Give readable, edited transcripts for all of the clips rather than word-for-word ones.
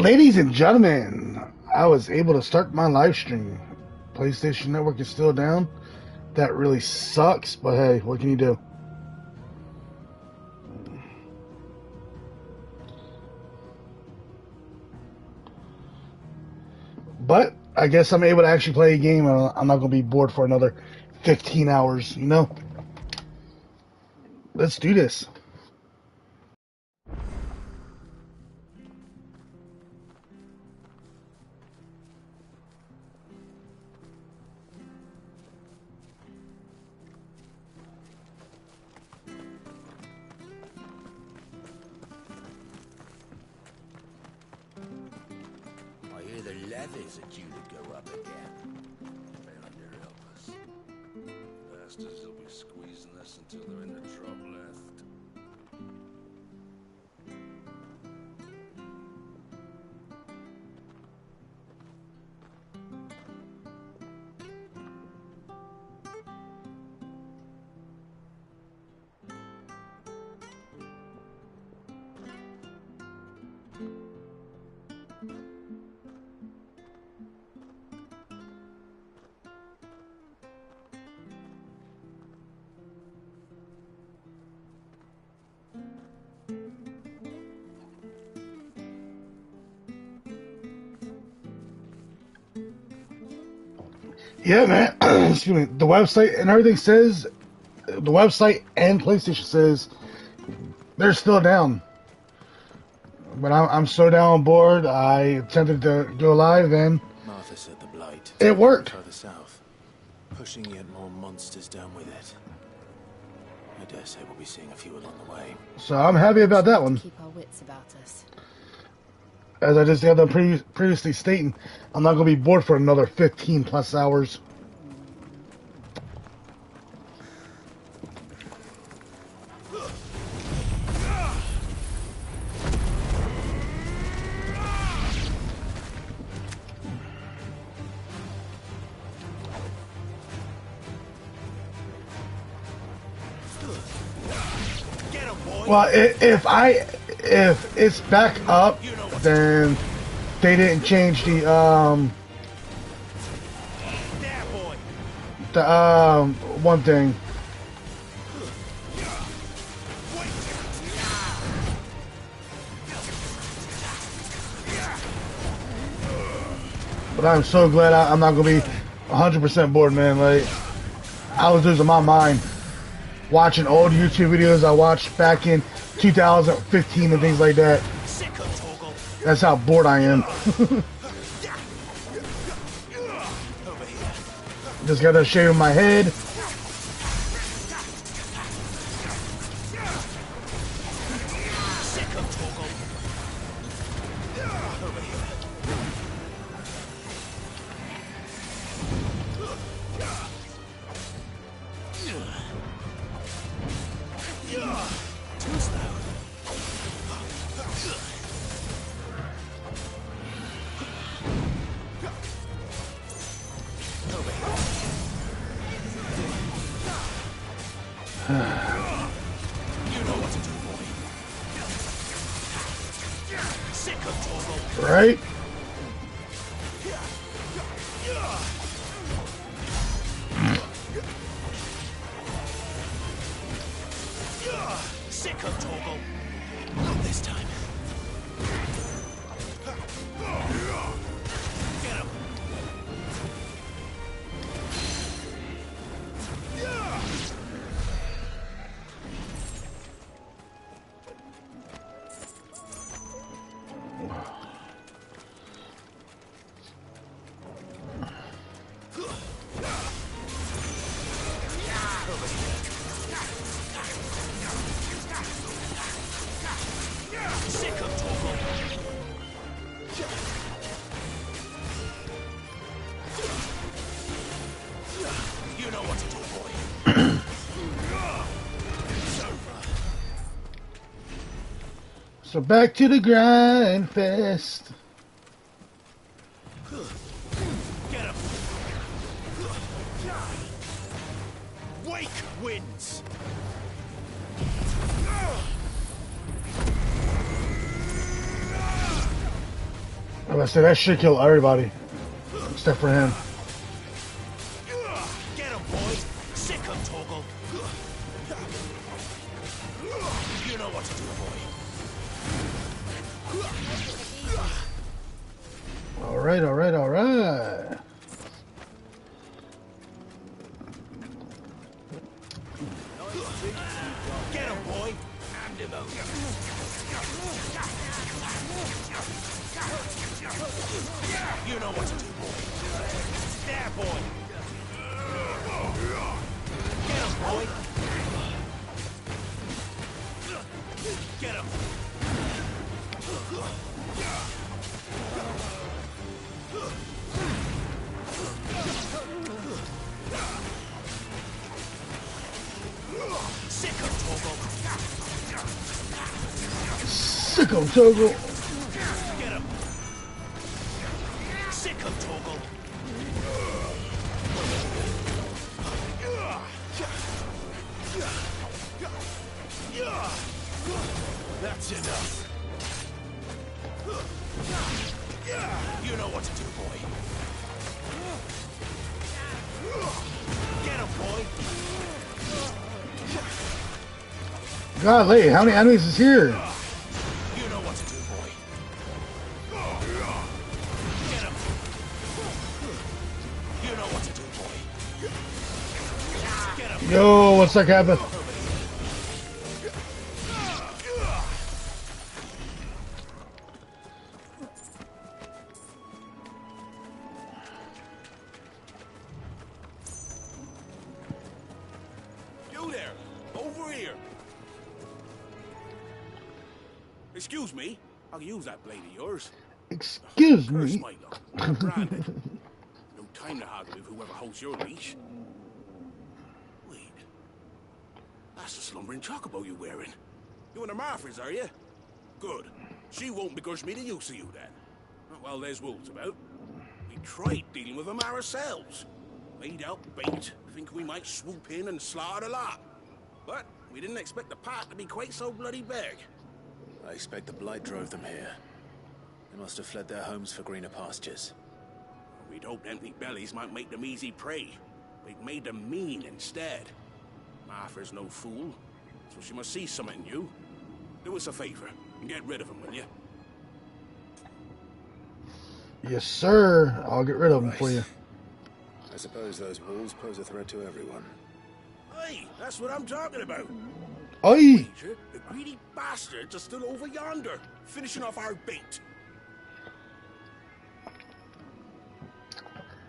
Ladies and gentlemen, I was able to start my live stream. PlayStation Network is still down. That really sucks, but hey, what can you do? But I guess I'm able to actually play a game. I'm not going to be bored for another 15 hours, you know? Let's do this. I hear the levies are due to go up again. May under help us. Bastards will be squeezing us until they're in the drop left. Yeah, man. Excuse me. The website and everything says, the website and PlayStation says they're still down. But I'm so down on board. I attempted to go live and Martha said the blight. It worked. Further south, pushing yet more monsters down with it. I dare say we'll be seeing a few along the way. so I'm happy about that one. Keep our wits about us. As I just got done previously stating, I'm not going to be bored for another 15 plus hours. Well, if it's back up, then they didn't change the one thing. But I'm so glad I'm not gonna be 100% bored, man. Like, I was losing my mind watching old YouTube videos I watched back in 2015 and things like that. That's how bored I am. Just got to shave my head. Right? Sick of Toggle. Not this time. Get him. So back to the grind fest. Get him. Wake wins. I was say that should kill everybody, except for him. Get him, boys! Sick him, Toggle! You know what to do, boy. Alright, alright, alright. Get him, boy! Hand him over. You know what to do, boy. There, boy! Get him, boy! Get him! Sick of Toggle! Sick of Toggle! Get him! Sick of Toggle! That's enough. You know what to do, boy. Get him, boy. Golly, how many enemies is here? You know what to do, boy. Get him. You know what to do, boy. Get him. Yo, what's that happening? You there, over here. Excuse me, I'll use that blade of yours. Excuse Curse me. my luck. I'm branded. No time to haggle with whoever holds your leash. Wait. That's the slumbering chocobo you're wearing. You and the Marfors, are you? Good. She won't begrudge me the use of you then. Well, there's wolves about. We tried dealing with them ourselves. Laid out bait, thinking we might swoop in and slaughter the lot. But we didn't expect the path to be quite so bloody big. I expect the blight drove them here. They must have fled their homes for greener pastures. We'd hoped empty bellies might make them easy prey. We'd made them mean instead. Martha's no fool, so she must see something in you. Do us a favor and get rid of them, will you? Yes, sir. I'll get rid of them for you. I suppose those wolves pose a threat to everyone. Hey, that's what I'm talking about. Oi! Major, the greedy bastards are still over yonder, finishing off our bait.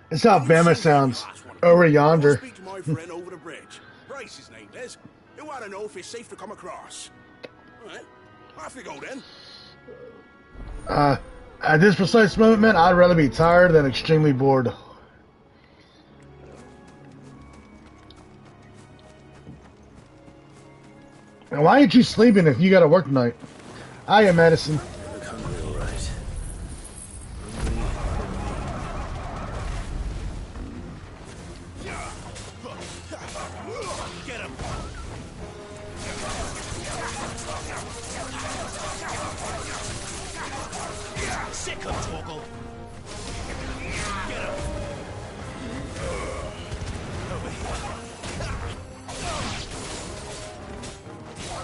It's how Bama sounds. Over I'll yonder. speak to my friend over the bridge. Bryce, his name is. He'll want to know if it's safe to come across. All right, off you go then. At this precise moment, man, I'd rather be tired than extremely bored. And why ain't you sleeping if you gotta work tonight? I am Madison. They look hungry, all right. Get him. Sick of Toggle. Get him. Over here.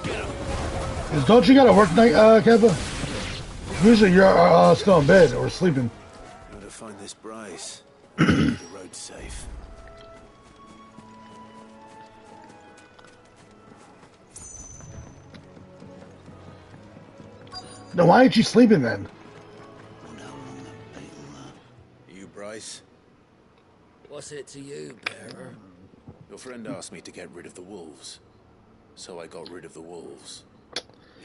Get him. Don't you gotta work tonight, Keppa? Usually you're still in bed or sleeping. Gotta find this Bryce. The road's safe. Then why ain't you sleeping then? You, Bryce? What's it to you, bearer? Your friend asked me to get rid of the wolves. So I got rid of the wolves.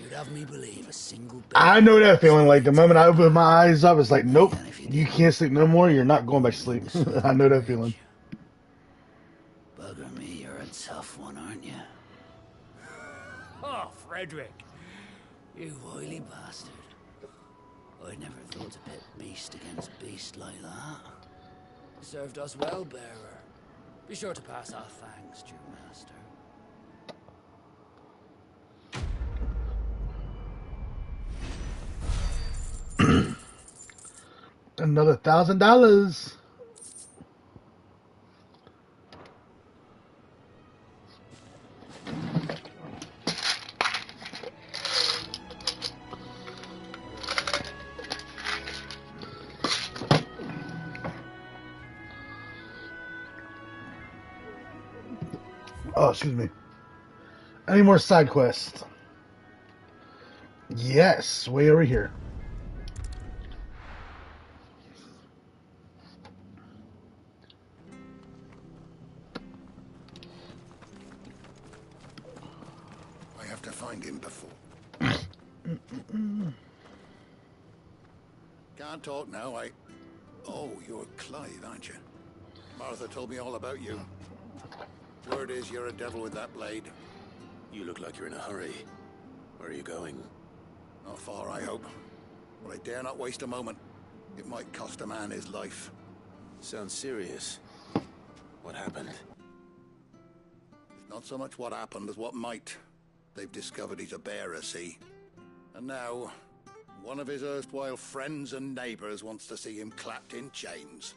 You'd have me believe a single bit. I know that feeling. Like the moment I open my eyes up, it's like, nope, you can't sleep no more. You're not going back to sleep. I know that feeling. Bugger me, you're a tough one, aren't you? Oh, Frederick. You wily bastard. I never thought to pit beast against beast like that. Served us well, bearer. Be sure to pass our thanks, due master. Another $1,000. Oh, excuse me. Any more side quests? Yes, way over here. I have to find him before. Can't talk now, Oh, you're Clive, aren't you? Martha told me all about you. Word is you're a devil with that blade. You look like you're in a hurry. Where are you going? Not far, I hope. But I dare not waste a moment. It might cost a man his life. Sounds serious. What happened? It's not so much what happened as what might. They've discovered he's a bearer, see? And now, one of his erstwhile friends and neighbors wants to see him clapped in chains.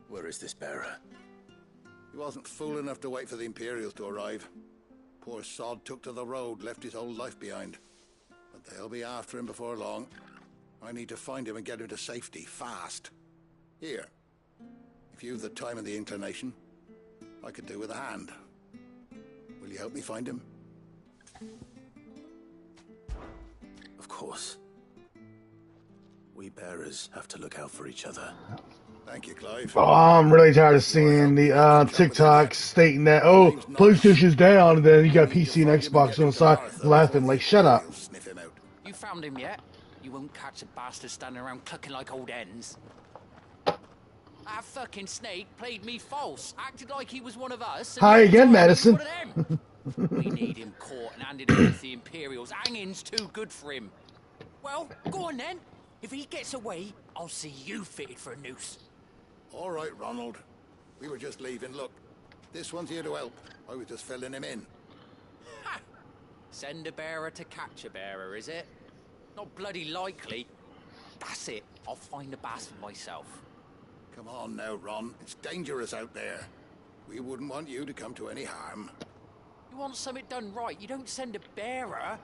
Where is this bearer? He wasn't fool enough to wait for the Imperials to arrive. Poor sod took to the road, left his whole life behind. But they'll be after him before long. I need to find him and get him to safety, fast. Here. If you've the time and the inclination, I could do with a hand. Will you help me find him? Of course. We bearers have to look out for each other. Thank you, Clive. Oh, I'm really tired of seeing the TikToks stating that, oh, PlayStation's down, and then you got PC and Xbox on the side laughing. Like, shut up. You found him yet? You won't catch a bastard standing around clucking like old hens. That fucking snake played me false, acted like he was one of us. Hi again, Madison. We need him caught and handed over to the Imperials. Hanging's too good for him. Well, go on then. If he gets away, I'll see you fitted for a noose. All right, Ronald. We were just leaving. Look, this one's here to help. I was just filling him in. Ha! Send a bearer to catch a bearer, is it? Not bloody likely. That's it. I'll find the bastard myself. Come on now, Ron. It's dangerous out there. We wouldn't want you to come to any harm. You want something done right, you don't send a bearer.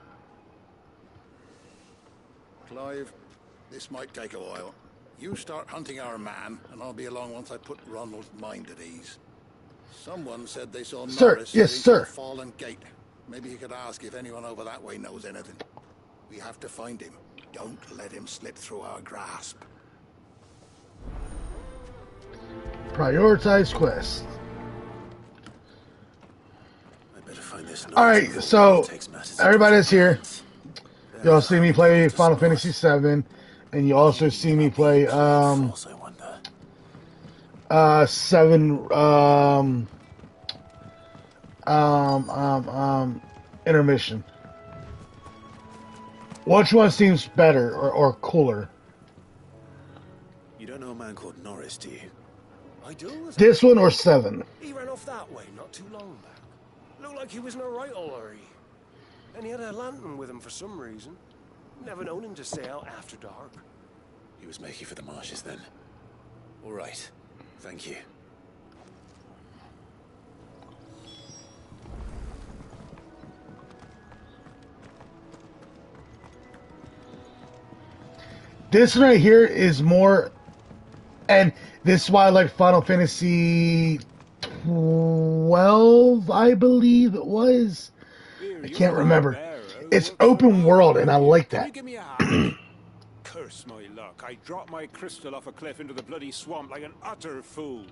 Clive, this might take a while. You start hunting our man, and I'll be along once I put Ronald's mind at ease. Someone said they saw Norris Yes, sir. the fallen gate. Maybe you could ask if anyone over that way knows anything. We have to find him. Don't let him slip through our grasp. Prioritize quest. I better find this. Alright, so everybody's here. Y'all see me play Final Fantasy VII, and you also see me play 7 intermission. Which one seems better or cooler? You don't know a man called Norris, do you? I do. This one or 7? He ran off that way not too long back. Looked like he was in a right old hurry. And he had a lantern with him for some reason. Never known him to stay out after dark. He was making for the marshes then. All right. Thank you. This right here is more, and this is why I like Final Fantasy 12, I believe it was. I can't remember. It's open world, and I like that. Give me a hand. Curse my luck. I dropped my crystal off a cliff into the bloody swamp like an utter fool.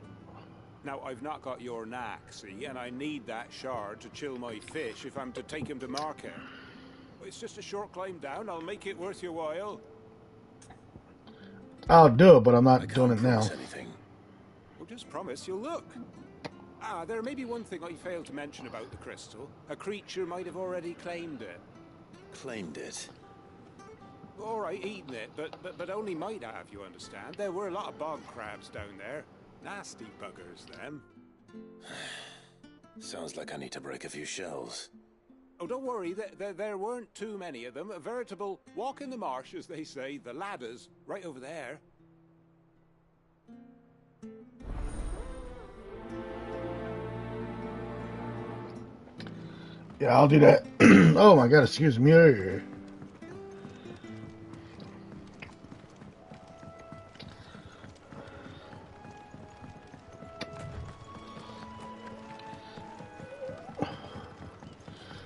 Now, I've not got your knack, see, and I need that shard to chill my fish if I'm to take him to market. It's just a short climb down. I'll make it worth your while. I'll do it, but I'm not doing it now. Well, just promise you'll look. Ah, there may be one thing I failed to mention about the crystal. A creature might have already claimed it. Claimed it? All right, eaten it, but only might have, you understand. There were a lot of bog crabs down there. Nasty buggers, them. Sounds like I need to break a few shells. Oh, don't worry, there weren't too many of them. A veritable walk in the marsh, as they say, the ladders, right over there. Yeah, I'll do that. Oh my god, excuse me.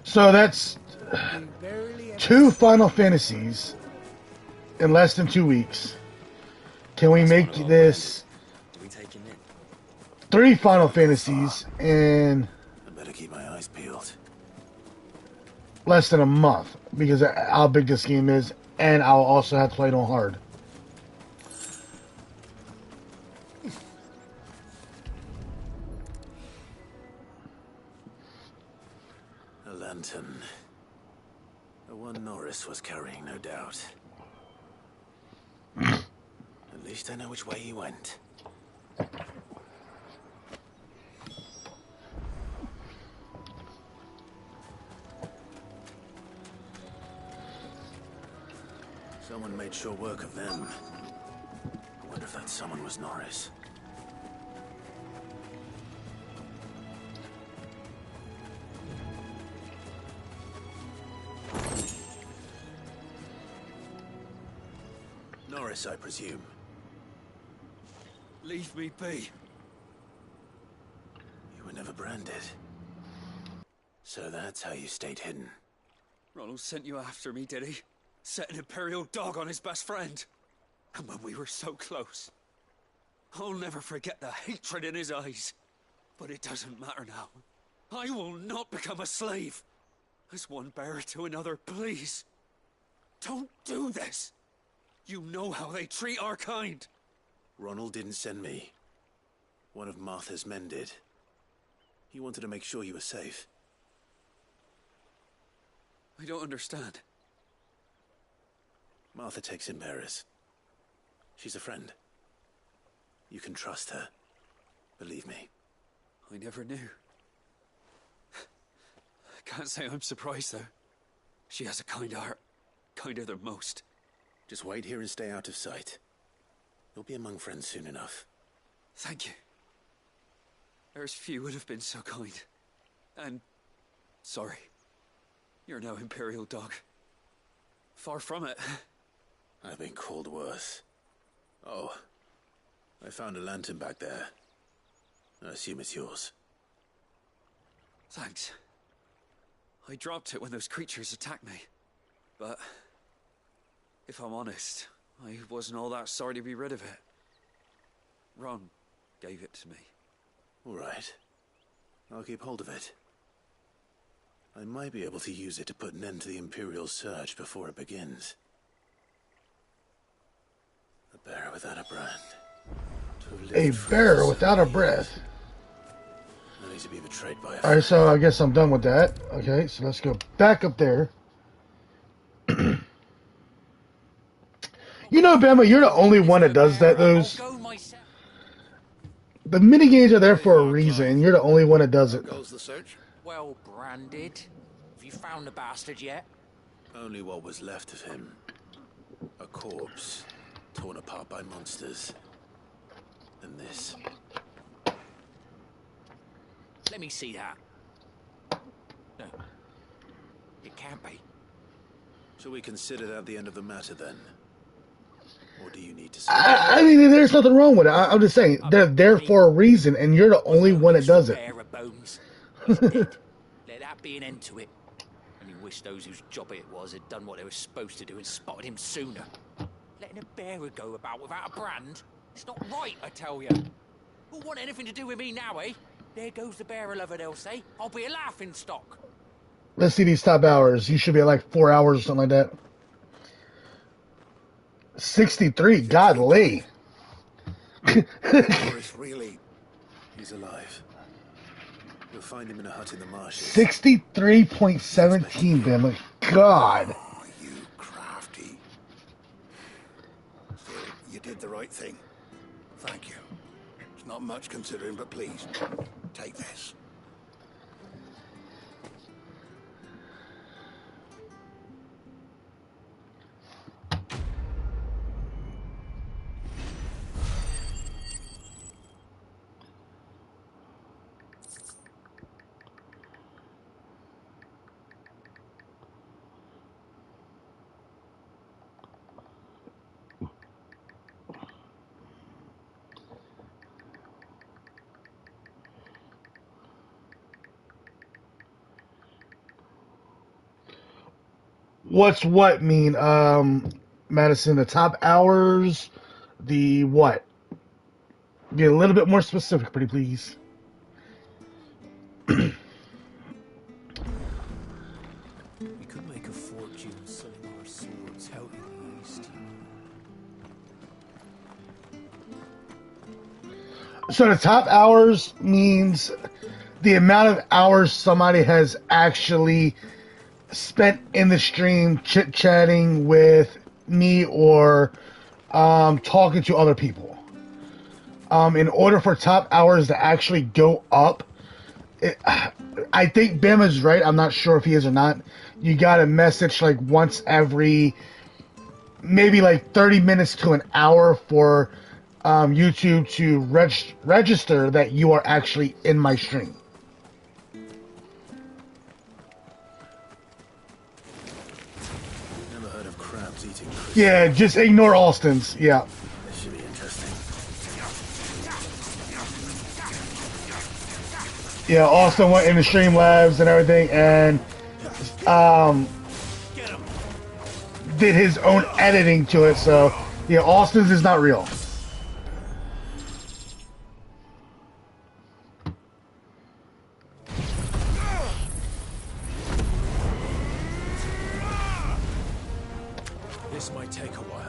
So that's You barely ever 2 Final Fantasies in less than 2 weeks. Can we That's one make of our this branded. Are we taking it? 3 Final Fantasies in I better keep my eyes peeled. less than a month? Because of how big this game is, and I'll also have to play it on hard. A lantern. The one Norris was carrying, no doubt. At least I know which way he went. Someone made sure work of them. I wonder if that someone was Norris. Norris, I presume. Leave me be. You were never branded. So that's how you stayed hidden. Ronald sent you after me, did he? Set an Imperial dog on his best friend. And when we were so close. I'll never forget the hatred in his eyes. But it doesn't matter now. I will not become a slave. As one bearer to another, please. Don't do this. You know how they treat our kind. Ronald didn't send me. One of Martha's men did. He wanted to make sure you were safe. I don't understand. Martha takes in bearers. She's a friend. You can trust her. Believe me. I never knew. I can't say I'm surprised, though. She has a kind heart. Kinder than most. Just wait here and stay out of sight. You'll be among friends soon enough. Thank you. There's few would have been so kind. And... sorry. You're no Imperial dog. Far from it. I've been called worse. Oh. I found a lantern back there. I assume it's yours. Thanks. I dropped it when those creatures attacked me. But... if I'm honest, I wasn't all that sorry to be rid of it. Ron gave it to me. All right. I'll keep hold of it. I might be able to use it to put an end to the Imperial surge before it begins. A bearer without a brand. To have lived A free bear for so without a many breath. years. No need to be betrayed by a Alright, friend. so I guess I'm done with that. Okay, so let's go back up there. You know, Bama, you're the only one that does that, those. I'll go myself. The minigames are there for a There you are, reason, Clive. and you're the only one that does How it. goes the search? Well branded. Have you found the bastard yet? Only what was left of him. A corpse, torn apart by monsters. And this. Let me see that. No. It can't be. Shall we consider that the end of the matter then? Or do you need to see? I mean, there's nothing wrong with it. I'm just saying, they're there for a reason, and you're the only one that does it. Bear of bones. He's dead. Let that be an end to it. And you wish those whose job it was had done what they were supposed to do and spotted him sooner. Letting a bearer go about without a brand? It's not right, I tell you. Who'll want anything to do with me now, eh? There goes the bearer lover, they'll say. I'll be a laughing stock. Let's see these top hours. You should be at like 4 hours or something like that. 63, godly. Morris, really? He's alive. You'll find him in a hut in the marshes. 63.17, Bama. God. Oh, you crafty. Still, you did the right thing. Thank you. It's not much considering, but please, take this. What's what mean, Madison? The top hours, the what? Get a little bit more specific, pretty please. We could make a fortune selling our swords out in the east. So the top hours means the amount of hours somebody has actually spent in the stream chit-chatting with me or talking to other people. In order for top hours to actually go up, I think Bim is right. I'm not sure if he is or not. You got a message like once every maybe like 30 minutes to an hour for YouTube to register that you are actually in my stream. Never heard of crabs eating crystals. Yeah, just ignore Alston's. Yeah. This should be interesting. Yeah, Austin went in the Streamlabs and everything and did his own editing to it, so yeah, Austin's is not real. This might take a while.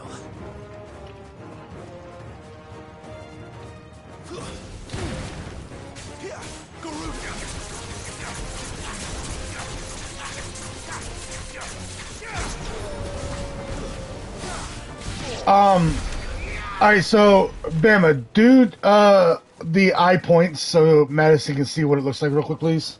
Alright, so Bama, do the eye points so Madison can see what it looks like real quick, please.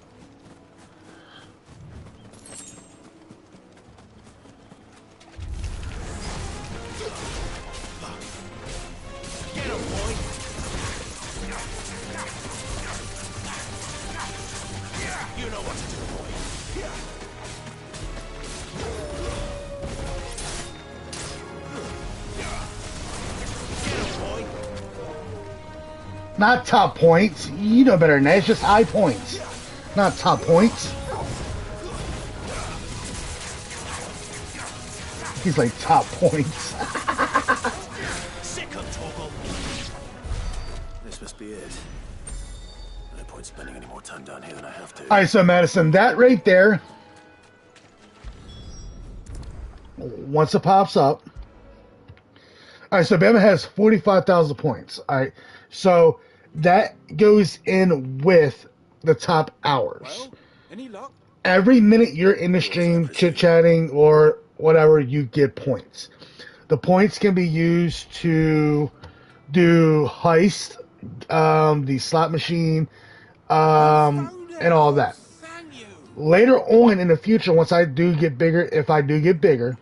Not top points. You know better than that. It's just high points. Not top points. He's like top points. This must be it. No point spending any more time down here than I have to. Alright, so Madison, that right there, once it pops up. Alright, so Bama has 45,000 points. Alright, so that goes in with the top hours. Well, any luck? Every minute you're in the stream chit-chatting or whatever, you get points. The points can be used to do heist, the slot machine, and all that. Later on in the future, once I do get bigger, if I do get bigger,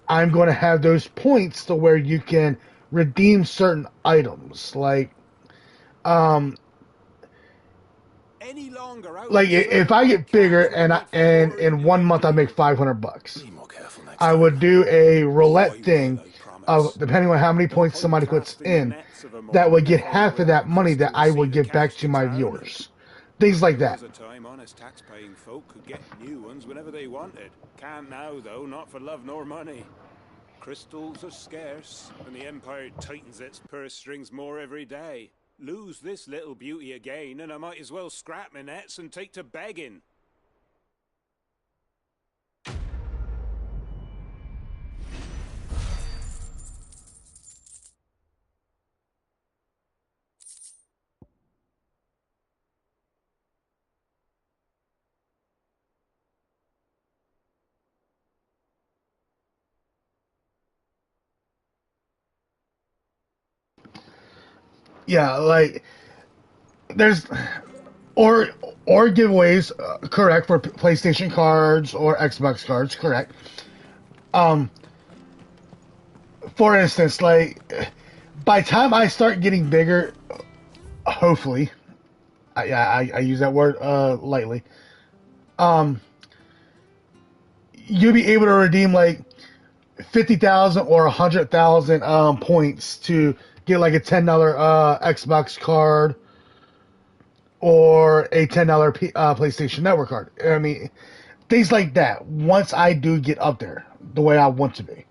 I'm going to have those points to where you can redeem certain items, like Any longer out like if I get bigger and in 1 month I make $500, Be more careful next I time. would do a roulette thing of depending on how many points somebody puts in, that would get half of that money that I would give back to my viewers. Things like that. There was a time honest tax-paying folk could get new ones whenever they wanted. Can't now, though, not for love nor money. Crystals are scarce, and the Empire tightens its purse strings more every day. Lose this little beauty again, and I might as well scrap my nets and take to begging. Yeah, like there's or giveaways, correct, for PlayStation cards or Xbox cards, correct. For instance, like by the time I start getting bigger, hopefully, I use that word lightly. You'll be able to redeem like 50,000 or 100,000 points to get like a $10 Xbox card or a $10 PlayStation Network card. I mean, things like that. Once I do get up there, the way I want to be.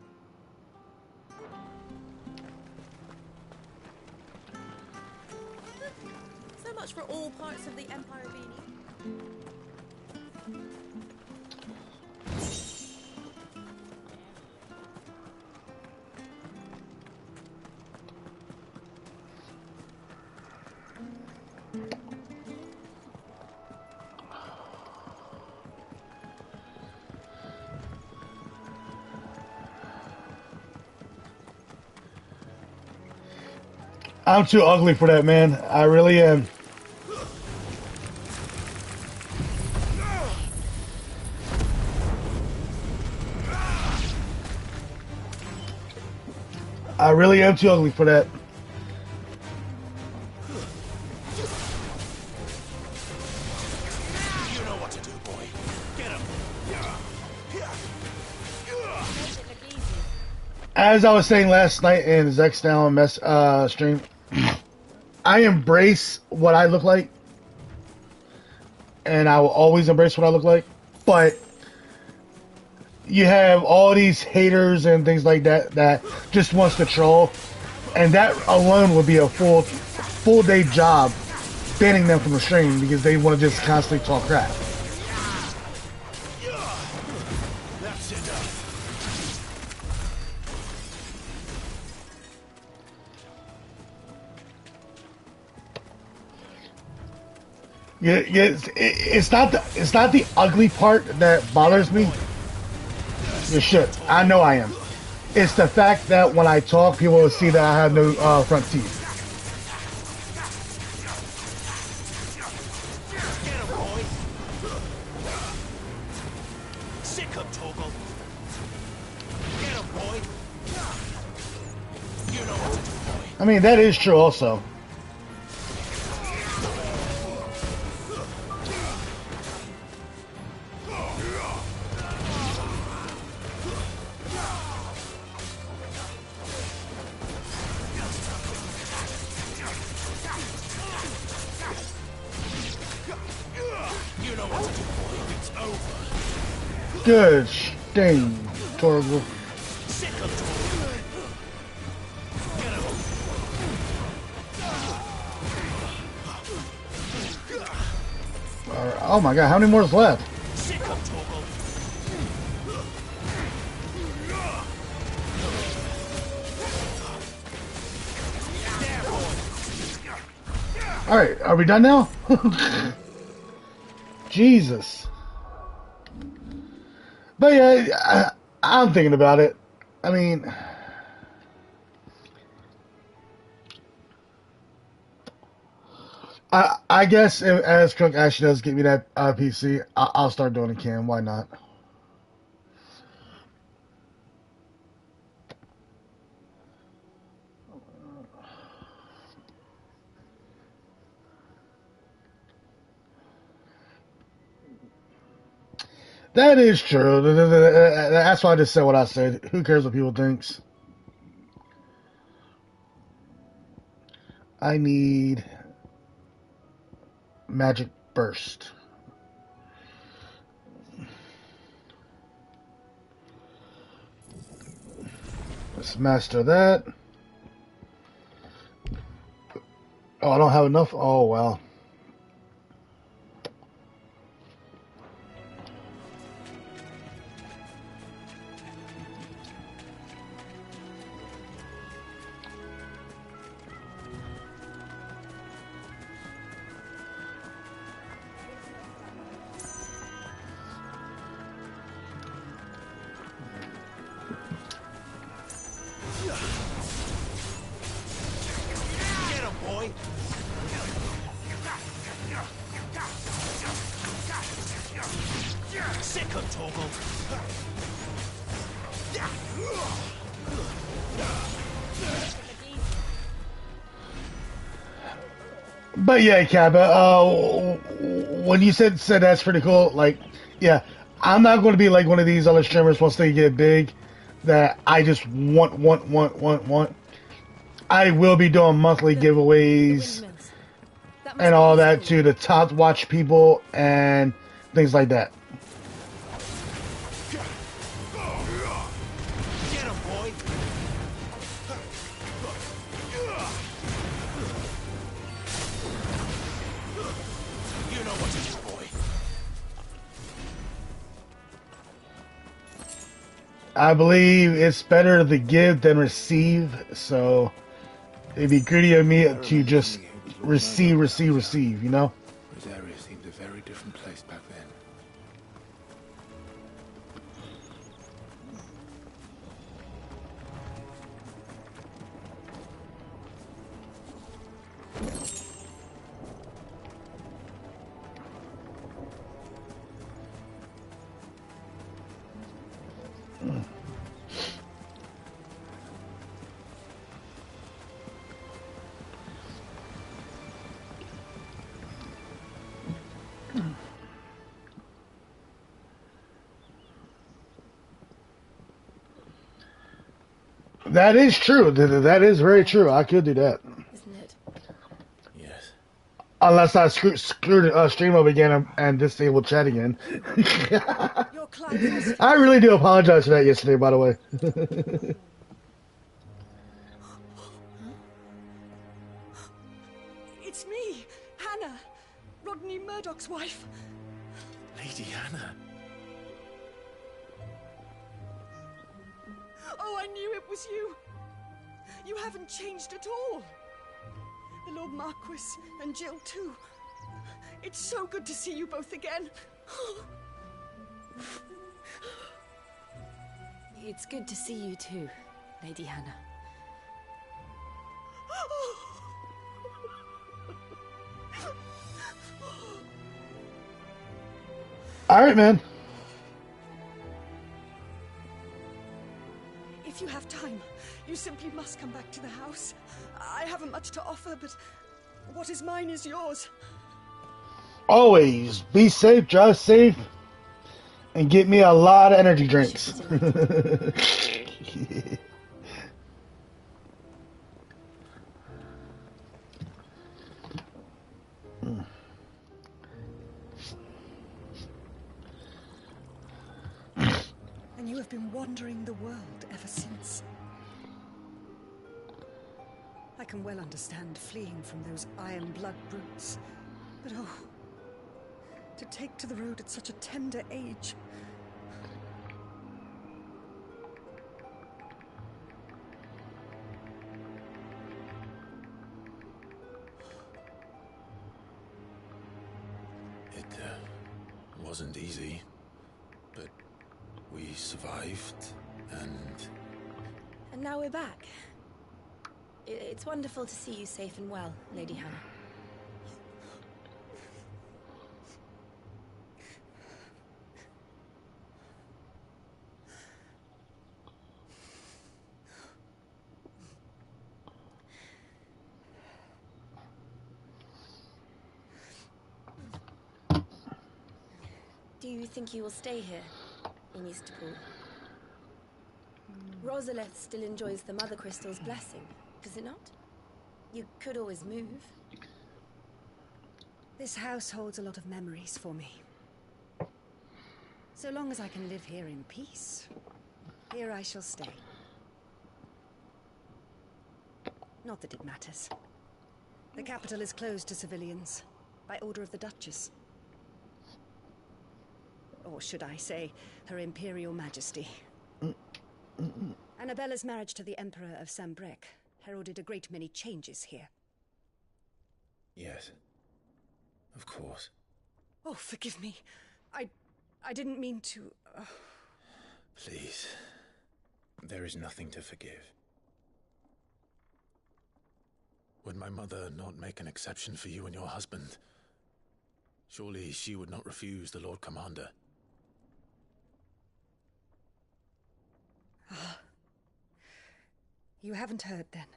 So much for all parts of the Empire being equal. I'm too ugly for that, man. I really am. I really am too ugly for that. You know what to do, boy. Get him. Makes it look easy. As I was saying last night in Zech's Down stream, I embrace what I look like, and I will always embrace what I look like. But you have all these haters and things like that that just wants to troll, and that alone would be a full day job banning them from the stream because they want to just constantly talk crap. That's enough. Yeah, it's not the ugly part that bothers me. You should. I know I am. It's the fact that when I talk, people will see that I have no front teeth. Get him, boy. Sick him, Toggle. Get him, boy. You know what to do, boy. I mean, that is true also. You know what to do, boy. It's over. Good sting, Torgal. Sick him, Toggle. Get him. Oh my god, how many more is left? Sick him, Toggle. Yeah, boy. Alright, are we done now? Jesus. But yeah, I'm thinking about it. I mean, I guess if, as Cook actually does get me that PC, I'll start doing a cam. Why not? That is true. That's why I just said what I said. Who cares what people thinks? I need Magic Burst. Let's master that. Oh, I don't have enough? Oh, well. Get him, boy. Sick him, Toggle. But yeah, Kappa, when you said that's pretty cool, like, yeah, I'm not going to be like one of these other streamers once they get big that I just want. I will be doing monthly giveaways and all that to the top watch people and things like that. I believe it's better to give than receive, so it'd be greedy of me to just receive, you know? This area seemed a very different place back then. That is true. That is very true. I could do that. Isn't it? Yes. Unless I screwed stream up again and disable chat again. You're Clive Foster. I really do apologize for that yesterday, by the way. It's me, Hannah, Rodney Murdoch's wife. Lady Hannah. Oh, I knew it was you. You haven't changed at all. The Lord Marquis and Jill too. It's so good to see you both again. It's good to see you too, Lady Hannah. Alright, man. If you have time, you simply must come back to the house. I haven't much to offer, but what is mine is yours. Always be safe, drive safe, and get me a lot of energy drinks. And you have been wandering the world ever since. I can well understand fleeing from those iron blood brutes, but oh, to take to the road at such a tender age. It wasn't easy, but we survived, and... And now we're back. It's wonderful to see you safe and well, Lady Hannah. Do you think you will stay here, in Easterpool? Rosalith still enjoys the Mother Crystal's blessing, does it not? You could always move. This house holds a lot of memories for me. So long as I can live here in peace, here I shall stay. Not that it matters. The capital is closed to civilians, by order of the Duchess. Or should I say, Her Imperial Majesty. Annabella's marriage to the Emperor of Sambrec heralded a great many changes here. Yes. Of course. Oh, forgive me. I didn't mean to... Please. There is nothing to forgive. Would my mother not make an exception for you and your husband? Surely she would not refuse the Lord Commander. You haven't heard, then.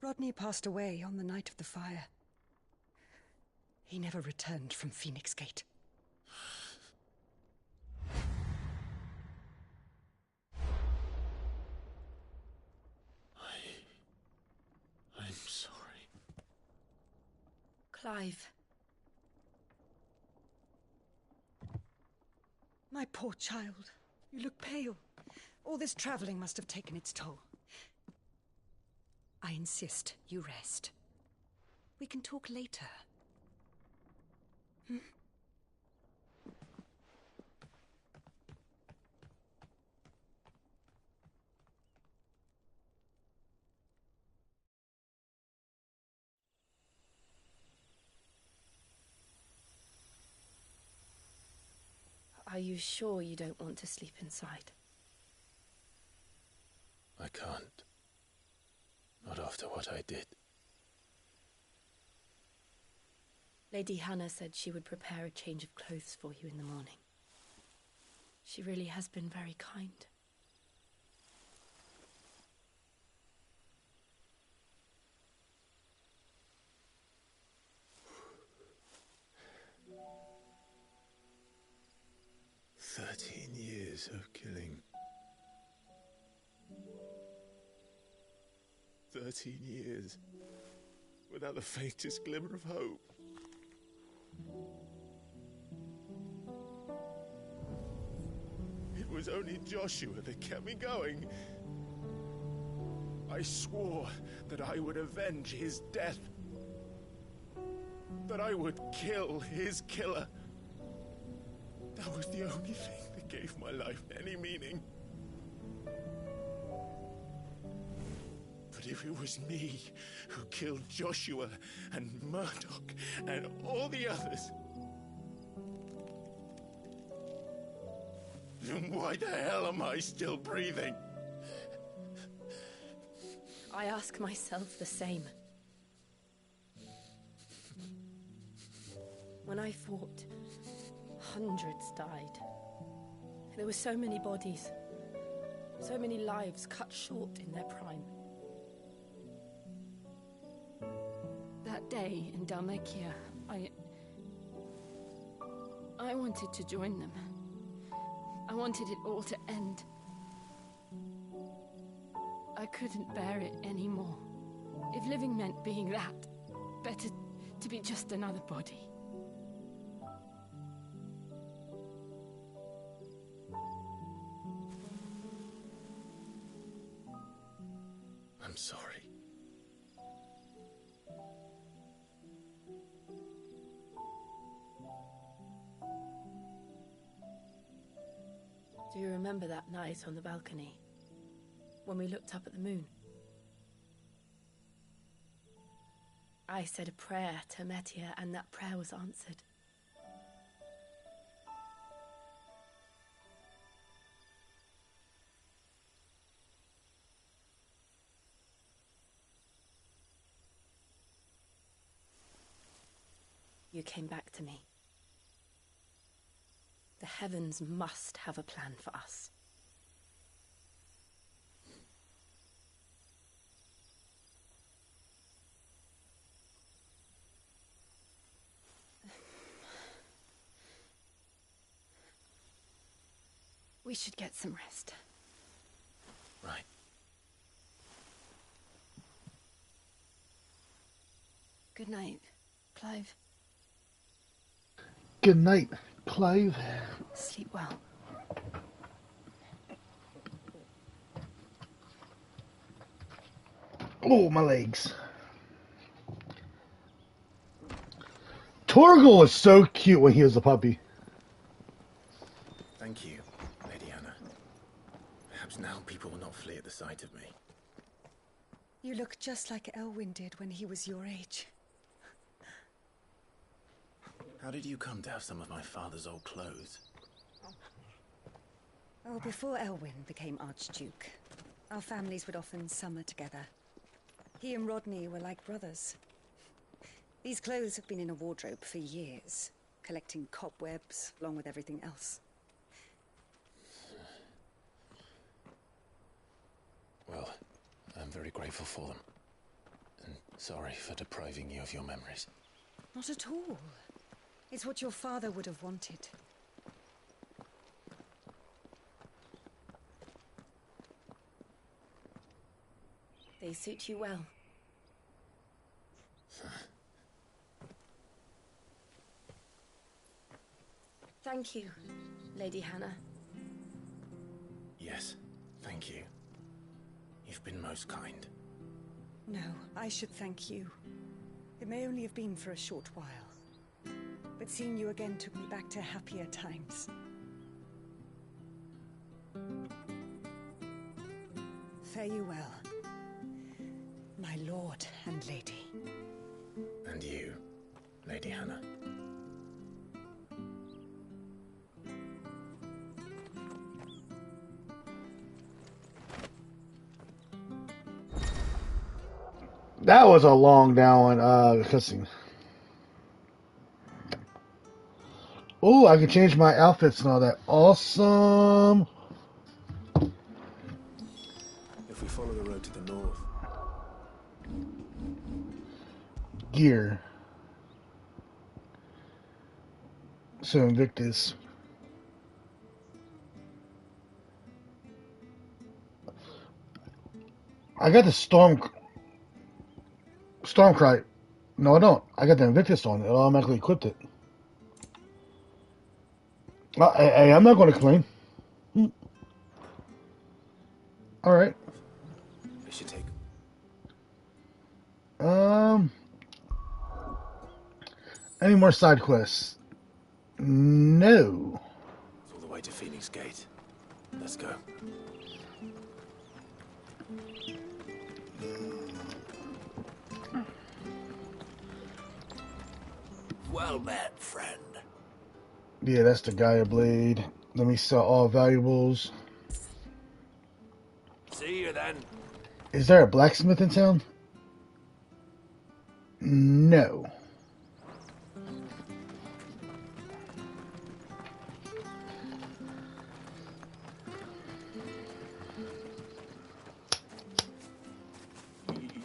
Rodney passed away on the night of the fire. He never returned from Phoenix Gate. I'm sorry. Clive. My poor child. You look pale. All this traveling must have taken its toll. I insist you rest. We can talk later. Are you sure you don't want to sleep inside? I can't. Not after what I did. Lady Hannah said she would prepare a change of clothes for you in the morning. She really has been very kind. Years of killing. 13 years without the faintest glimmer of hope. It was only Joshua that kept me going. I swore that I would avenge his death. That I would kill his killer. That was the only thing that gave my life any meaning. But if it was me who killed Joshua and Murdoch and all the others, then why the hell am I still breathing? I ask myself the same. When I fought, hundreds died. There were so many bodies, so many lives cut short in their prime. That day in Dalmekia, I wanted to join them. I wanted it all to end. I couldn't bear it anymore. If living meant being that, better to be just another body. I'm sorry. Do you remember that night on the balcony, when we looked up at the moon? I said a prayer to Metia, and that prayer was answered. You came back to me. The heavens must have a plan for us. We should get some rest. Right. Good night, Clive. Good night, Clive. Sleep well. Oh, my legs. Torgal was so cute when he was a puppy. Thank you, Lady Hannah. Perhaps now people will not flee at the sight of me. You look just like Elwyn did when he was your age. How did you come to have some of my father's old clothes? Oh, before Elwyn became Archduke, our families would often summer together. He and Rodney were like brothers. These clothes have been in a wardrobe for years, collecting cobwebs along with everything else. Well, I'm very grateful for them. And sorry for depriving you of your memories. Not at all. It's what your father would have wanted. They suit you well. Thank you, Lady Hannah. Yes, thank you. You've been most kind. No, I should thank you. It may only have been for a short while, but seeing you again took me back to happier times. Fare you well, my lord and lady. And you, Lady Hannah. That was a long down cutscene. Oh, I can change my outfits and all that. Awesome. If we follow the road to the north, Gear. So Invictus. I got the Stormcry. No, I don't. I got the Invictus on. It automatically equipped it. Hey, I'm not going to complain. All right. I should take. Any more side quests? No. It's all the way to Phoenix Gate. Let's go. Well met, friend. Yeah, that's the Gaia Blade. Let me sell all valuables. See you then. Is there a blacksmith in town? No.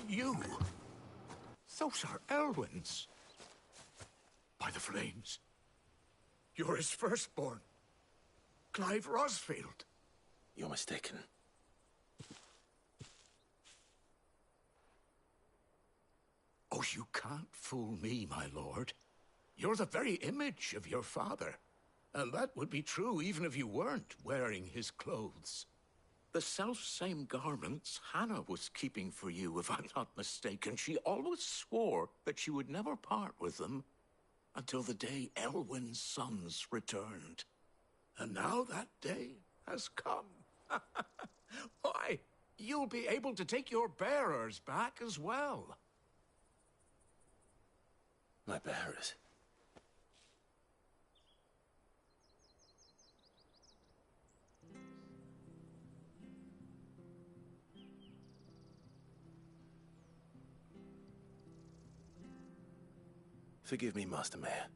You? Those are Elwyn's. By the flames. You're his firstborn. Clive Rosfield. You're mistaken. Oh, you can't fool me, my lord. You're the very image of your father. And that would be true even if you weren't wearing his clothes. The self-same garments Hannah was keeping for you, if I'm not mistaken. She always swore that she would never part with them until the day Elwyn's sons returned. And now that day has come. Why, you'll be able to take your bearers back as well. My bearers. Forgive me, Master Mayor.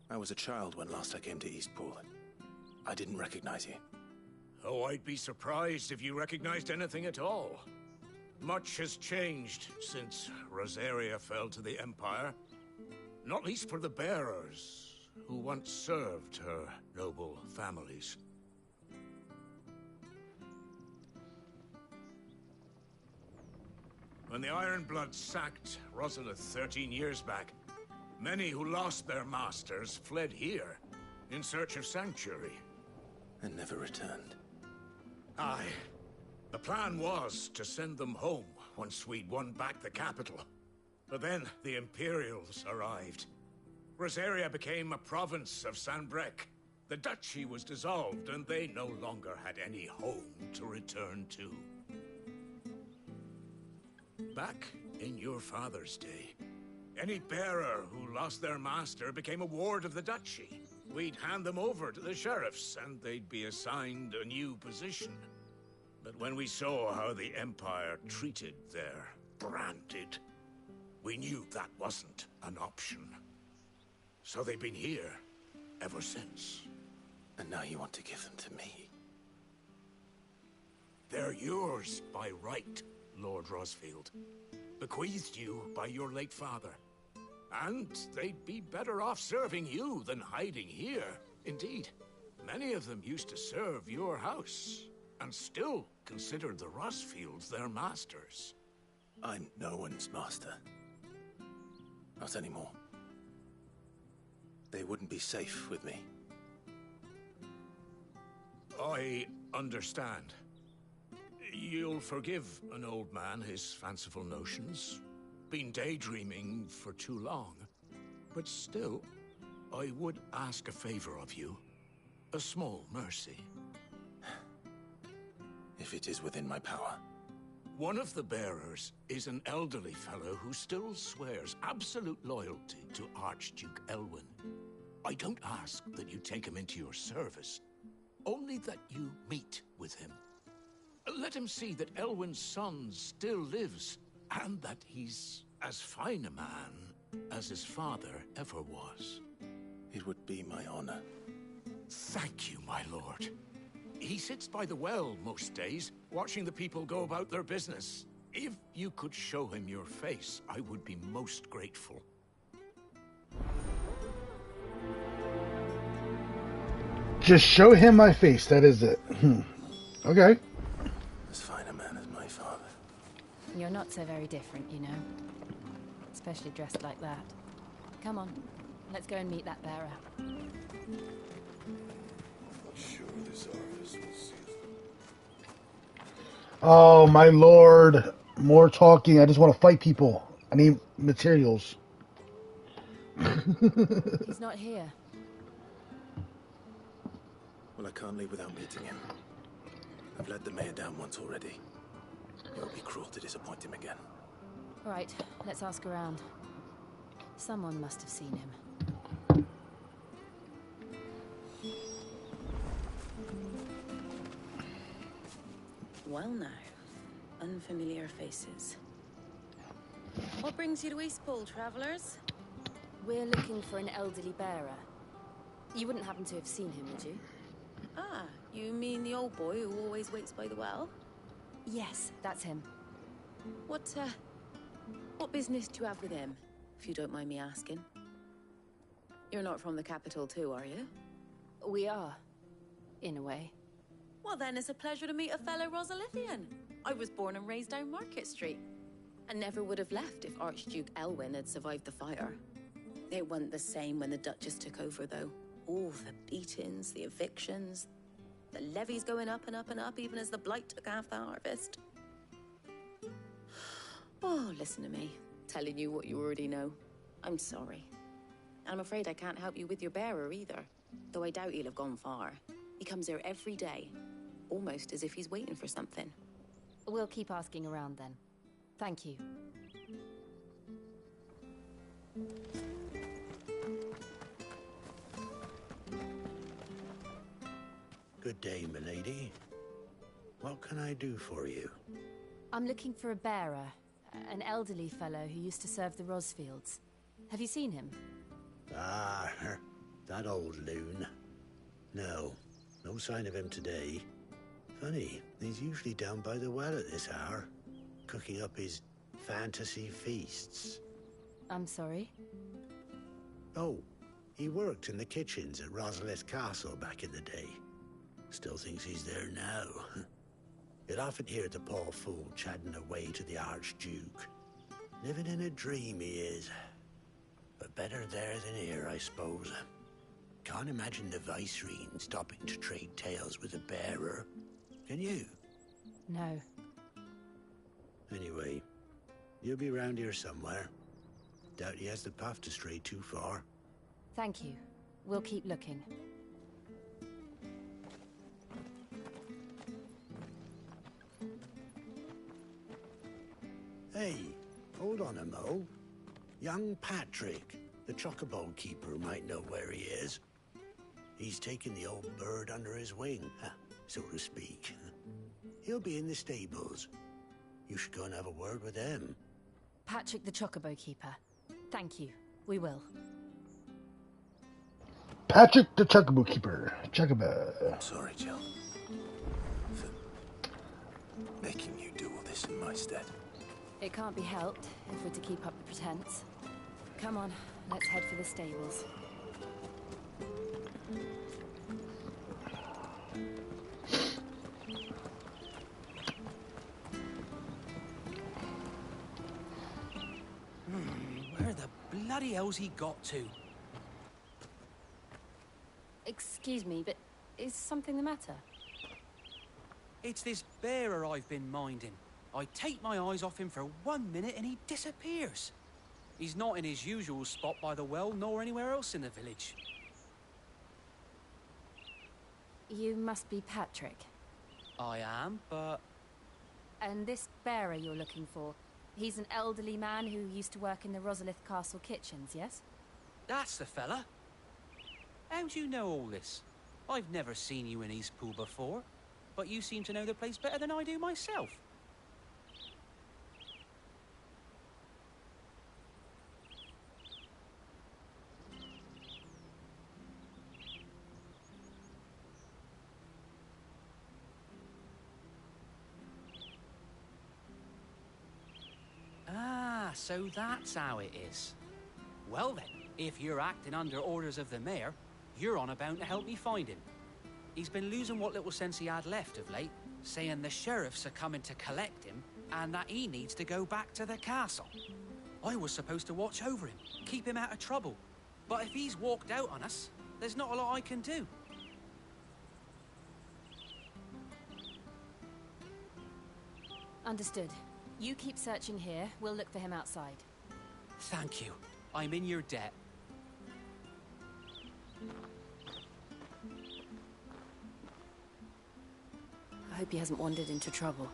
I was a child when last I came to Eastpool. I didn't recognize you. Oh, I'd be surprised if you recognized anything at all. Much has changed since Rosaria fell to the Empire. Not least for the bearers, who once served her noble families. When the Ironbloods sacked Rosalith 13 years back, many who lost their masters fled here in search of sanctuary. And never returned. Aye. The plan was to send them home once we'd won back the capital. But then the Imperials arrived. Rosaria became a province of Sanbreque. The duchy was dissolved, and they no longer had any home to return to. Back in your father's day, any bearer who lost their master became a ward of the duchy. We'd hand them over to the sheriffs, and they'd be assigned a new position. But when we saw how the Empire treated their branded, we knew that wasn't an option. So they've been here ever since. And now you want to give them to me? They're yours by right, Lord Rosfield. Bequeathed you by your late father. And they'd be better off serving you than hiding here. Indeed, many of them used to serve your house, and still considered the Rosfields their masters. I'm no one's master. Not anymore. They wouldn't be safe with me. I understand. You'll forgive an old man his fanciful notions. Been daydreaming for too long. But still, I would ask a favor of you. A small mercy. If it is within my power. One of the bearers is an elderly fellow who still swears absolute loyalty to Archduke Elwyn. I don't ask that you take him into your service, only that you meet with him. Let him see that Elwyn's son still lives and that he's as fine a man as his father ever was. It would be my honor. Thank you, my lord. He sits by the well most days, watching the people go about their business. If you could show him your face, I would be most grateful. Just show him my face, that is it. Okay. As fine a man as my father. You're not so very different, you know. Especially dressed like that. Come on, let's go and meet that bearer. Sure this harvest will see. Oh, my lord. More talking. I just want to fight people. I need materials. He's not here. Well, I can't leave without meeting him. I've let the mayor down once already. It would be cruel to disappoint him again. Right, let's ask around. Someone must have seen him. Well now, unfamiliar faces. What brings you to Eastpool, travellers? We're looking for an elderly bearer. You wouldn't happen to have seen him, would you? Ah, you mean the old boy who always waits by the well? Yes, that's him. What business do you have with him, if you don't mind me asking? You're not from the capital too, are you? We are, in a way. Well then, it's a pleasure to meet a fellow Rosalithian. I was born and raised down Market Street, and never would have left if Archduke Elwyn had survived the fire. It wasn't the same when the Duchess took over, though. All the beatings, the evictions, the levies going up and up and up, even as the blight took half the harvest. Oh, listen to me, telling you what you already know. I'm sorry. And I'm afraid I can't help you with your bearer either, though I doubt he'll have gone far. He comes here every day, almost as if he's waiting for something. We'll keep asking around then. Thank you. Good day, milady. What can I do for you? I'm looking for a bearer, an elderly fellow who used to serve the Rosfields. Have you seen him? Ah, that old loon. No sign of him today. Funny, he's usually down by the well at this hour, cooking up his fantasy feasts. I'm sorry? Oh, he worked in the kitchens at Rosalith Castle back in the day. Still thinks he's there now. You'd often hear the poor fool chatting away to the Archduke. Living in a dream he is. But better there than here, I suppose. Can't imagine the Viceroy stopping to trade tales with a bearer. Can you? No. Anyway, you'll be round here somewhere. Doubt he has the path to stray too far. Thank you. We'll keep looking. Hey, hold on a mo. Young Patrick, the chocobo keeper, might know where he is. He's taken the old bird under his wing, so to speak. He'll be in the stables. You should go and have a word with him. Patrick the Chocobo Keeper. Thank you. We will. Patrick the Chocobo Keeper. Chocobo. I'm sorry, Jill, for making you do all this in my stead. It can't be helped if we're to keep up the pretense. Come on, let's head for the stables. Where the bloody hell's he got to? Excuse me, but is something the matter? It's this bearer I've been minding. I take my eyes off him for 1 minute and he disappears. He's not in his usual spot by the well, nor anywhere else in the village. You must be Patrick. I am, but... And this bearer you're looking for, he's an elderly man who used to work in the Rosalith Castle kitchens, yes? That's the fella. How do you know all this? I've never seen you in Eastpool before, but you seem to know the place better than I do myself. Ah, so that's how it is. Well then, if you're acting under orders of the mayor, you're on about to help me find him. He's been losing what little sense he had left of late, saying the sheriffs are coming to collect him, and that he needs to go back to the castle. I was supposed to watch over him, keep him out of trouble. But if he's walked out on us, there's not a lot I can do. Understood. You keep searching here, we'll look for him outside. Thank you. I'm in your debt. I hope he hasn't wandered into trouble.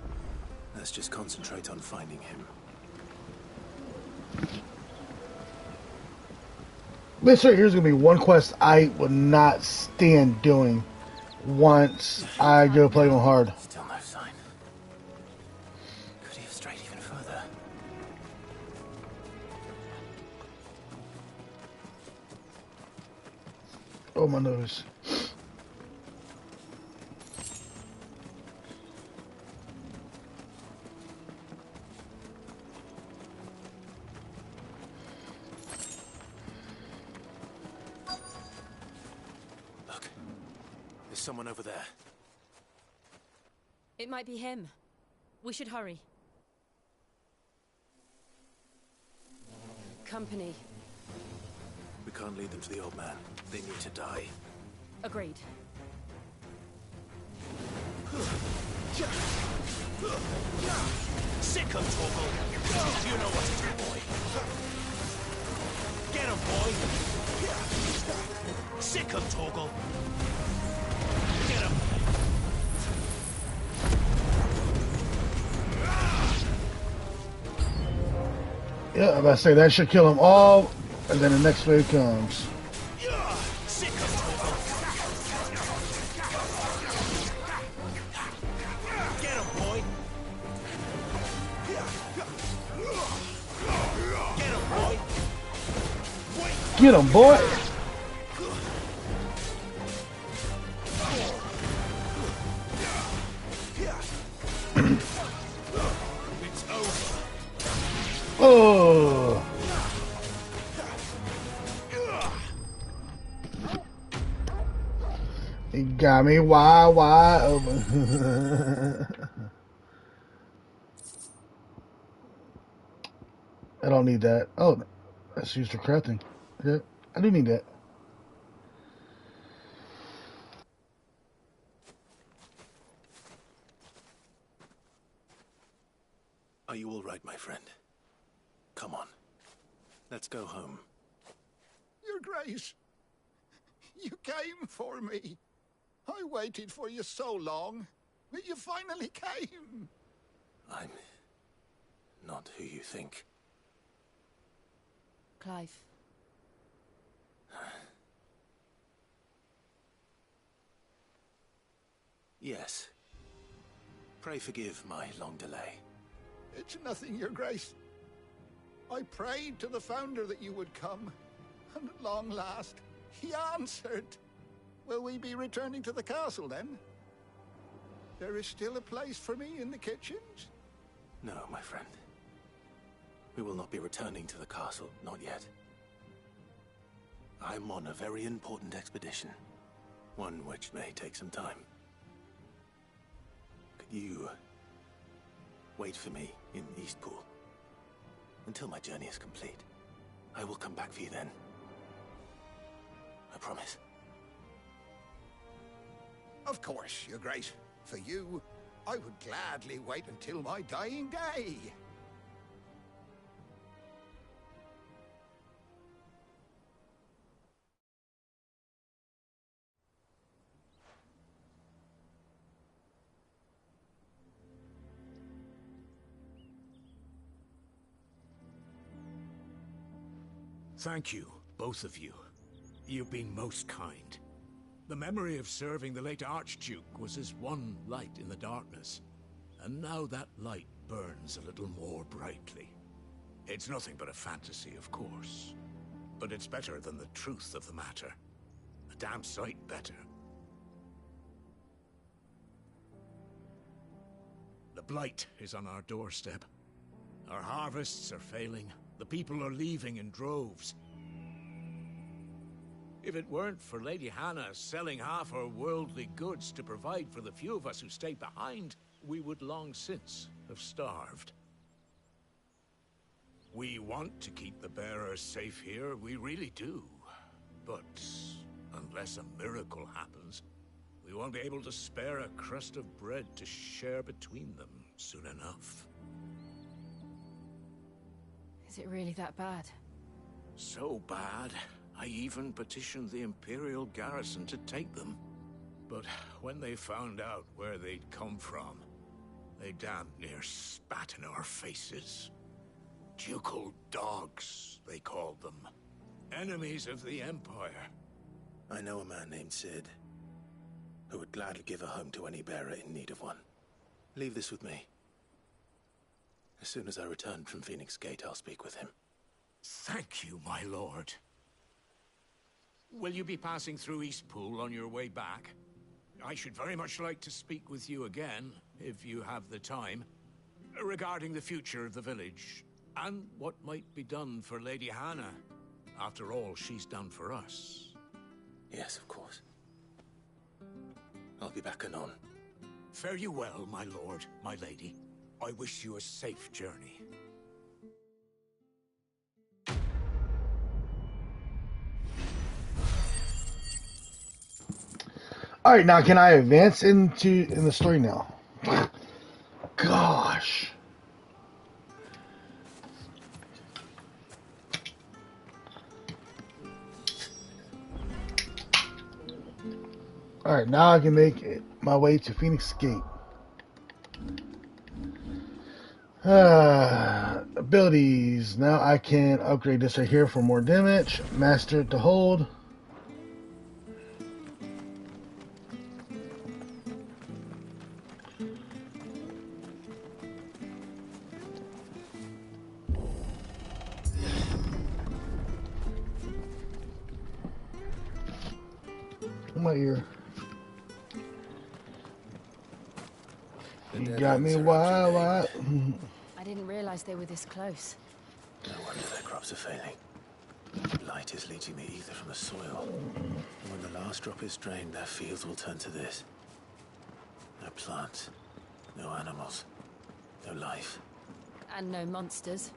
Let's just concentrate on finding him. This right here is gonna be one quest I would not stand doing once I go play on hard. Still no sign. Could he have strayed even further? Oh, my nose. Look, there's someone over there. It might be him. We should hurry. Company. We can't lead them to the old man. They need to die. Agreed. Sick him, Torgal. You know what to do, boy. Get him, boy. Sick him, Torgal. Get him. Yeah, I'm about to say that should kill them all, and then the next wave comes. Sick him, Torgal. Get him, boy. Get him, boy. Get him, boy! It's over. Oh! He got me wide open. I don't need that. Oh, that's used for crafting. Yeah, I do need that. Are you all right, my friend? Come on. Let's go home. Your Grace, you came for me. I waited for you so long, but you finally came. I'm not who you think. Clive. Yes. Pray forgive my long delay. It's nothing, Your Grace. I prayed to the Founder that you would come, and at long last, he answered. Will we be returning to the castle, then? There is still a place for me in the kitchens? No, my friend. We will not be returning to the castle, not yet. I'm on a very important expedition. One which may take some time. Could you wait for me in Eastpool until my journey is complete? I will come back for you then. I promise. Of course, Your Grace. For you, I would gladly wait until my dying day. Thank you, both of you. You've been most kind. The memory of serving the late Archduke was as one light in the darkness, and now that light burns a little more brightly. It's nothing but a fantasy, of course, but it's better than the truth of the matter. A damn sight better. The Blight is on our doorstep, Our harvests are failing. The people are leaving in droves. If it weren't for Lady Hannah selling half her worldly goods to provide for the few of us who stayed behind, we would long since have starved. We want to keep the bearers safe here, we really do. But unless a miracle happens, we won't be able to spare a crust of bread to share between them soon enough. Is it really that bad? So bad, I even petitioned the Imperial garrison to take them. But when they found out where they'd come from, they damn near spat in our faces. Ducal dogs, they called them. Enemies of the Empire. I know a man named Sid, who would gladly give a home to any bearer in need of one. Leave this with me. As soon as I return from Phoenix Gate, I'll speak with him. Thank you, my lord. Will you be passing through Eastpool on your way back? I should very much like to speak with you again, if you have the time, regarding the future of the village, and what might be done for Lady Hannah. After all she's done for us. Yes, of course. I'll be back anon. Fare you well, my lord, my lady. I wish you a safe journey. All right, now can I advance in the story now? Gosh. All right, now I can make my way to Phoenix Gate. Abilities. Now I can upgrade this right here for more damage. Master it to hold. In my ear. You got me wild. I didn't realize they were this close. No wonder their crops are failing. Light is leaching the ether from the soil. And when the last drop is drained, their fields will turn to this. No plants, no animals, no life. And no monsters.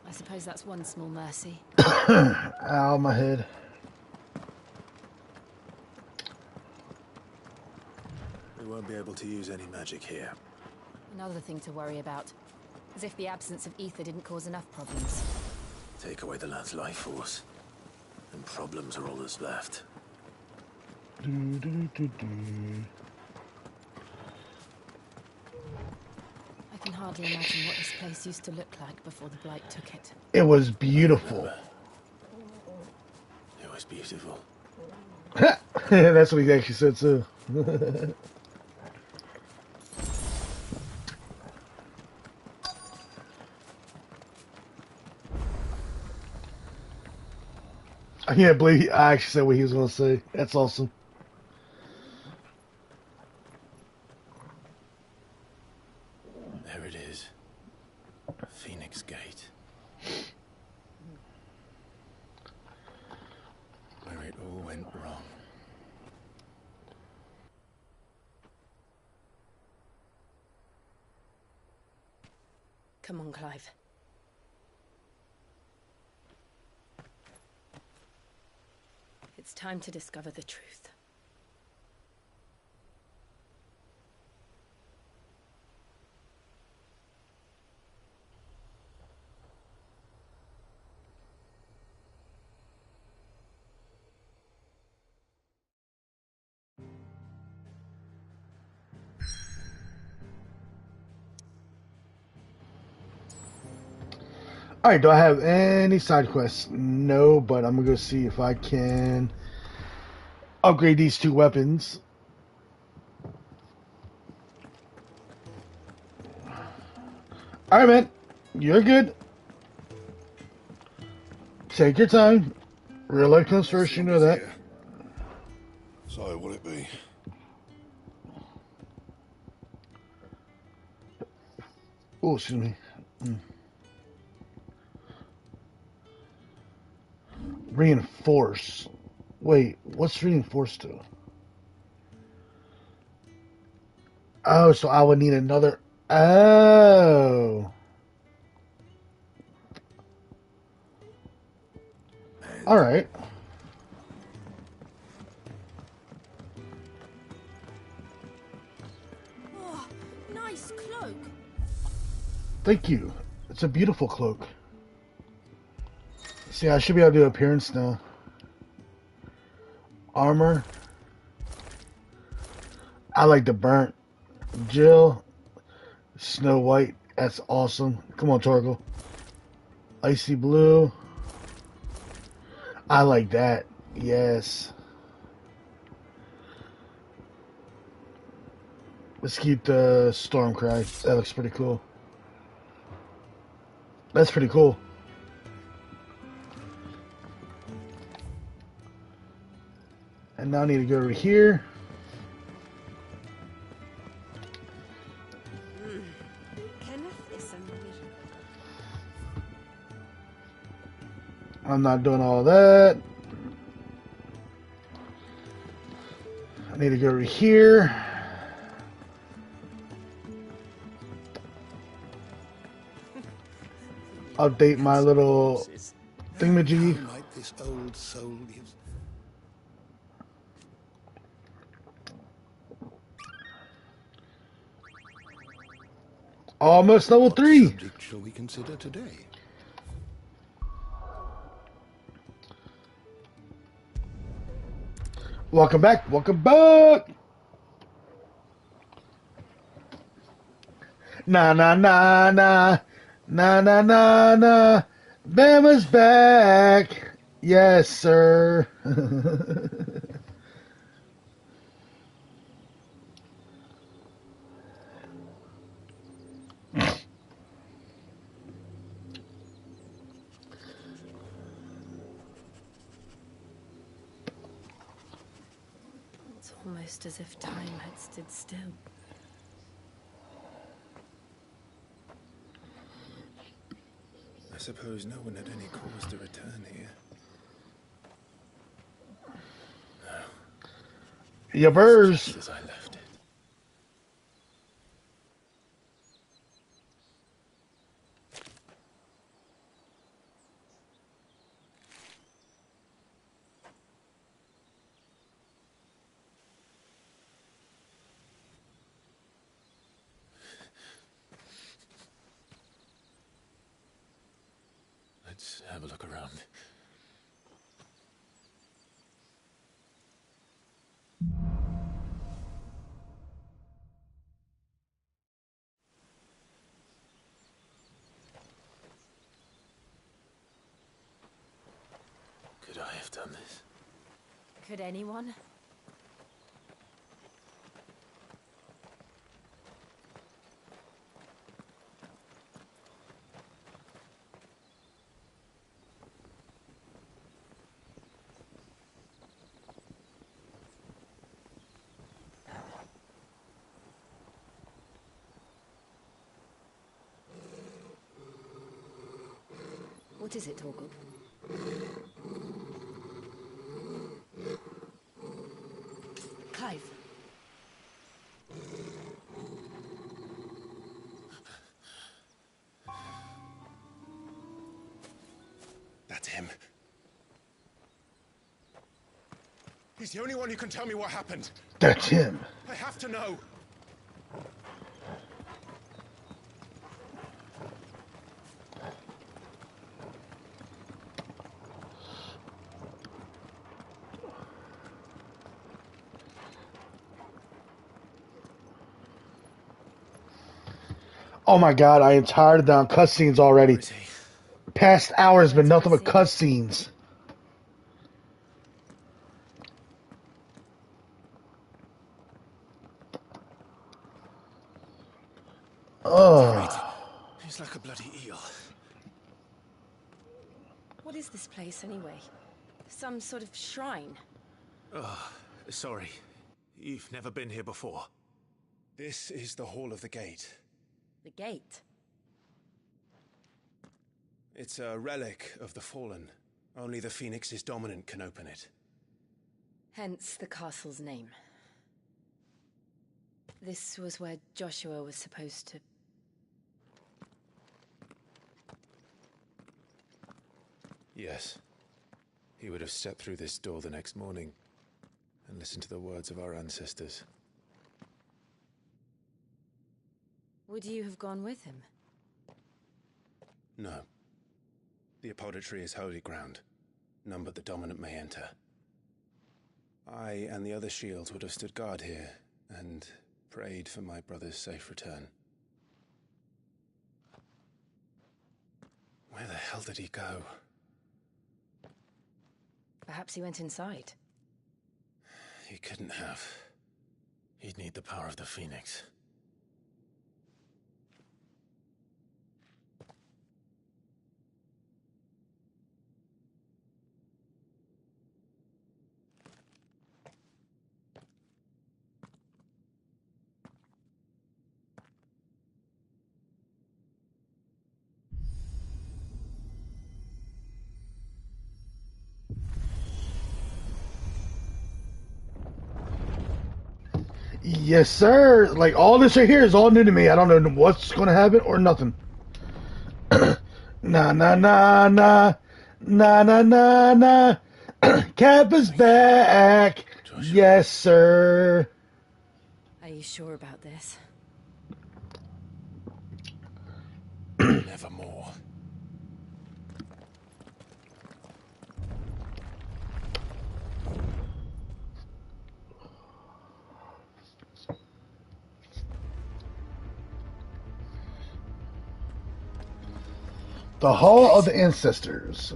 I suppose that's one small mercy. Ow, my head. We won't be able to use any magic here. Another thing to worry about. As if the absence of ether didn't cause enough problems. Take away the lad's life force, and problems are all that's left. Do, do, do, do. I can hardly imagine what this place used to look like before the Blight took it. It was beautiful. It was beautiful. That's what he actually said too. I can't believe I actually said what he was going to say. That's awesome. There it is. Phoenix Gate. Where it all went wrong. Come on, Clive. It's time to discover the truth. Alright, do I have any side quests? No, but I'm going to go see if I can upgrade these two weapons. Alright, man. You're good. Take your time. Real life comes first, you know that. So, will it be? Oh, excuse me. Reinforce. Wait, what's reinforce to? Oh, so I would need another. Oh. Alright. Oh, nice cloak. Thank you. It's a beautiful cloak. See, I should be able to do appearance now. Armor. I like the burnt. Jill. Snow White. That's awesome. Come on, Torgal. Icy blue. I like that. Yes. Let's keep the Stormcry. That looks pretty cool. That's pretty cool. And now I need to go over here. I'm not doing all that. I need to go over here. Update my little thingamajiggy. How might this old soul use? Almost level 3. What subject shall we consider today? Welcome back. Welcome back. Na na na na na na na na. Bama's back. Yes, sir. It's almost as if time had stood still. I suppose no one had any cause to return here. No. Your birds. Just as I left it. Let's have a look around. Could I have done this? Could anyone? What is it, Torgal? Clive. That's him. He's the only one who can tell me what happened. That's him. I have to know. Oh my god, I am tired of the cutscenes already. Past hour has been nothing but cutscenes. Oh. He's like a bloody eel. What is this place, anyway? Some sort of shrine? Oh, sorry. You've never been here before. This is the Hall of the Gate. The gate? It's a relic of the fallen, Only the Phoenix's dominant can open it. Hence the castle's name. This was where Joshua was supposed to... Yes. He would have stepped through this door the next morning and listened to the words of our ancestors. Would you have gone with him? No. The apodatory is holy ground. None but the dominant may enter. I and the other shields would have stood guard here and prayed for my brother's safe return. Where the hell did he go? Perhaps he went inside. He couldn't have. He'd need the power of the Phoenix. Yes, sir. Like, all this right here is all new to me. I don't know what's going to happen or nothing. Na na na na. Na na na na. Cap is back. Joshua. Yes, sir. Are you sure about this? Nevermore. The Hall of the Ancestors.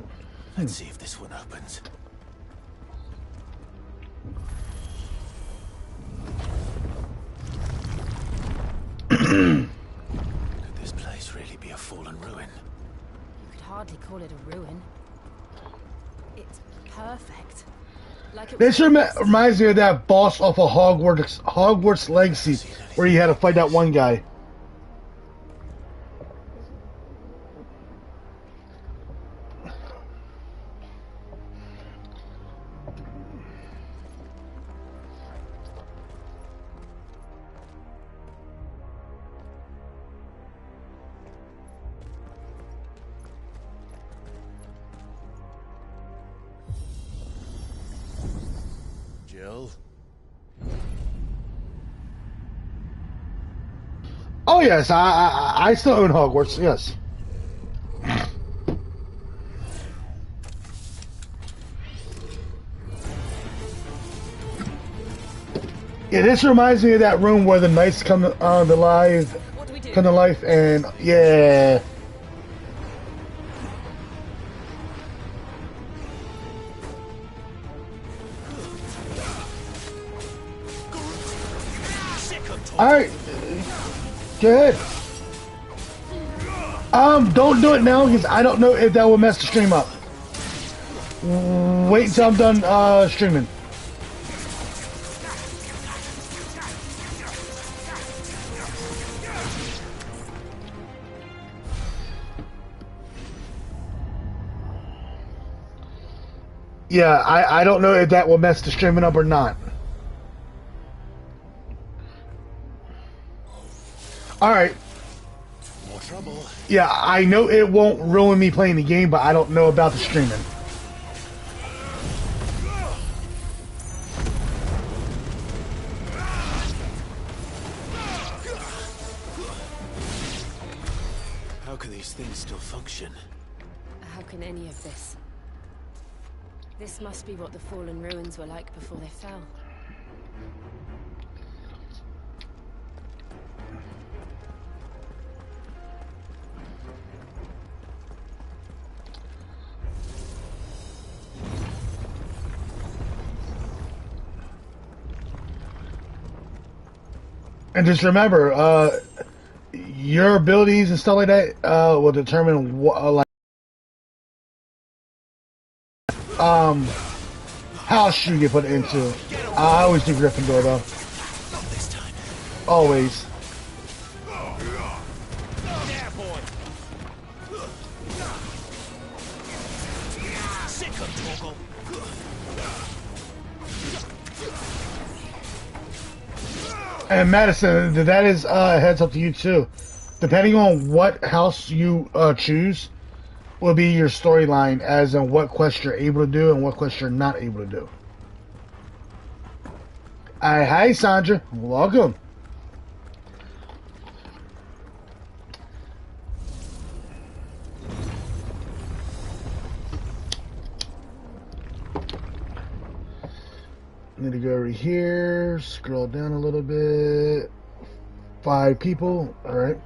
Let's see if this one opens. Could this place really be a fallen ruin? You could hardly call it a ruin. It's perfect. Like it this reminds me of that boss off of Hogwarts Legacy, where you had to fight that one guy. Oh yes, I still own Hogwarts. Yes. Yeah, this reminds me of that room where the knights come to life, and yeah. All right. Good. Don't do it now because I don't know if that will mess the stream up. Wait until I'm done streaming. Yeah, I don't know if that will mess the streaming up or not. Alright. More trouble. Yeah, I know it won't ruin me playing the game, but I don't know about the streaming. How can these things still function? How can any of this? This must be what the fallen ruins were like before they fell. And just remember, your abilities and stuff like that will determine what, house you get put into. I always do Gryffindor though. Always. And Madison, that is a heads up to you too. Depending on what house you choose, will be your storyline, as in what quest you're able to do and what quest you're not able to do. Hi, Sandra. Welcome. Need to go over here, scroll down a little bit. 5 people, alright.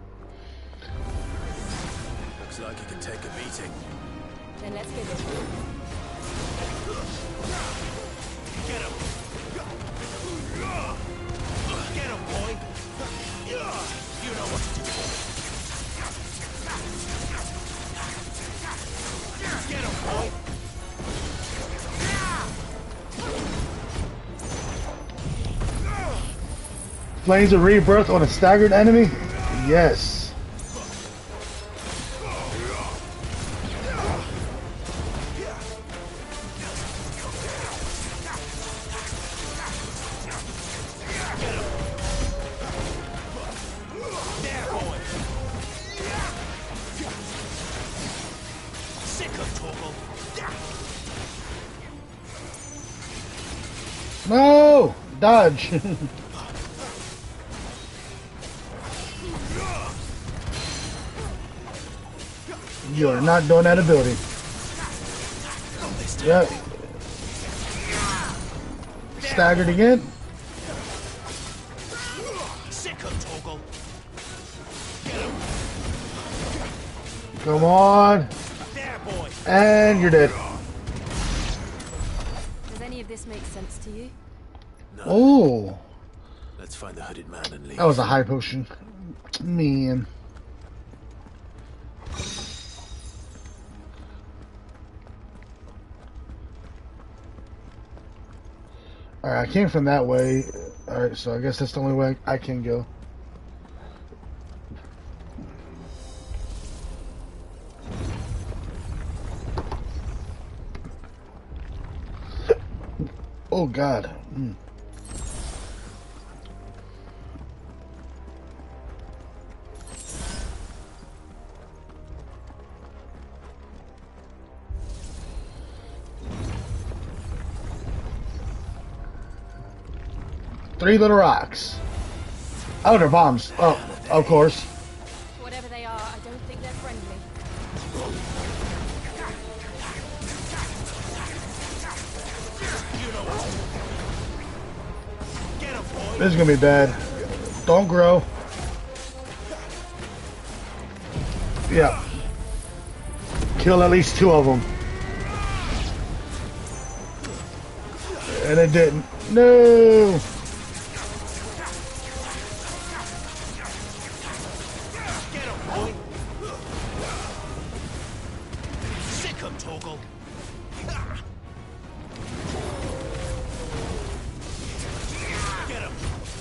Looks like you can take a beating. Then let's get it. Get him! Get him, boy! You know what to do. Get him, boy! Flames of Rebirth on a staggered enemy? Yes. No! Dodge! You are not doing that ability. Yep. Staggered again. Come on. And you're dead. Does any of this make sense to you? No. Oh. Let's find the hooded man and leave. That was a high potion. Man. Alright, I came from that way. Alright, so I guess that's the only way I can go. Oh God. Mm. Three little rocks. Oh, they're bombs. Oh, of course. Whatever they are, I don't think they're friendly. This is gonna be bad. Don't grow. Yeah. Kill at least 2 of them. And it didn't. No!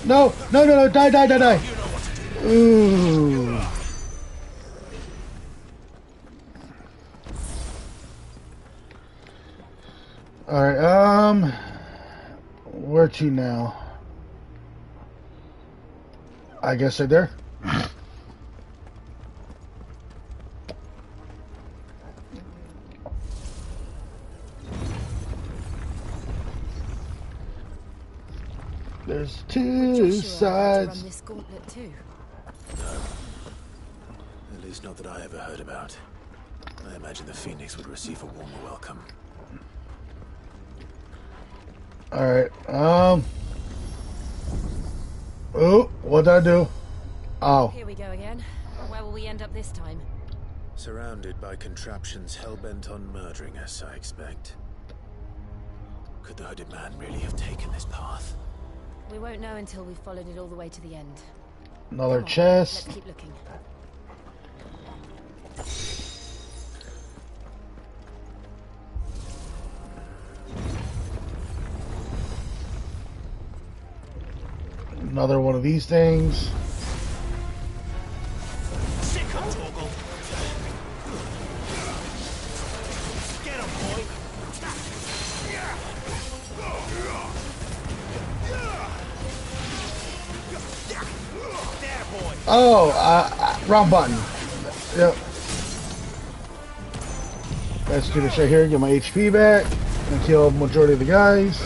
No, no, no, no, die, die, die, die. Ooh. Alright, where to now? I guess right there. There's 2 sides. Run this gauntlet too. No. At least not that I ever heard about. I imagine the Phoenix would receive a warmer welcome. Alright, oh, what'd I do? Oh. Here we go again. Where will we end up this time? Surrounded by contraptions hell-bent on murdering us, I expect. Could the hooded man really have taken this path? We won't know until we've followed it all the way to the end. Another chest. Let's keep looking. Another one of these things. Oh, wrong button. Yep. Let's do this right here. Get my HP back and kill majority of the guys.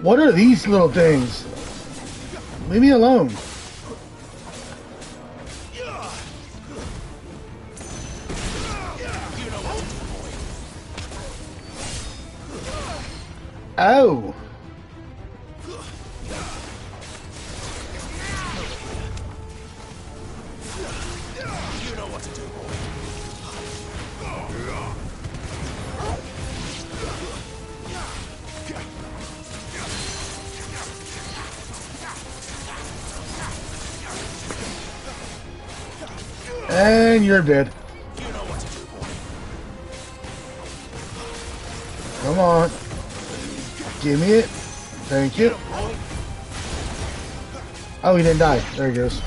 What are these little things? Leave me alone. Oh. And you're dead. Come on. Give me it. Thank you. Oh, he didn't die. There he goes.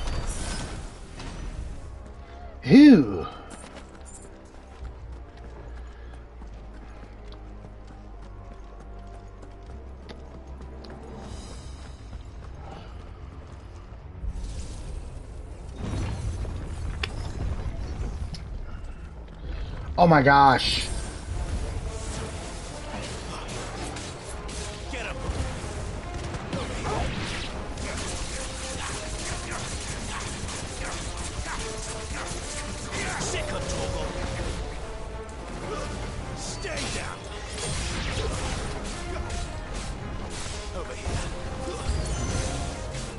Ew. Oh my gosh.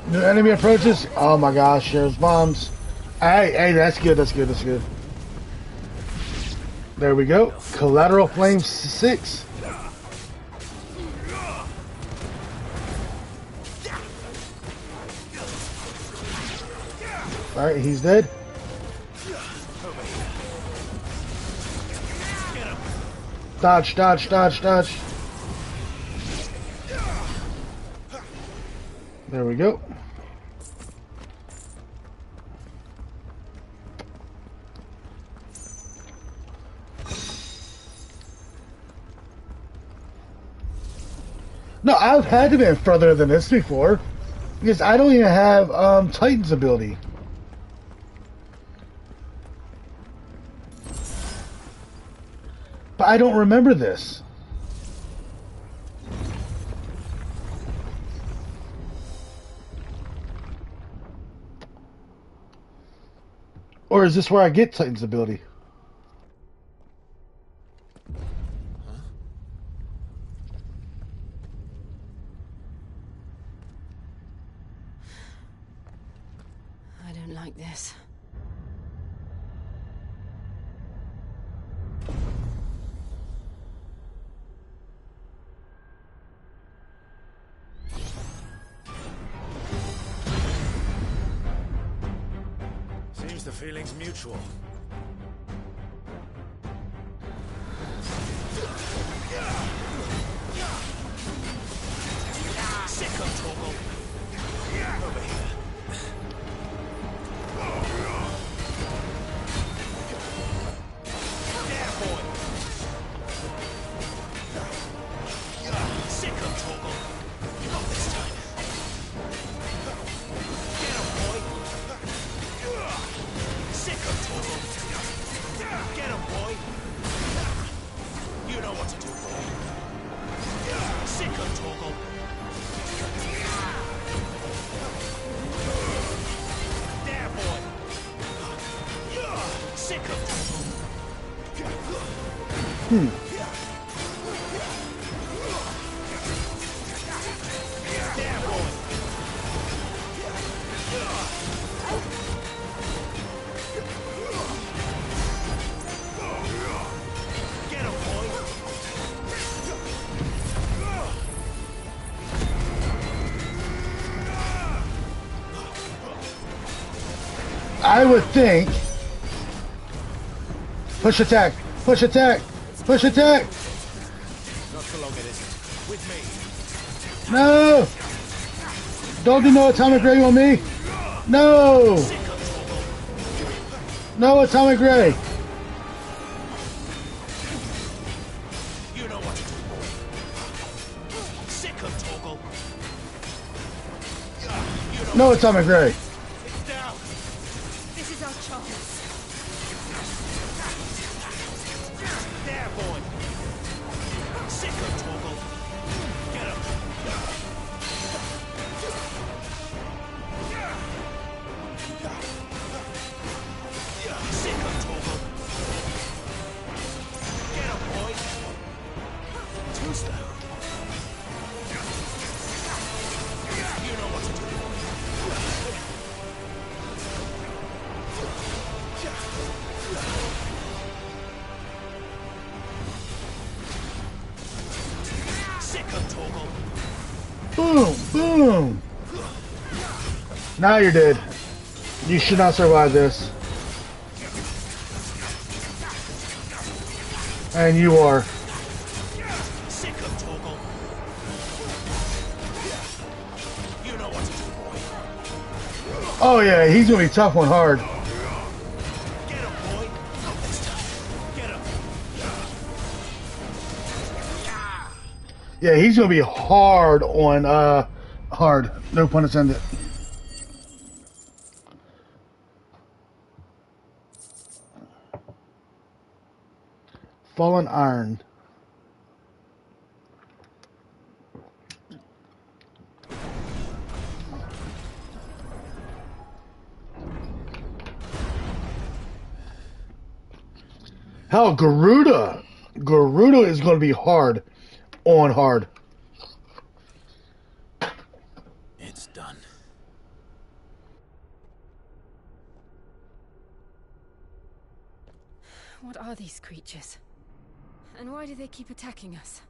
New enemy approaches. Oh my gosh, there's bombs. Hey, that's good, that's good, that's good. There we go. Collateral Flame 6. Alright, he's dead. Dodge, dodge, dodge, dodge. There we go. No, I've had to be further than this before. Because I don't even have Titan's ability. But I don't remember this. Or is this where I get Titan's ability? I don't like this. Seems the feeling's mutual. Sick of trouble. Over here. There, boy. Sick of trouble. Not this time. Get him, boy. Sick of trouble. Get him, boy. You know what to do, boy. Sick of trouble. There, boy. Sick of trouble. There, boy. Get him, boy. I would think Push attack! Push attack! Push attack! Not so long it isn't. With me. No! Don't do no atomic ray on me! No! No atomic ray! You know what to do. Sick of Toggle. No atomic ray! It's down. This is our chance. There, boy. Sick of Toggle. Get him. Sick of Toggle. Get him, boy. Too slow. You know what to do. Sick of Toggle. Boom! Boom! Now you're dead. You should not survive this. And you are. Sick of Toggle. You know what to do, boy. Oh yeah, he's gonna be tough on hard. Get him, boy. This time. Get him. Yeah, he's gonna be hard on hard. No pun intended. Fallen Iron. Hell, Garuda. Garuda is going to be hard on hard. It's done. What are these creatures? And why do they keep attacking us?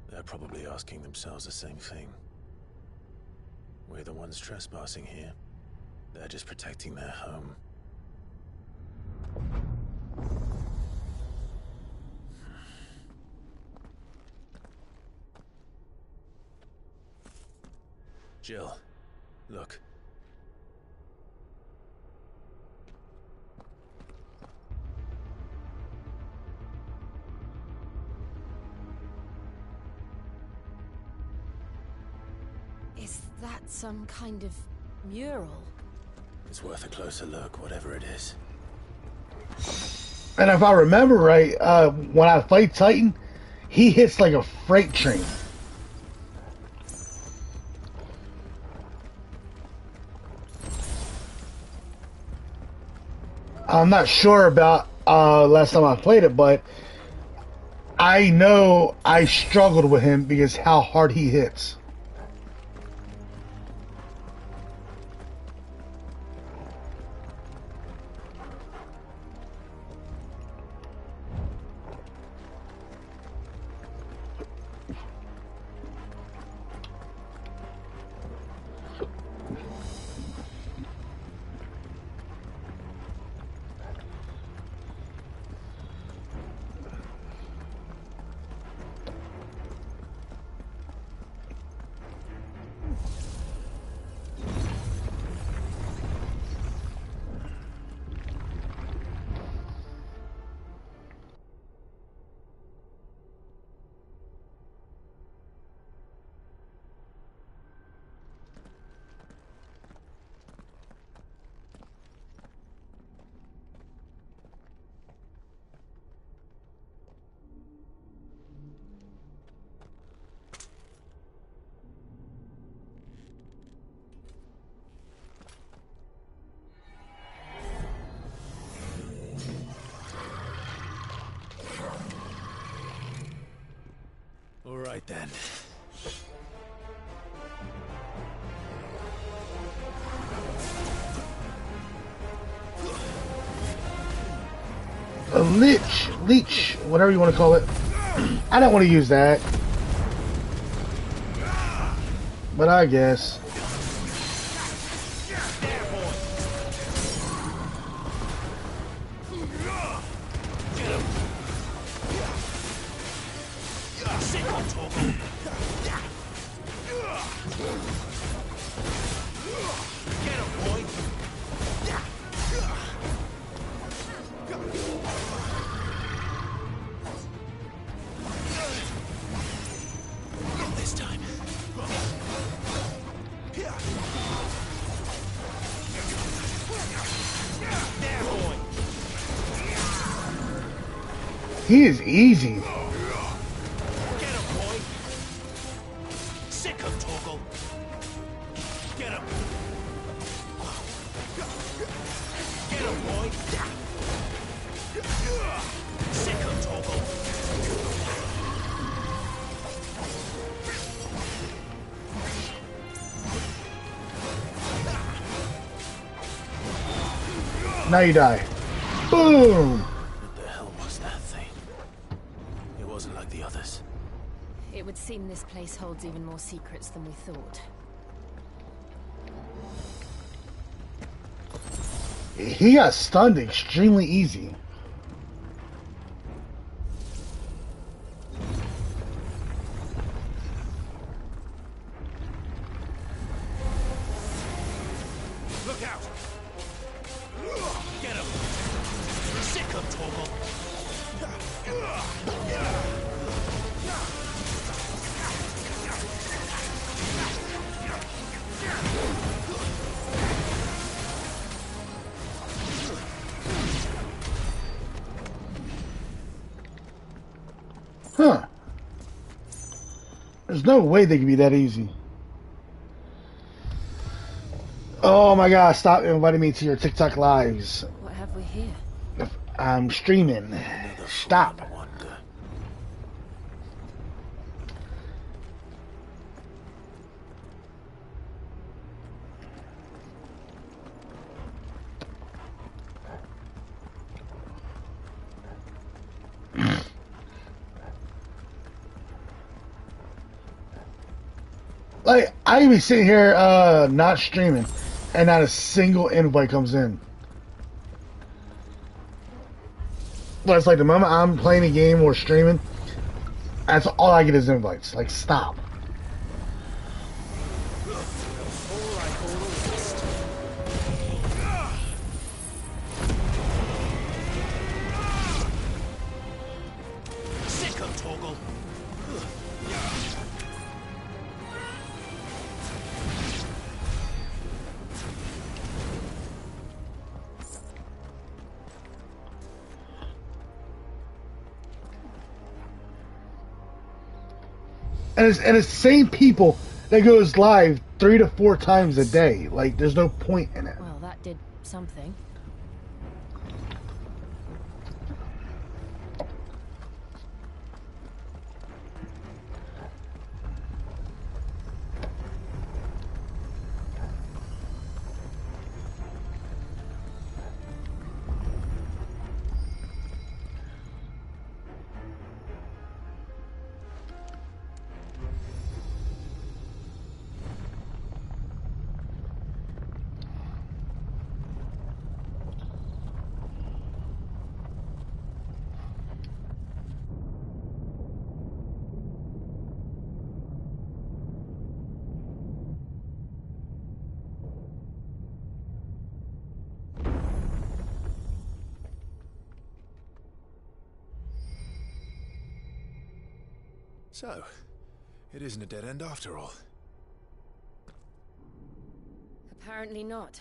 They're probably asking themselves the same thing. We're the ones trespassing here. They're just protecting their home. Jill, look. Is that some kind of mural? It's worth a closer look, whatever it is. And if I remember right, when I fight Titan, he hits like a freight train. I'm not sure about last time I played it, but I know I struggled with him because how hard he hits. All right then. A leech, whatever you want to call it. I don't want to use that. But I guess. He is easy. Get him, boy. Sick him, Torgal. Get him. Get him, boy. Sick him, Torgal. Now you die. Boom! What the hell was that thing? It wasn't like the others. It would seem this place holds even more secrets than we thought. He got stunned extremely easy. Look out. Get him. Sick him, Torgal. Huh. There's no way they could be that easy. Oh my god, stop inviting me to your TikTok lives. What have we here? I'm streaming. Stop. Like, I be sitting here not streaming and not a single invite comes in. But it's like the moment I'm playing a game or streaming, that's all I get is invites. Like, stop. Sick him, Torgal. And it's the same people that goes live 3 to 4 times a day. Like, there's no point in it. Well, that did something. So, it isn't a dead end after all. Apparently not.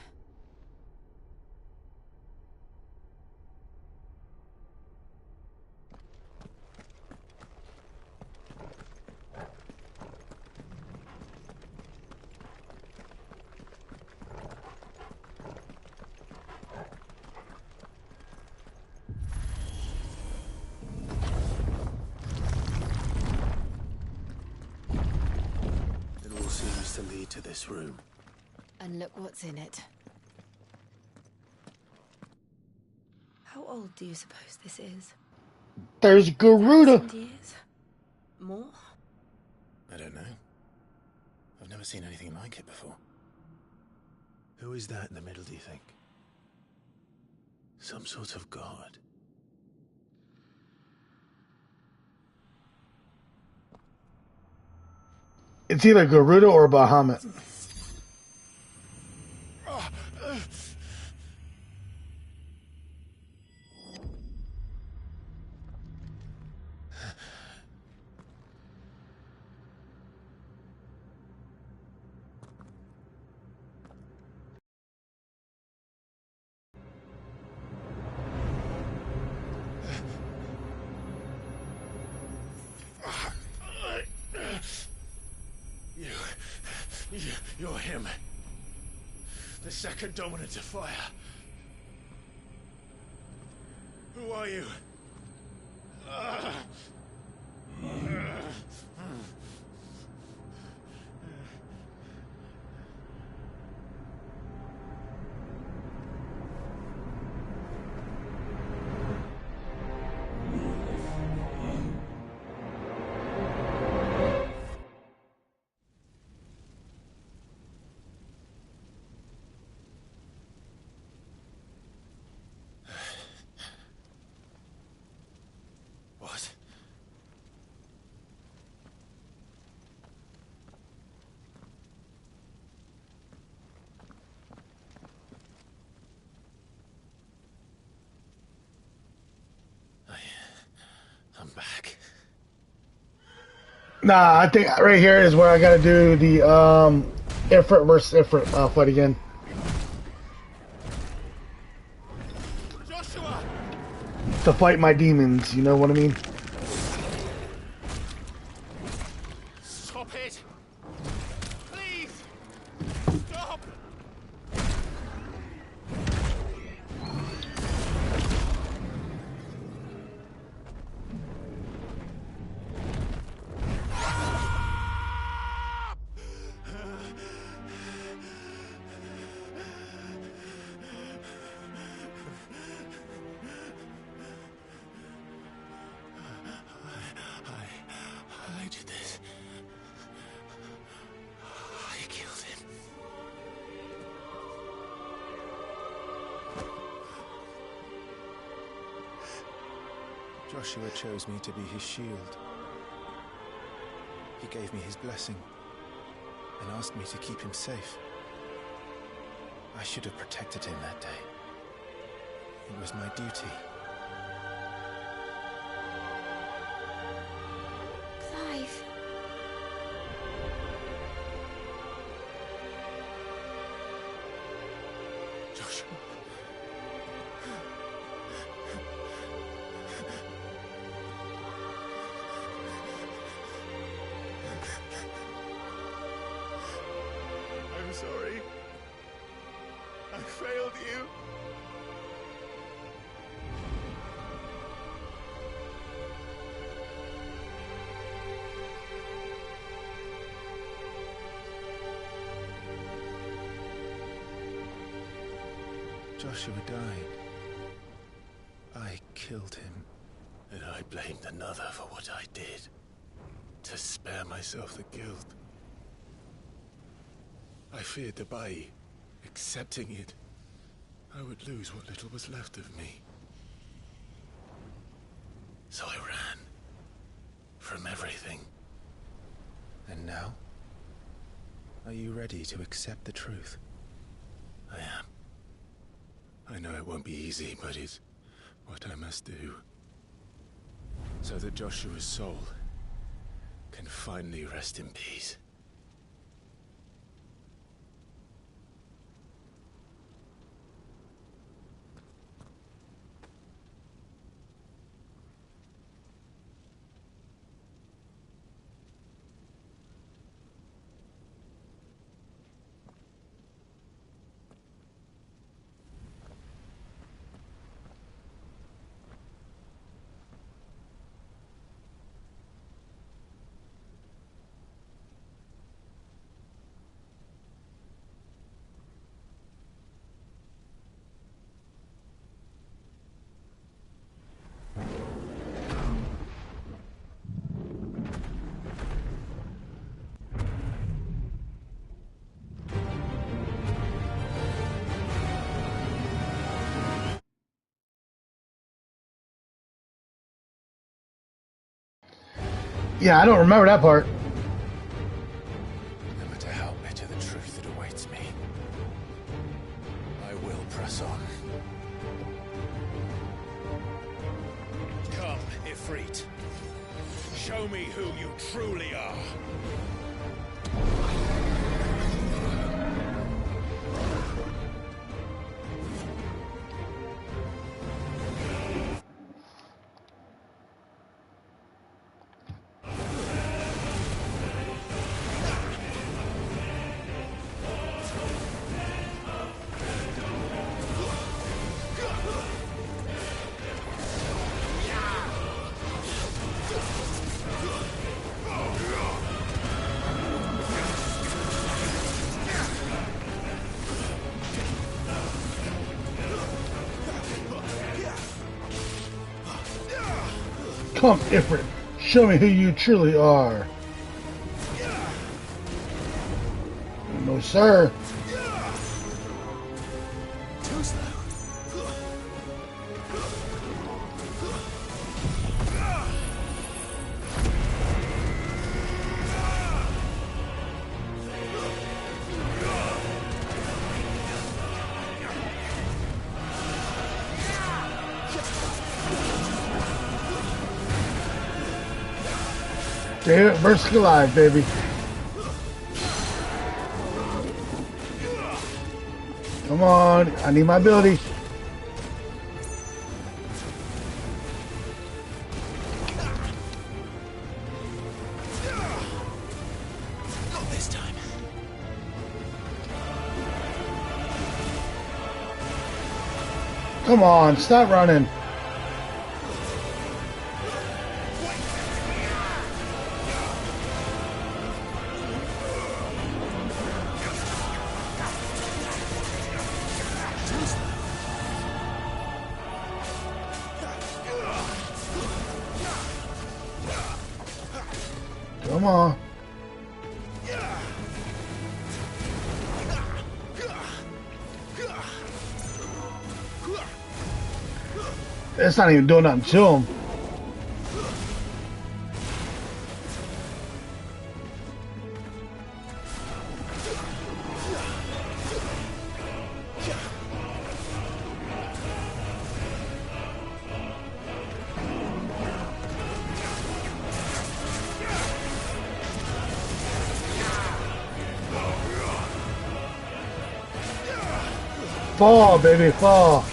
It all seems to lead to this room. And look what's in it. How old do you suppose this is? There's Garuda. 1,000 years? More? I don't know. I've never seen anything like it before. Who is that in the middle, do you think? Some sort of god? It's either Garuda or Bahamut. You're him. The second dominant of fire. Who are you? What? I'm back. Nah, I think right here is where I gotta do the Ifrit versus Ifrit fight again. Joshua! To fight my demons, you know what I mean? Stop it! Please! Stop! I did this. I killed him. Joshua chose me to be his shield. He gave me his blessing and asked me to keep him safe. I should have protected him that day. It was my duty. Clive. Joshua. I'm sorry. I failed you. Joshua died. I killed him. And I blamed another for what I did. To spare myself the guilt. I feared that by accepting it, I would lose what little was left of me. So I ran. From everything. And now? Are you ready to accept the truth? I am. I know it won't be easy, but it's what I must do. So that Joshua's soul can finally rest in peace. Yeah, I don't remember that part. Never to help me to the truth that awaits me. I will press on. Come, Ifrit. Show me who you truly are. Come, Ifrit. Show me who you truly are. No, sir. Too slow. Damn it, Burst Alive, baby. Come on, I need my ability. Not this time. Come on, stop running. Come on. It's not even doing nothing to him. Fall, baby, fall.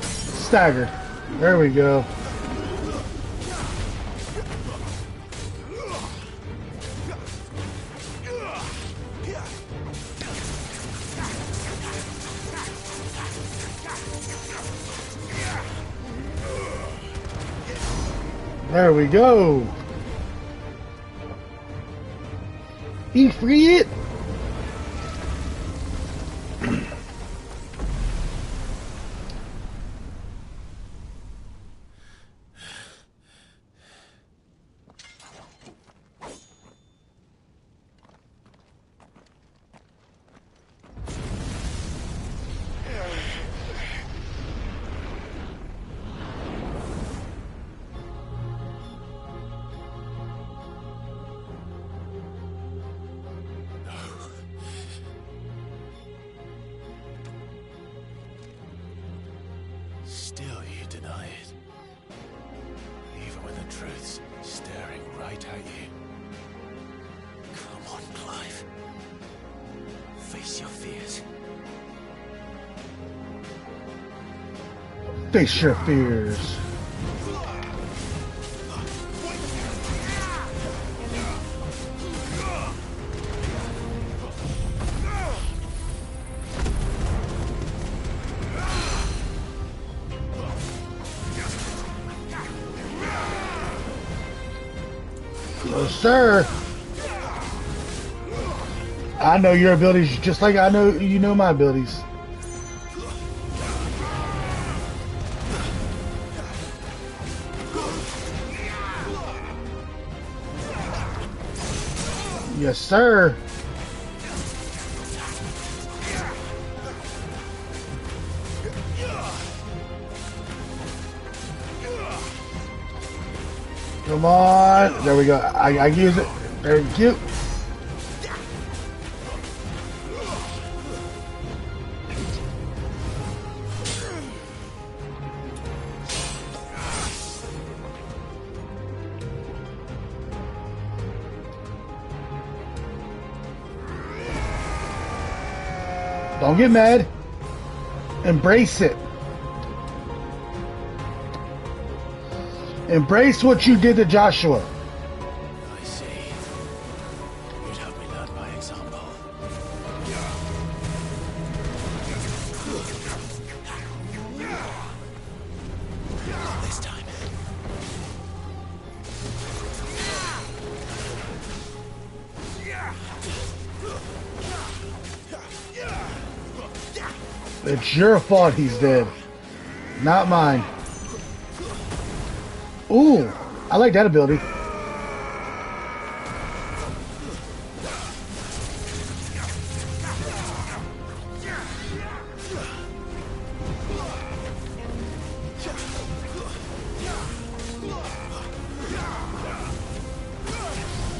Staggered. There we go. There we go. Be free it. Still you deny it. Even when the truth's staring right at you. Come on, Clive. Face your fears. Face your fears. No, sir. I know your abilities just like I know you know my abilities. Yes, sir. Come on. There we go. I use it. Thank you. Don't get mad. Embrace it. Embrace what you did to Joshua. I see. You'd have me learn by example. Not this time. It's your fault he's dead. Not mine. Ooh, I like that ability.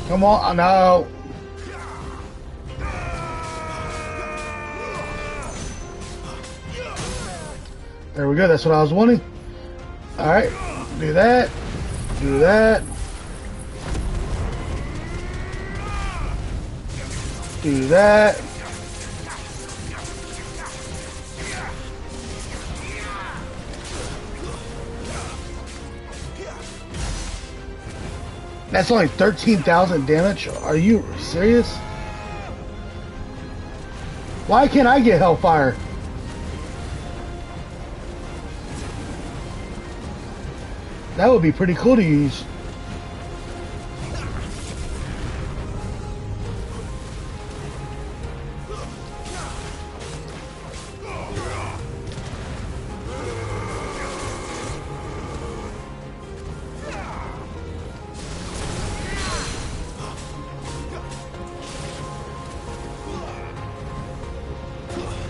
Come on, no. There we go, that's what I was wanting. Alright, do that. Do that. Do that. That's only 13,000 damage? Are you serious? Why can't I get Hellfire? That would be pretty cool to use.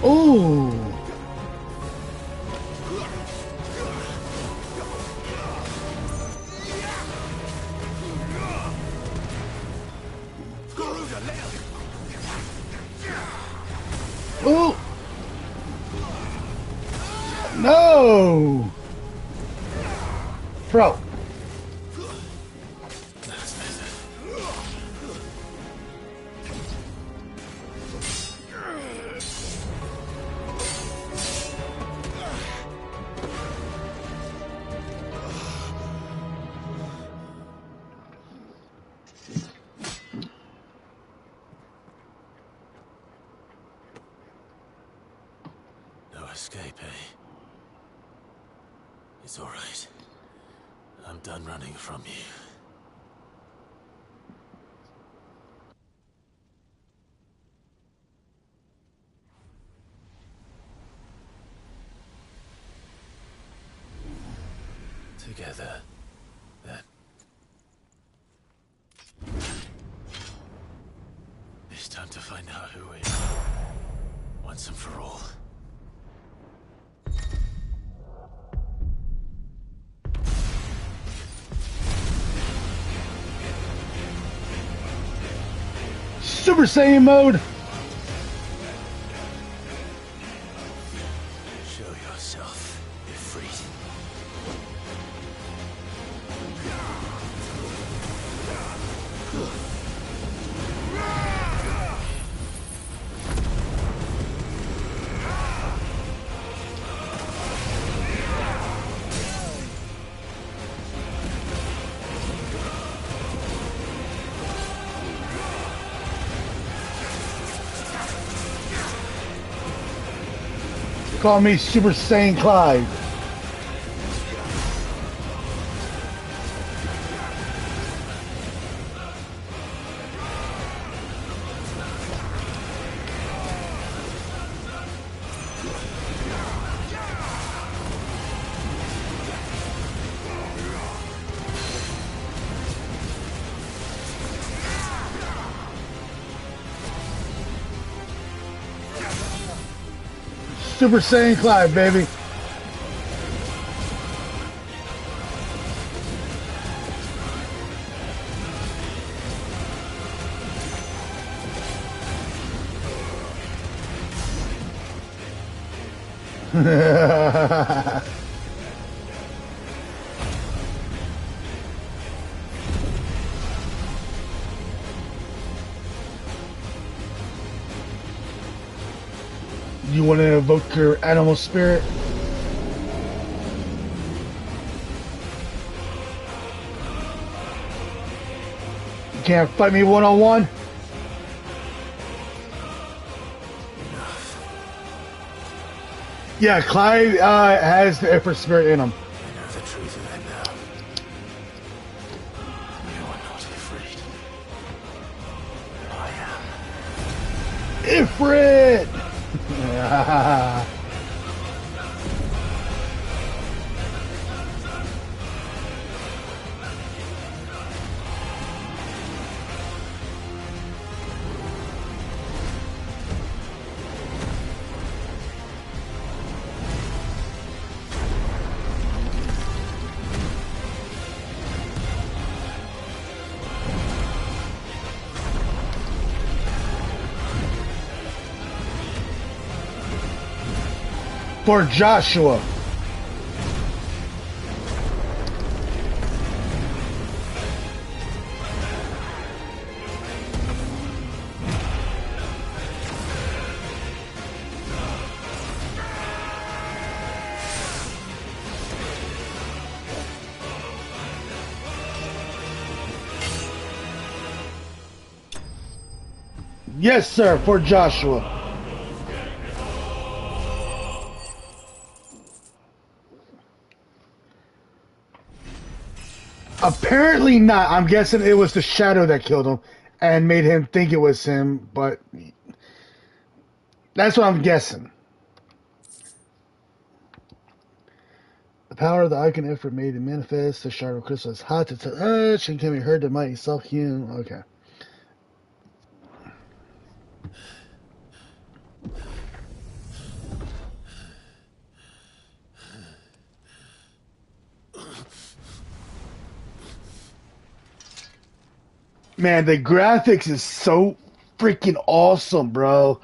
Ooh. Ooh. No. Bro. Escape, eh? It's all right. I'm done running from you. Together, then. It's time to find out who we are. Once and for all. Super Saiyan mode. Show yourself, Ifrit. Call me Super Saiyan Clyde. Super Saiyan Clyde, baby. You want to evoke your animal spirit? You can't fight me one-on-one? Yeah, Clive has the Ifrit spirit in him. I know the truth of it now. You are not afraid. I am. Ifrit! For Joshua. Yes, sir, for Joshua. Apparently not. I'm guessing it was the shadow that killed him and made him think it was him, but that's what I'm guessing. The power of the icon effort made it manifest. The shard of crystal is hot to touch and can be heard the mighty self-hewn. Okay. Man, the graphics is so freaking awesome, bro.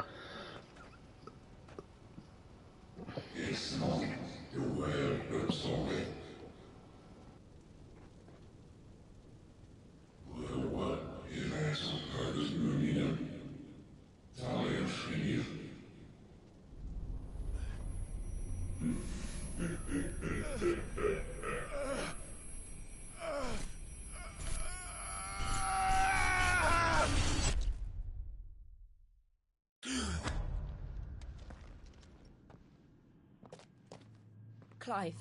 Clive,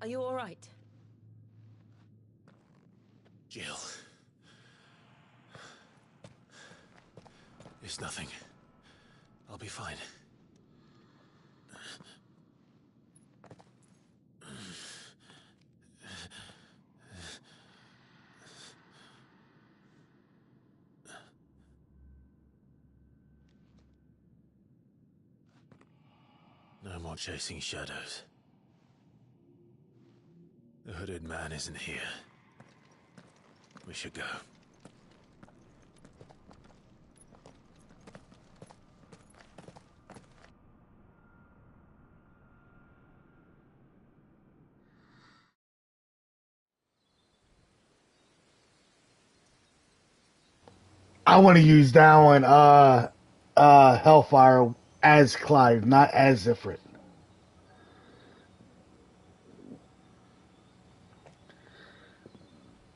are you all right? Jill. It's nothing. I'll be fine. No more chasing shadows. The hooded man isn't here. We should go. I want to use that one, Hellfire as Clive, not as Ifrit.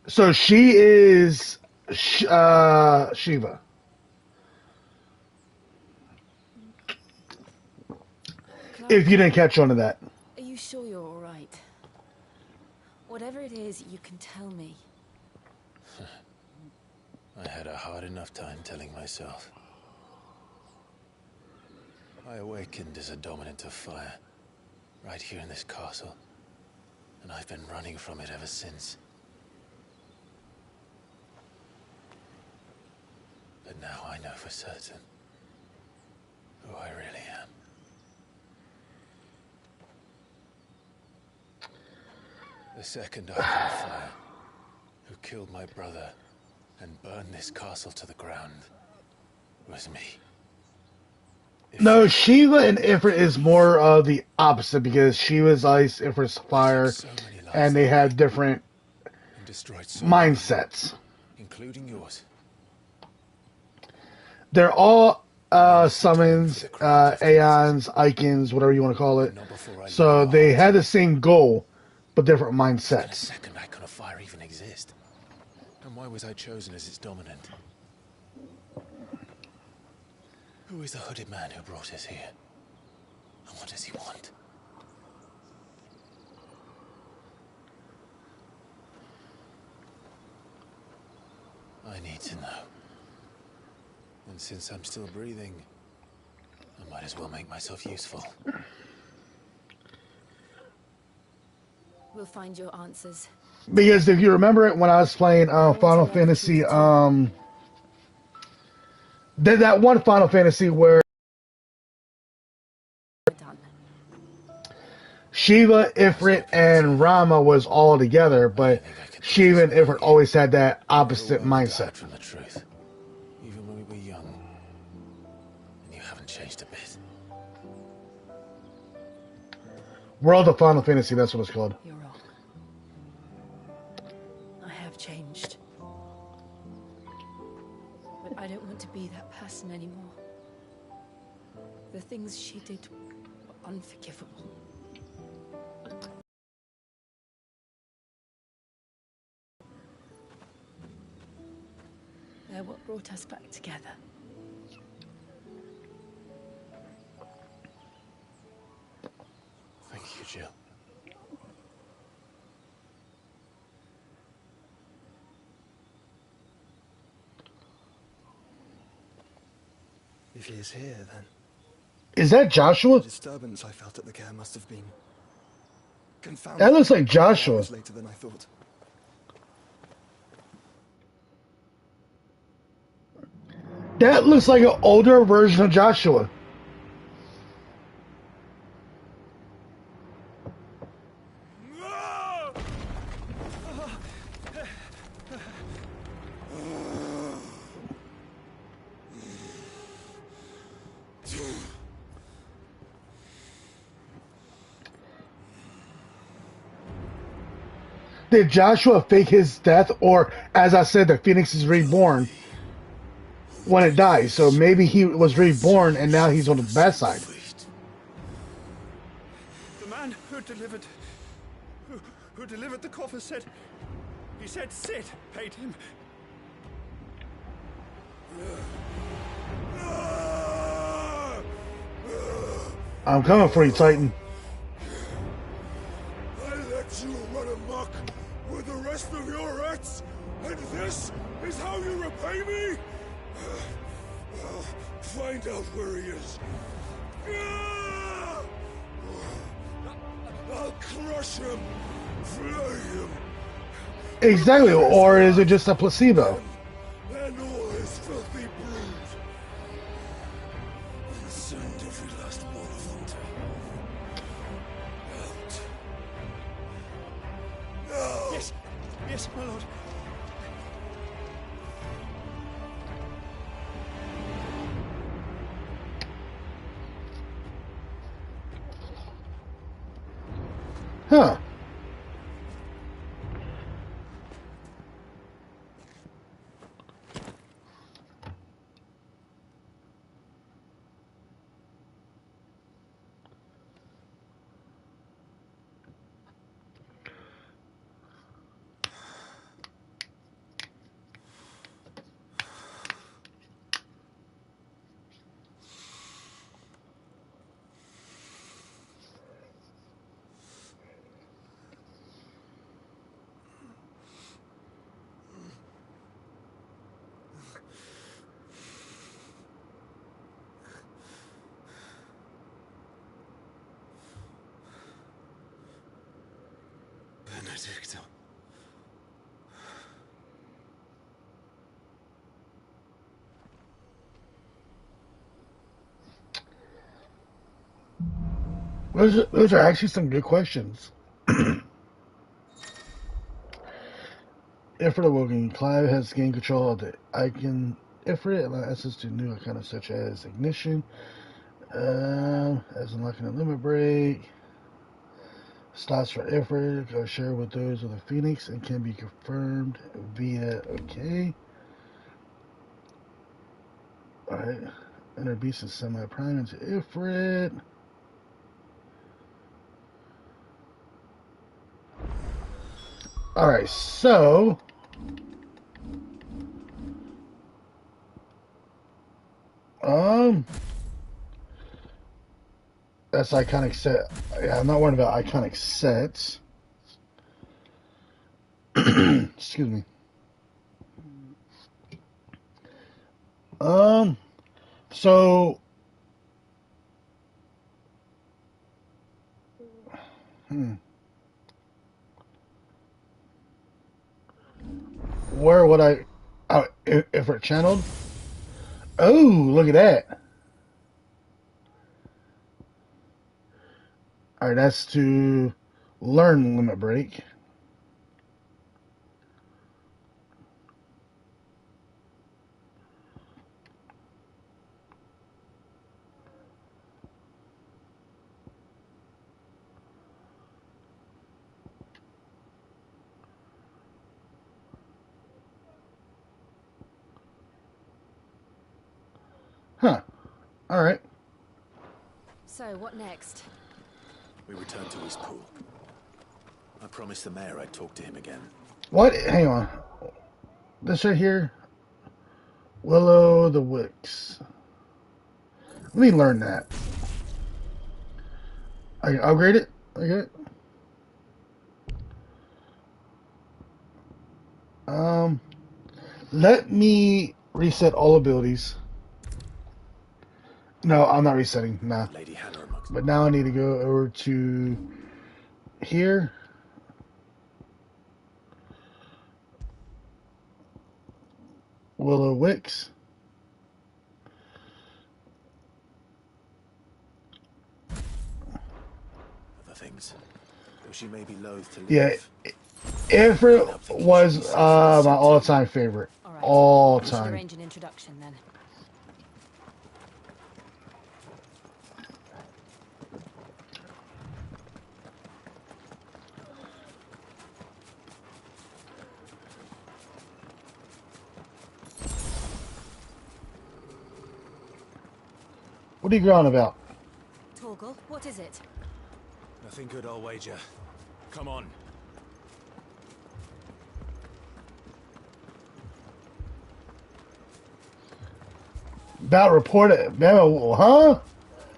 So she is Shiva. Clive, If you didn't catch on to that. are you sure you're all right? Whatever it is, you can tell me. I had a hard enough time telling myself. I awakened as a dominant of fire, right here in this castle, and I've been running from it ever since. But now I know for certain who I really am. The second icon of fire, who killed my brother and burned this castle to the ground, was me. No, Shiva and Ifrit is more of the opposite because Shiva's ice, Ifrit's fire, So many lives and they have different and destroyed so many, mindsets. including yours. They're all summons, aeons, icons, whatever you want to call it. So they had the same goal, but different Can a mindsets. second icon of fire even exist? And why was I chosen as its dominant? Who is the hooded man who brought us here? And what does he want? I need to know. And since I'm still breathing, I might as well make myself useful. We'll find your answers. Because if you remember it, when I was playing Final Fantasy, that one Final Fantasy where Shiva, Ifrit, and Rama was all together, but Shiva and Ifrit always had that opposite mindset. From the truth, even when we were young, and you haven't changed a bit. World of Final Fantasy, that's what it's called. You're wrong. I have changed. But I don't want to be that person anymore. The things she did were unforgivable. They're what brought us back together. Thank you, Jill. If he is here, then Is that Joshua? the disturbance I felt at the care must have been confounded. That looks like Joshua. Hours later than I thought. That looks like an older version of Joshua. Did Joshua fake his death, or, as I said, the Phoenix is reborn when it dies? So maybe he was reborn and now he's on the bad side. The man who delivered the coffer said, he said Sid paid him. I'm coming for you, Titan. I let you run amok with the rest of your rats, and this is how you repay me? Well, find out where he is. I'll crush him, flay him. Exactly, or is it just a placebo? And all his filthy brood. And send every last one of them to out. Yes, yes, my lord. Huh. Benedicta. Those are actually some good questions. Ifrit awoken. Clive has gained control of the icon Ifrit and access to new icons such as ignition. As unlocking a limit break. Slots for effort are shared with those of the Phoenix and can be confirmed via okay. Alright. Enter beast is semi-prime into Ifrit. Alright, so that's iconic set. Yeah, I'm not worried about iconic sets. Excuse me. So where would I? Oh, if it channeled. Oh, look at that! All right, that's to learn limit break. Huh. All right. So, what next? We return to his pool. I promised the mayor I'd talk to him again. What? Hang on. This right here. Willow the Wicks. Let me learn that. I can upgrade it. Okay. Let me reset all abilities. No, I'm not resetting. Nah. But now I need to go over to here. Willow Wicks. Other things. Though she may be loath to leave. Yeah. Ifrit was my all-time favorite. All We should time. arrange an introduction then. What are you going about? Torgal, what is it? Nothing good, I'll wager. Come on. About report it. Huh?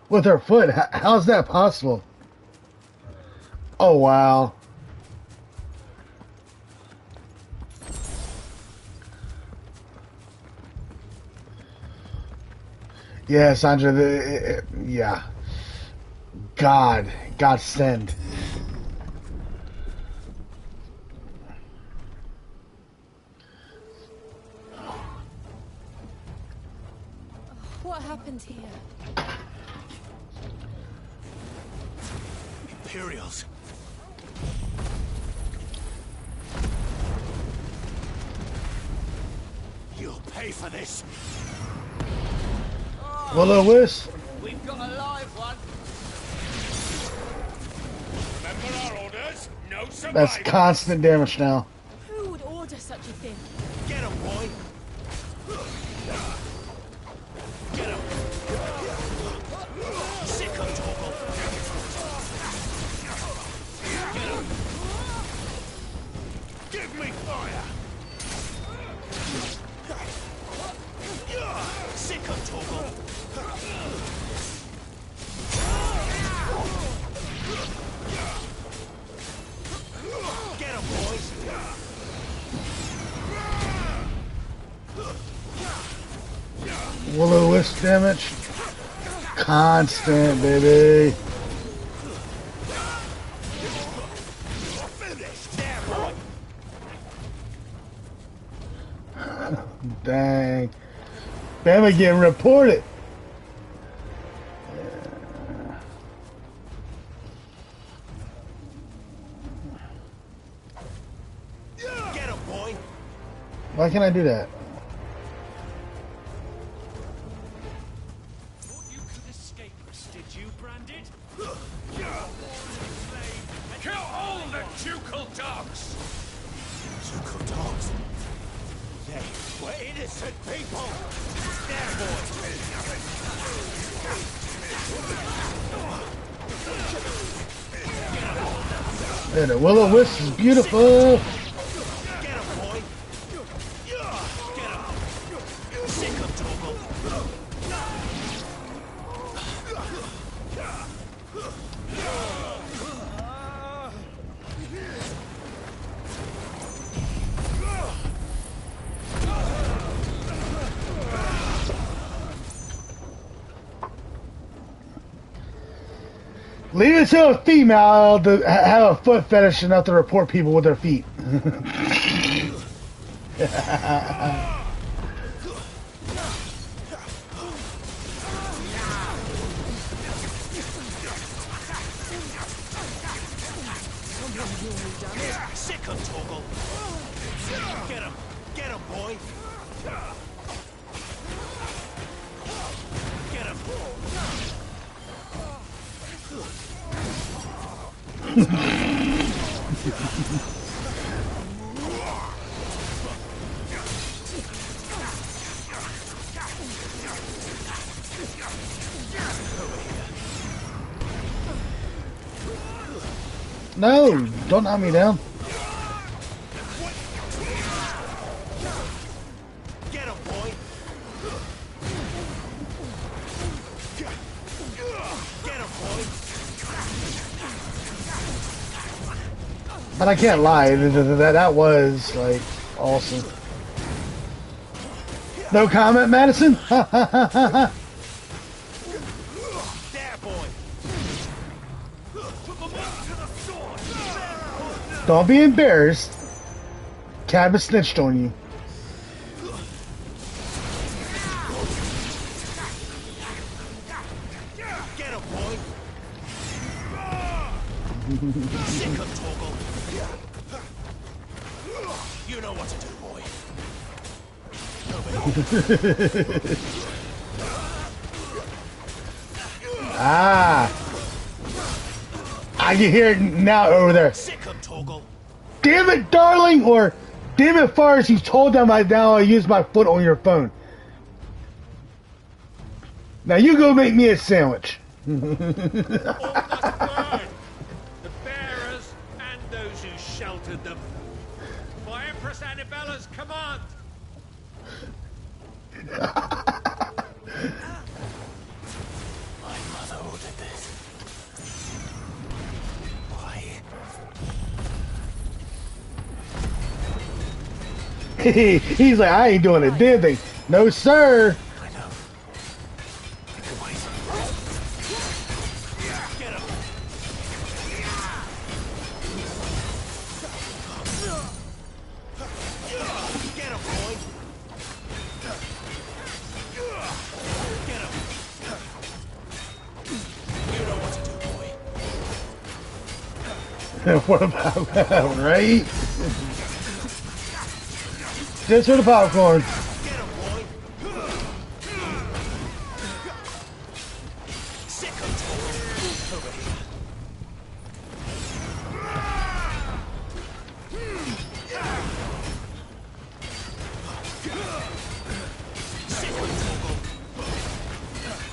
With her foot. How's that possible? Oh, wow. Yeah, Sandra. Yeah. God send. What happened here? Imperials. You'll pay for this. Willow Wisp. We've got a live one. Remember our orders? No survivors. That's constant damage now. Who would order such a thing? Get him, boy. Get him. Sick of Torgal. Get him. Give me fire. Sick of Torgal. Get him, boys. Willow Wisp damage. Constant, baby. Dang. Bama getting reported. Get him, boy. Why can't I do that? Thought you could escape innocent people! There, And the will-o-wisp is beautiful. Leave it to a female to have a foot fetish enough to report people with their feet. sick of Toggle! Get him! Get him, boy! Get him! No, don't knock me down. Get him, boy! Get him, boy! But I can't lie, that was like awesome. No comment, Madison? Don't be embarrassed. Cabot snitched on you. Get him, boy! Sick of Toggle! You know what to do, boy. Ah. I can hear it now over there. Damn it, darling, or damn it, Forrest, you told them I now I use my foot on your phone. Now you go make me a sandwich. The bearers and those who sheltered them. By Empress Annabella's command. My mother ordered this. Why? He's like, I ain't doing a damn thing. No, sir. I know. What about that, right? Just for the popcorn.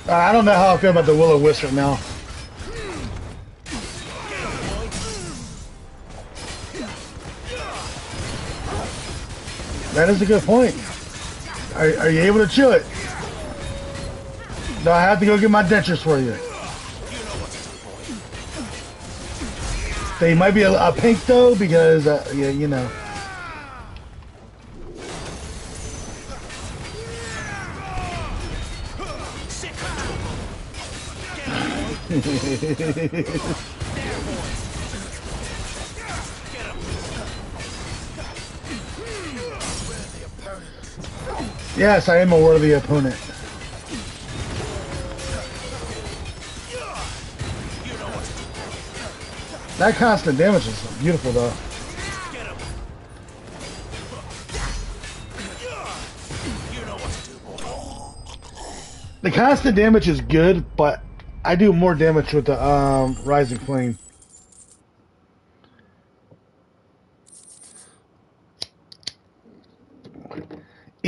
I don't know how I feel about the will-o-wisp right now. That is a good point. Are you able to chew it? Do I have to go get my dentures for you? They might be a pink though, because yeah, you know. Yes, I am a worthy opponent. That constant damage is beautiful, though. The constant damage is good, but I do more damage with the Rising Flame.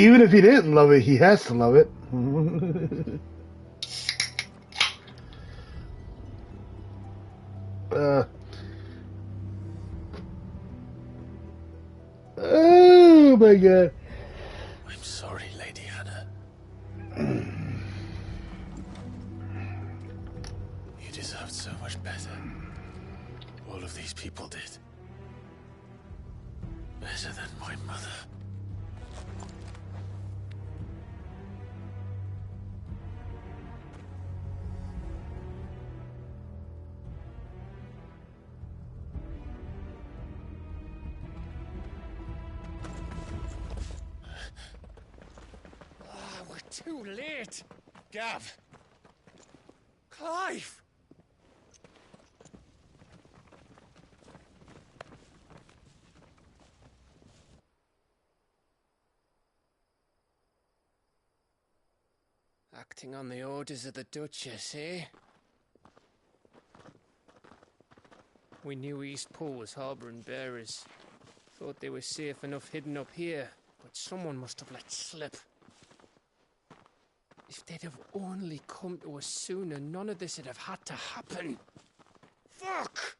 Even if he didn't love it, he has to love it. Oh my god. I'm sorry, Lady Hannah. You deserved so much better. All of these people did. Better than my mother. We're too late. Gav. Clive. Acting on the orders of the Duchess, eh? We knew East Pool was harbouring bearers. Thought they were safe enough hidden up here, but someone must have let slip. If they'd have only come to us sooner, none of this would have had to happen. Fuck!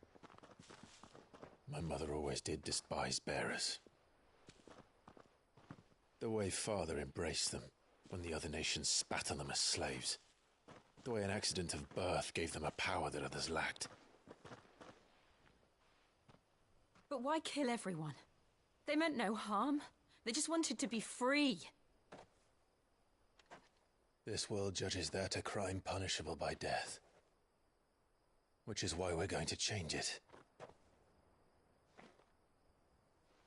My mother always did despise bearers. The way Father embraced them when the other nations spat on them as slaves. The way an accident of birth gave them a power that others lacked. But why kill everyone? They meant no harm. They just wanted to be free. This world judges that a crime punishable by death. Which is why we're going to change it.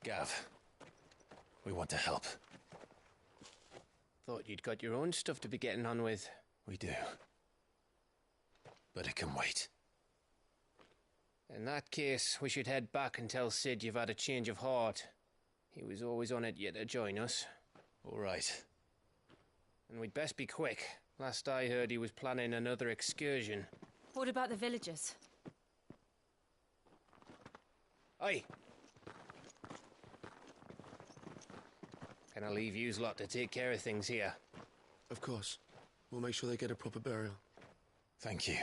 Gav, we want to help. Thought you'd got your own stuff to be getting on with. We do. But it can wait. In that case, we should head back and tell Sid you've had a change of heart. He was always on it yet to join us. All right. And we'd best be quick. Last I heard, he was planning another excursion. What about the villagers? Aye. Can I leave yous lot to take care of things here? Of course. We'll make sure they get a proper burial. Thank you.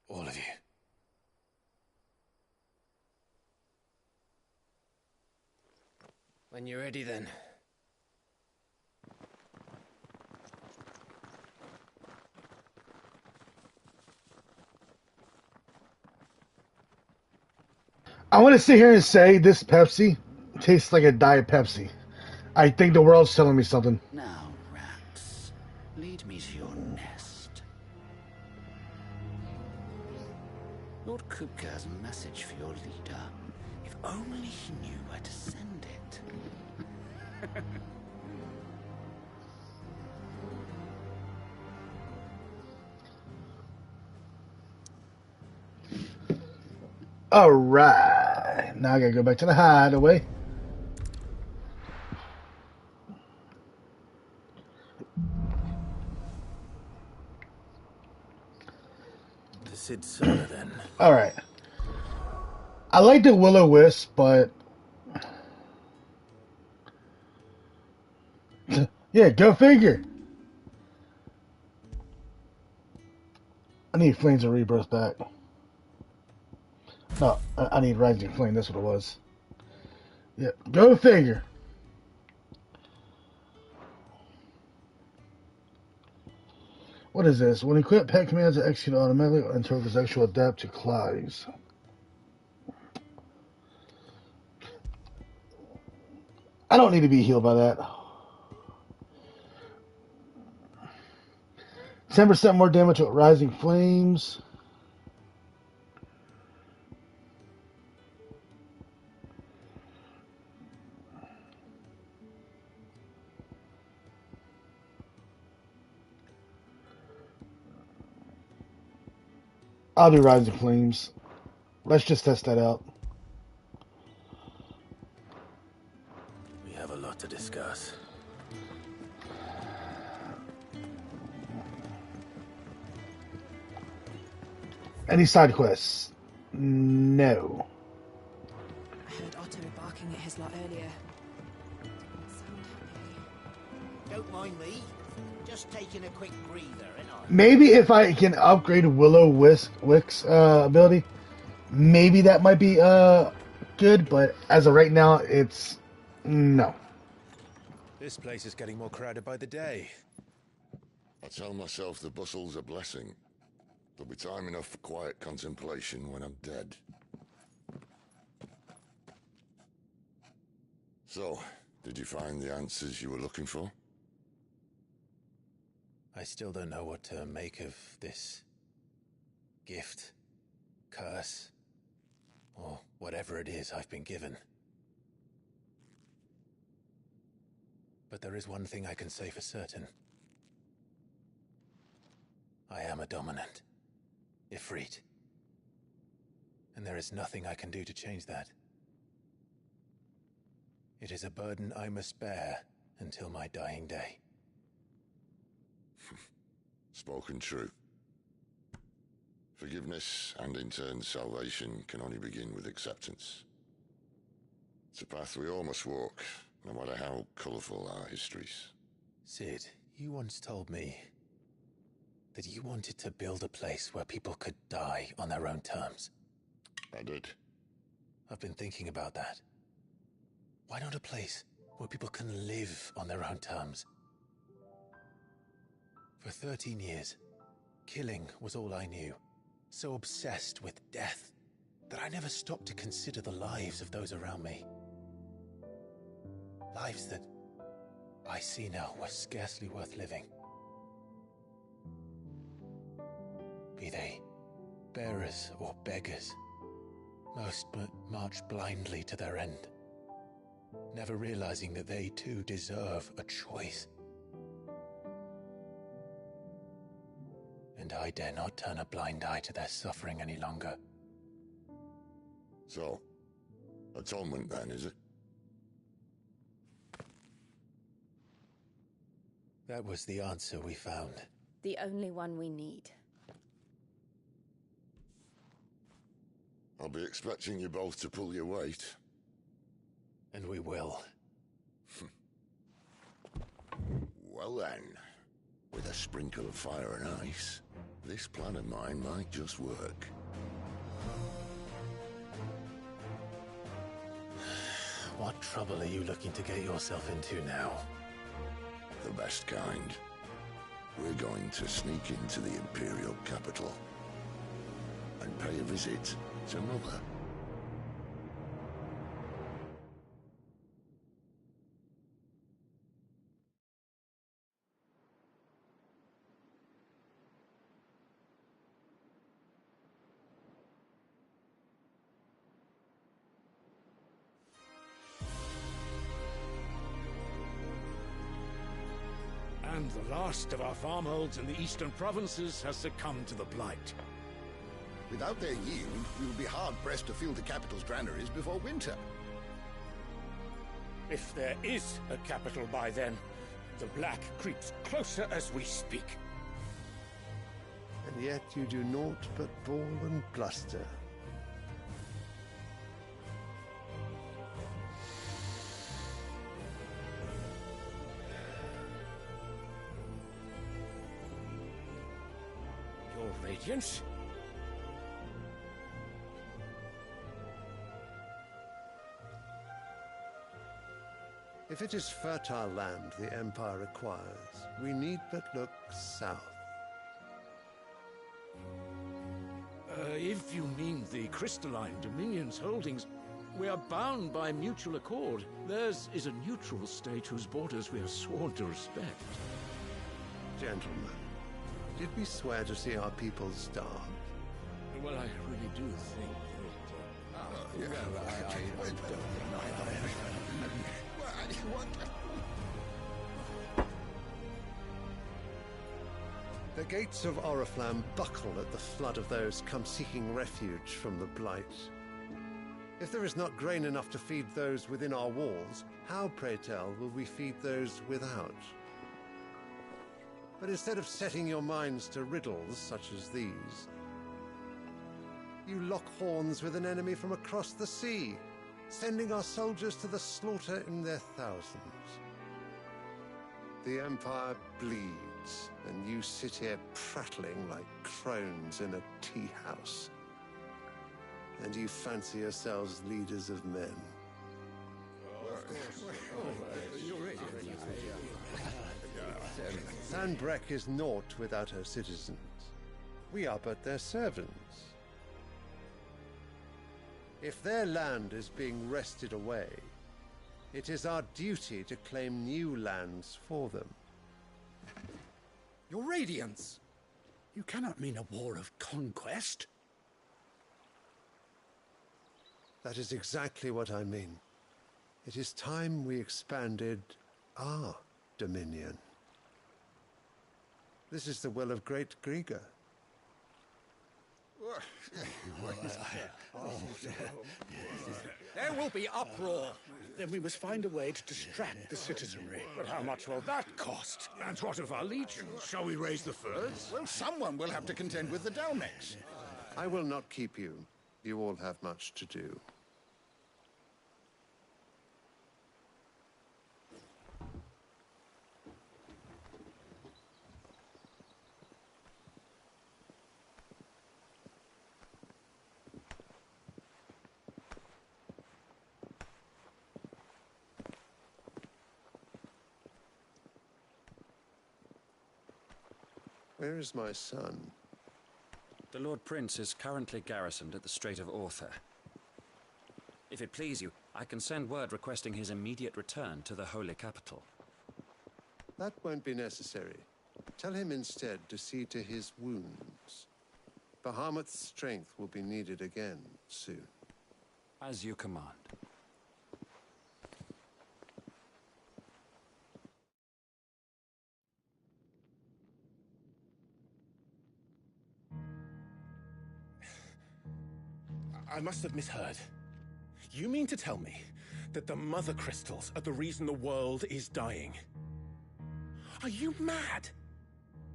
All of you. When you're ready, then. I want to sit here and say this Pepsi tastes like a Diet Pepsi. I think the world's telling me something. Now, rats, lead me to your nest. Lord Kupka has a message for your leader. If only he knew where to send it. Alright. Now I gotta go back to the hideaway. To Sid Solar, then. Alright. I like the Will-O-Wisp, but... yeah, go figure. I need Flames of Rebirth back. No, I need Rising Flame, that's what it was. Yeah, go figure. What is this? When equipped, pet commands are executed automatically until his actual adapt to Clives. I don't need to be healed by that. 10% more damage with Rising Flames. I'll do Rising Flames. Let's just test that out. We have a lot to discuss. Any side quests? No. I heard Otto barking at his lot earlier. Didn't sound happy. don't mind me. Just taking a quick breather, ain't I? Maybe if I can upgrade Wick's ability, maybe that might be good. But as of right now, it's no. This place is getting more crowded by the day. I tell myself the bustle's a blessing. There'll be time enough for quiet contemplation when I'm dead. So, did you find the answers you were looking for? I still don't know what to make of this gift, curse, or whatever it is I've been given. But there is one thing I can say for certain. I am a dominant, Ifrit. And there is nothing I can do to change that. It is a burden I must bear until my dying day. Spoken true. Forgiveness and in turn salvation can only begin with acceptance. It's a path we all must walk, no matter how colourful our histories. Sid, you once told me that you wanted to build a place where people could die on their own terms. I did. I've been thinking about that. Why not a place where people can live on their own terms? For 13 years, killing was all I knew. So obsessed with death that I never stopped to consider the lives of those around me. Lives that I see now were scarcely worth living. Be they bearers or beggars, most march blindly to their end, never realizing that they too deserve a choice. And I dare not turn a blind eye to their suffering any longer. So, atonement then, is it? That was the answer we found. The only one we need. I'll be expecting you both to pull your weight. And we will. Well then, with a sprinkle of fire and ice, this plan of mine might just work. What trouble are you looking to get yourself into now? The best kind. We're going to sneak into the Imperial capital and pay a visit to Mother. And the last of our farmholds in the eastern provinces has succumbed to the blight. Without their yield, we will be hard-pressed to fill the capital's granaries before winter. If there is a capital by then, the black creeps closer as we speak. And yet you do naught but bawl and bluster. Your Radiance? If it is fertile land the Empire requires, we need but look south. If you mean the crystalline Dominion's holdings, we are bound by mutual accord. Theirs is a neutral state whose borders we are sworn to respect. Gentlemen, did we swear to see our people starve? Well, I really do think that... The gates of Oriflamme buckle at the flood of those come seeking refuge from the blight. If there is not grain enough to feed those within our walls, how, pray tell, will we feed those without? But instead of setting your minds to riddles such as these, you lock horns with an enemy from across the sea, sending our soldiers to the slaughter in their thousands. The Empire bleeds, and you sit here prattling like crones in a tea house. And you fancy yourselves leaders of men. Sandbreck is naught without her citizens. We are but their servants. If their land is being wrested away, it is our duty to claim new lands for them. Your Radiance! You cannot mean a war of conquest. That is exactly what I mean. It is time we expanded our dominion. This is the will of great Grieger. There will be uproar. Then we must find a way to distract the citizenry. But how much will that cost? And what of our legions? Shall we raise the furs? Well, someone will have to contend with the Dalmex. I will not keep you. You all have much to do. Where is my son? The Lord Prince is currently garrisoned at the Strait of Arthur. If it please you, I can send word requesting his immediate return to the Holy Capital. That won't be necessary. Tell him instead to see to his wounds. Bahamut's strength will be needed again soon. As you command. I must have misheard. You mean to tell me that the Mother Crystals are the reason the world is dying? Are you mad?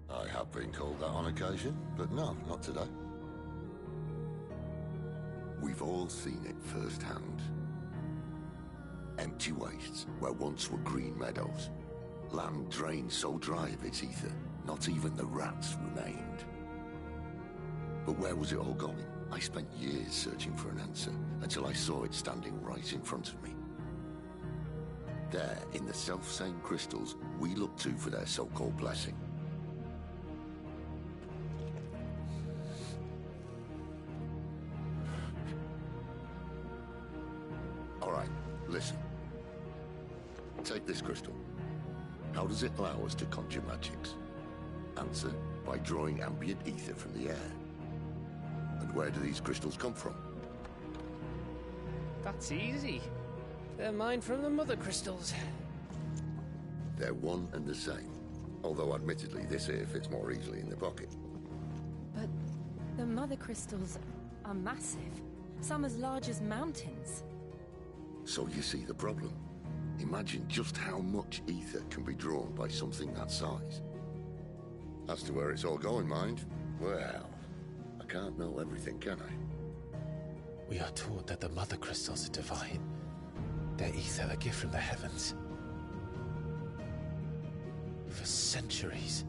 I have been called that on occasion, but no, not today. We've all seen it firsthand. Empty wastes where once were green meadows. Land drained so dry of its ether, not even the rats remained. But where was it all going? I spent years searching for an answer, until I saw it standing right in front of me. There, in the self-same crystals we look to for their so-called blessing. All right, listen. Take this crystal. How does it allow us to conjure magics? Answer, by drawing ambient ether from the air. And where do these crystals come from? That's easy. They're mined from the Mother Crystals. They're one and the same. Although admittedly this here fits more easily in the pocket. But the Mother Crystals are massive. Some as large as mountains. So you see the problem. Imagine just how much ether can be drawn by something that size. As to where it's all going, mind, well, I can't know everything, can I? We are taught that the Mother Crystals are divine. Their ether a gift from the heavens. For centuries,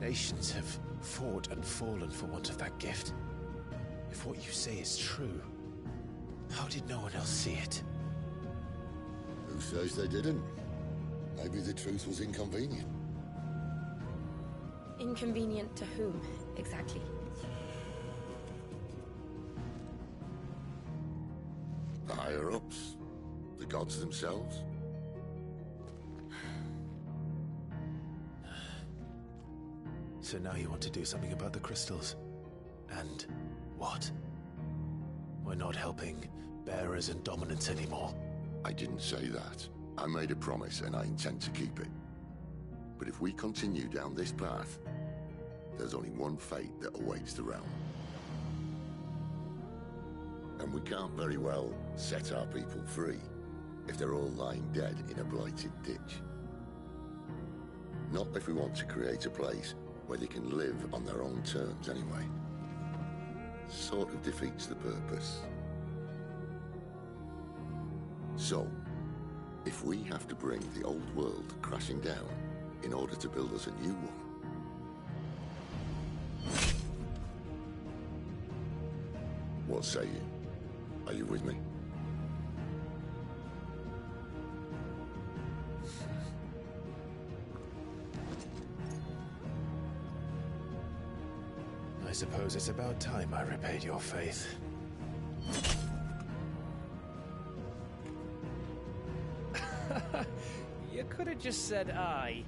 nations have fought and fallen for want of that gift. If what you say is true, how did no one else see it? Who says they didn't? Maybe the truth was inconvenient. Inconvenient to whom, exactly? The higher-ups? The gods themselves? So now you want to do something about the crystals? And what? We're not helping bearers and dominants anymore. I didn't say that. I made a promise and I intend to keep it. But if we continue down this path, there's only one fate that awaits the realm. And we can't very well set our people free if they're all lying dead in a blighted ditch. Not if we want to create a place where they can live on their own terms anyway. Sort of defeats the purpose. So, if we have to bring the old world crashing down, in order to build us a new one. What say you? Are you with me? I suppose it's about time I repaid your faith. You could have just said aye.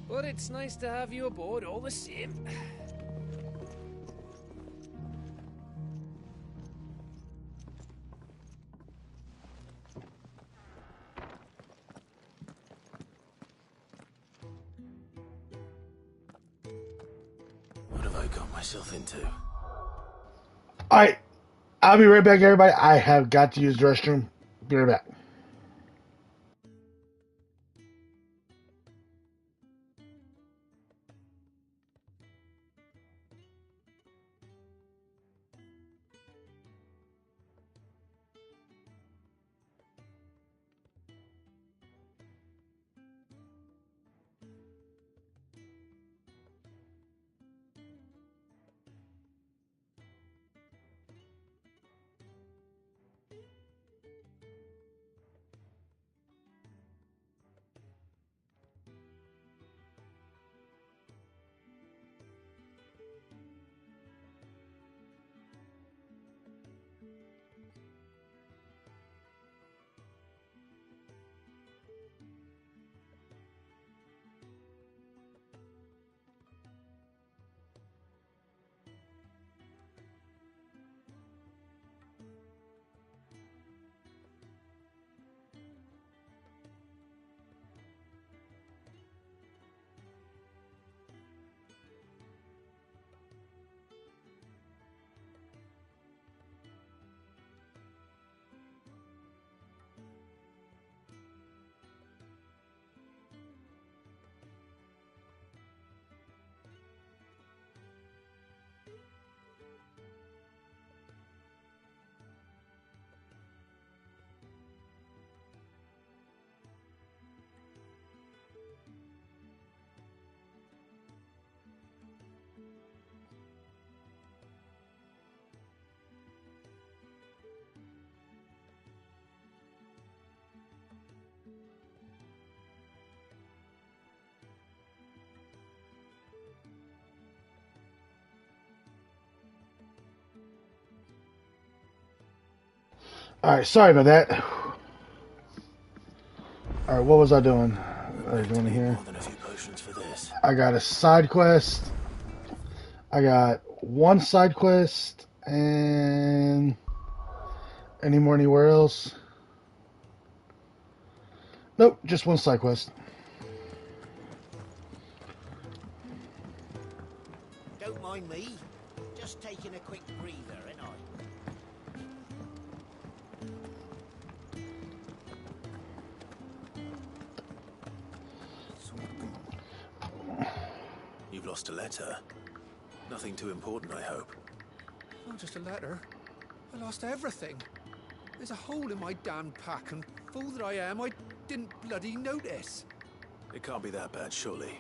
But it's nice to have you aboard all the same. What have I got myself into? Alright, I'll be right back, everybody. I have got to use the restroom. Be right back. Alright, sorry about that. Alright, what was I doing? I was doing here. More than a few potions for this. I got a side quest. I got one side quest, and anywhere else? Nope, just one side quest. Don't mind me. Just taking a quick breather, ain't I? You've lost a letter. Nothing too important, I hope. Not just a letter. I lost everything. There's a hole in my damn pack, and fool that I am, I didn't bloody notice. It can't be that bad, surely.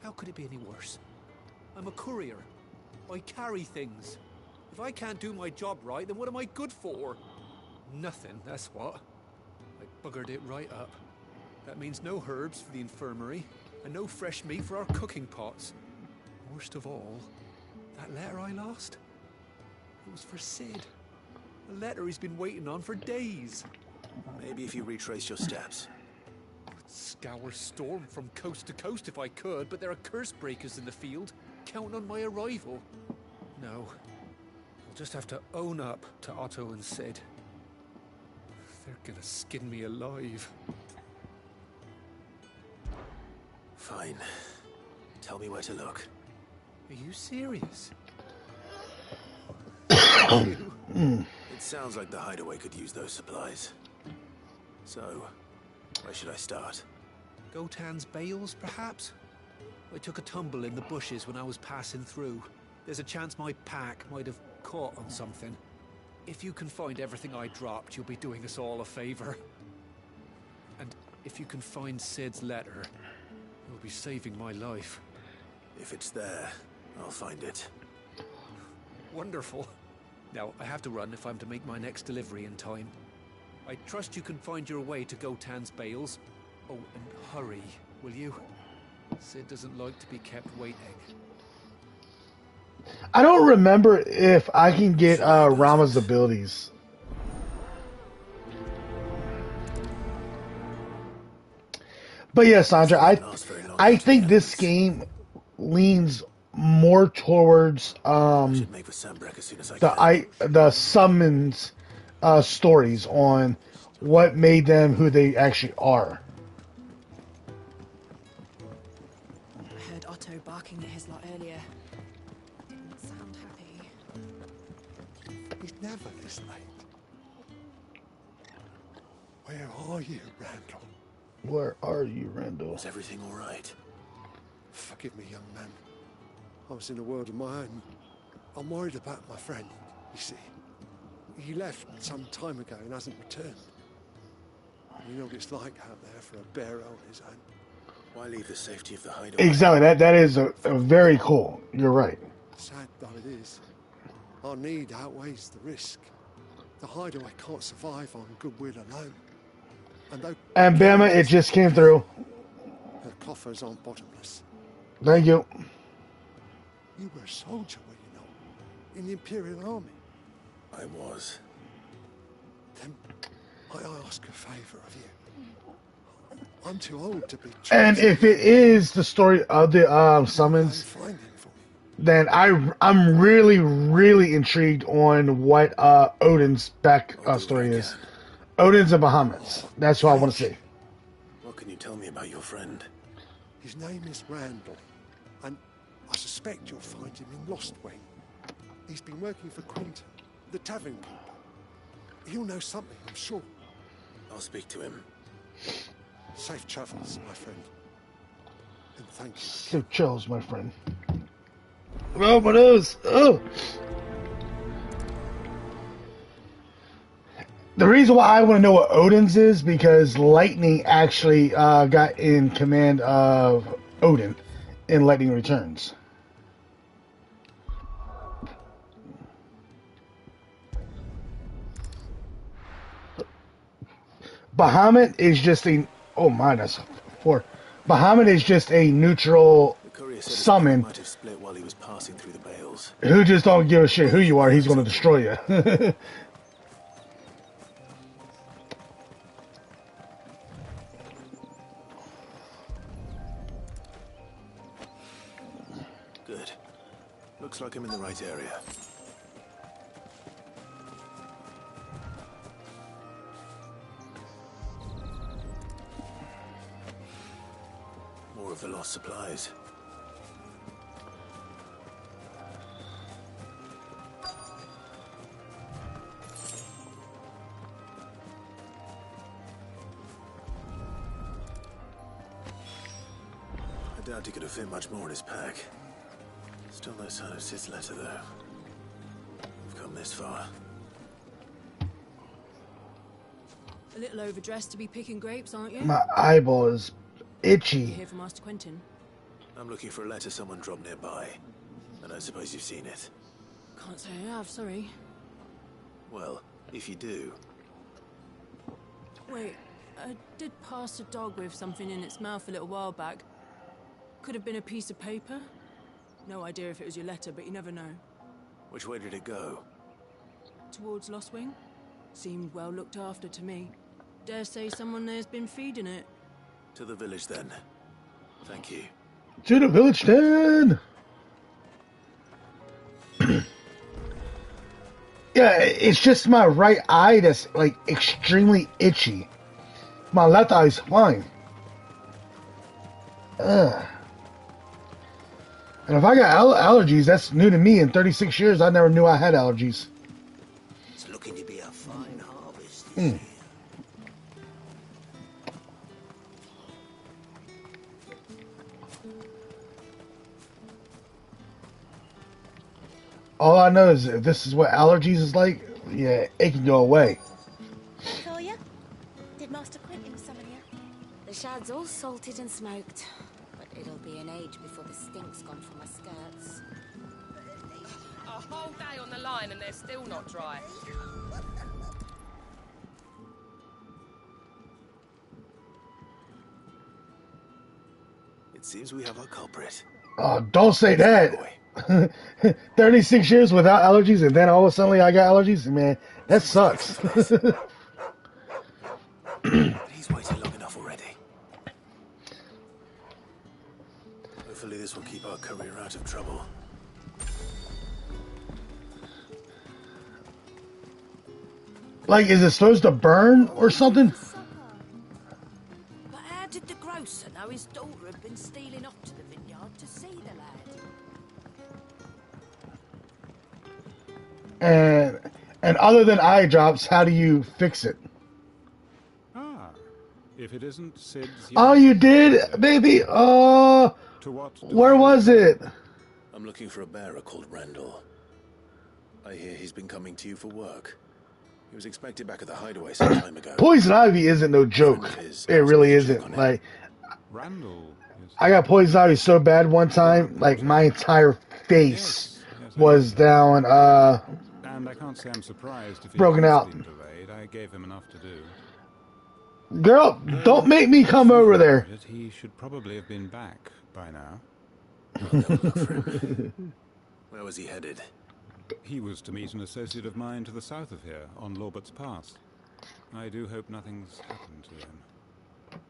How could it be any worse? I'm a courier. I carry things. If I can't do my job right, then what am I good for? Nothing, that's what. I buggered it right up. That means no herbs for the infirmary, and no fresh meat for our cooking pots. Worst of all, that letter I lost, it was for Sid. A letter he's been waiting on for days. Maybe if you retrace your steps. I'd scour Storm from coast to coast if I could, but there are curse breakers in the field, counting on my arrival. No, I'll just have to own up to Otto and Sid. They're gonna skin me alive. Fine. Tell me where to look. Are you serious? It sounds like the hideaway could use those supplies. So, where should I start? Gotan's bales, perhaps? I took a tumble in the bushes when I was passing through. There's a chance my pack might have caught on something. If you can find everything I dropped, you'll be doing us all a favor. And if you can find Sid's letter, you'll be saving my life. If it's there, I'll find it. Wonderful. Now, I have to run if I'm to make my next delivery in time. I trust you can find your way to Gotan's bales. Oh, and hurry, will you? Sid doesn't like to be kept waiting. I don't remember if I can get Rama's abilities. But yeah, Sandra, I think this game leans more towards the summons stories on what made them who they actually are. I heard Otto barking at his lot earlier. Didn't sound happy. He's never this late. Where are you, Randall? Where are you, Randall? Is everything all right? Forgive me, young man. I was in a world of my own. I'm worried about my friend, you see. He left some time ago and hasn't returned. You know what it's like out there for a bearer on his own. Why leave the safety of the hideaway? Exactly. That is a very cool. You're right. Sad though it is, our need outweighs the risk. The hideaway can't survive on goodwill alone. And Bama, it just came through. Her coffers aren't bottomless. Thank you. You were a soldier, were you not? In the Imperial Army? I was. Then I ask a favour of you. I'm too old to be... And if it is the story of the summons, then I'm really intrigued on what Odin's back story is. Odin's and Bahamut's. That's what I want to see. What can you tell me about your friend? His name is Randall, and I suspect you'll find him in Lostwing. He's been working for Quinton, the tavern keeper. He'll know something, I'm sure. I'll speak to him. Safe travels, my friend. And thank you. Safe travels, my friend. Oh, my nose! Oh! The reason why I want to know what Odin's is because Lightning actually got in command of Odin in Lightning Returns. Bahamut is just a... Oh my, that's 4. Bahamut is just a neutral summon Might have split while he was passing through the bales. who just don't give a shit who you are. He's going to destroy you. Good. Looks like I'm in the right area. More of the lost supplies. I doubt he could have fit much more in his pack. Still no sign of Sid's letter, though. We've come this far. A little overdressed to be picking grapes, aren't you? My eyeball is itchy. You hear from Master Quentin? I'm looking for a letter someone dropped nearby. And I suppose you've seen it. Can't say I have, sorry. Well, if you do... Wait, I did pass a dog with something in its mouth a little while back. Could have been a piece of paper. No idea if it was your letter, but you never know. Which way did it go? Towards Lostwing? Seemed well looked after to me. Dare say someone there's been feeding it. To the village, then. Thank you. To the village, then! Yeah, it's just my right eye that's, like, extremely itchy. My left eye's fine. Ugh. And if I got allergies, that's new to me. In 36 years, I never knew I had allergies. It's looking to be a fine harvest. All I know is if this is what allergies is like, yeah, it can go away. Toya, did Master Quentin summon you? Shad's all salted and smoked, but it'll be an age before the stink's gone from my skirts. A whole day on the line and they're still not dry. It seems we have our culprit. Oh, don't say that. 36 years without allergies, and then all of a sudden I got allergies? Man, that sucks. He's waited long enough already. Hopefully this will keep our courier out of trouble. Like, is it supposed to burn or something? But how did the grocer know his daughter had been stealing off to the vineyard to see the lad? And other than eye drops, how do you fix it? If it isn't Sid's... Oh, you did, baby. Where was it? I'm looking for a bearer called Randall. I hear he's been coming to you for work. He was expected back at the hideaway some time ago. Poison ivy isn't no joke. It really isn't. Like, I got poison ivy so bad one time, like my entire face was down. And I can't say I'm surprised if he broken has out. been delayed. I gave him enough to do. Girl, don't make me come over there. He should probably have been back by now. Where was he headed? He was to meet an associate of mine to the south of here, on Lorbert's Pass. I do hope nothing's happened to him.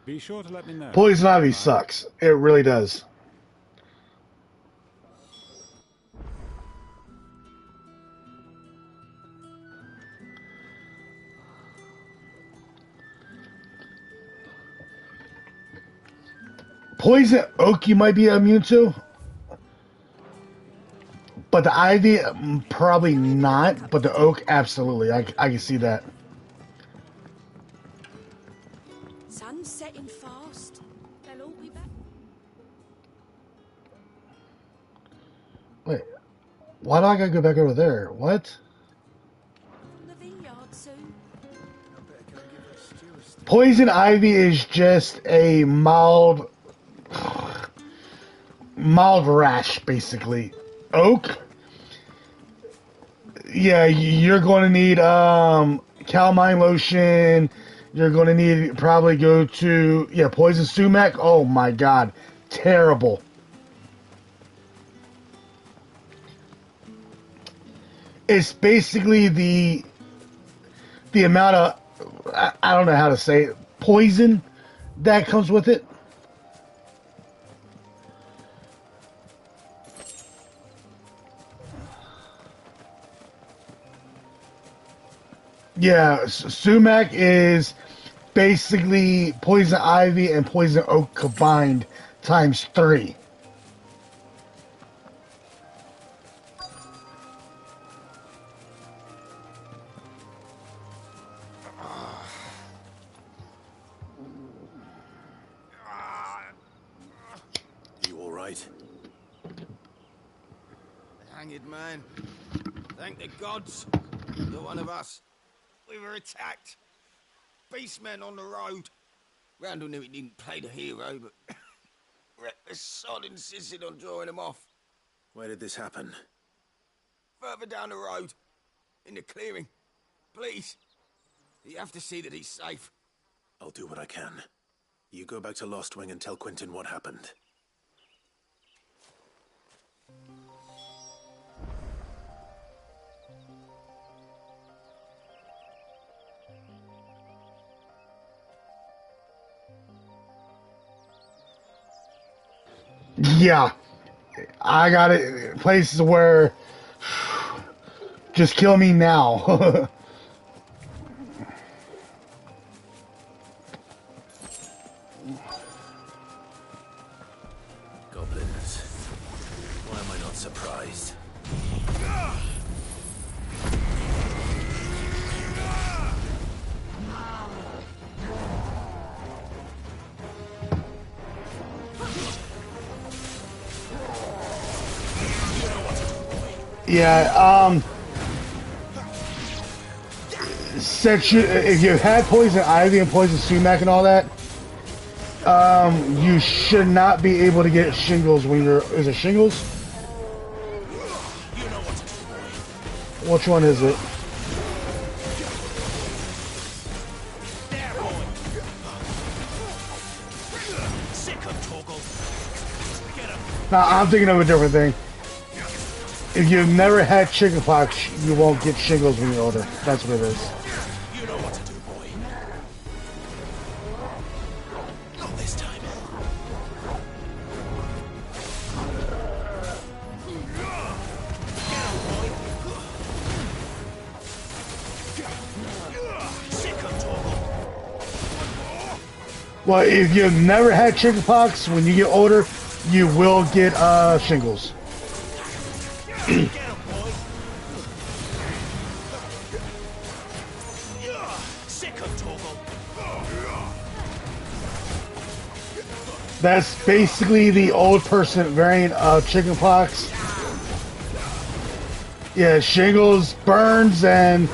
Be sure to let me know. Poison ivy sucks. It really does. Poison oak you might be immune to. But the ivy, probably not. But the oak, absolutely. I can see that. Sun's setting fast. They'll all be back. Wait. Why do I gotta go back over there? What? The vineyard soon. Poison ivy is just a mild rash, basically. Oak, yeah, you're going to need calamine lotion. You're going to need probably go to poison sumac. Oh my god, terrible. It's basically the amount of I don't know how to say it, poison that comes with it. Yeah, sumac is basically poison ivy and poison oak combined times 3. You all right? Hanged man. Thank the gods. You're one of us. We were attacked. Beastmen on the road. Randall knew he didn't play the hero, but reckless sod insisted on drawing him off. Where did this happen? Further down the road. In the clearing. Please. You have to see that he's safe. I'll do what I can. You go back to Lost Wing and tell Quentin what happened. Yeah, I got it. Places where just kill me now. Goblins. Why am I not surprised? Yeah, if you had poison ivy and poison sumac and all that, You should not be able to get shingles when you're... Is it shingles? Which one is it? No, I'm thinking of a different thing. If you've never had chickenpox, you won't get shingles when you're older. That's what it is. You know what to do, boy. Not this time. Well, if you've never had chickenpox, when you get older, you will get shingles. That's basically the old person variant of chickenpox. Yeah, shingles, burns, and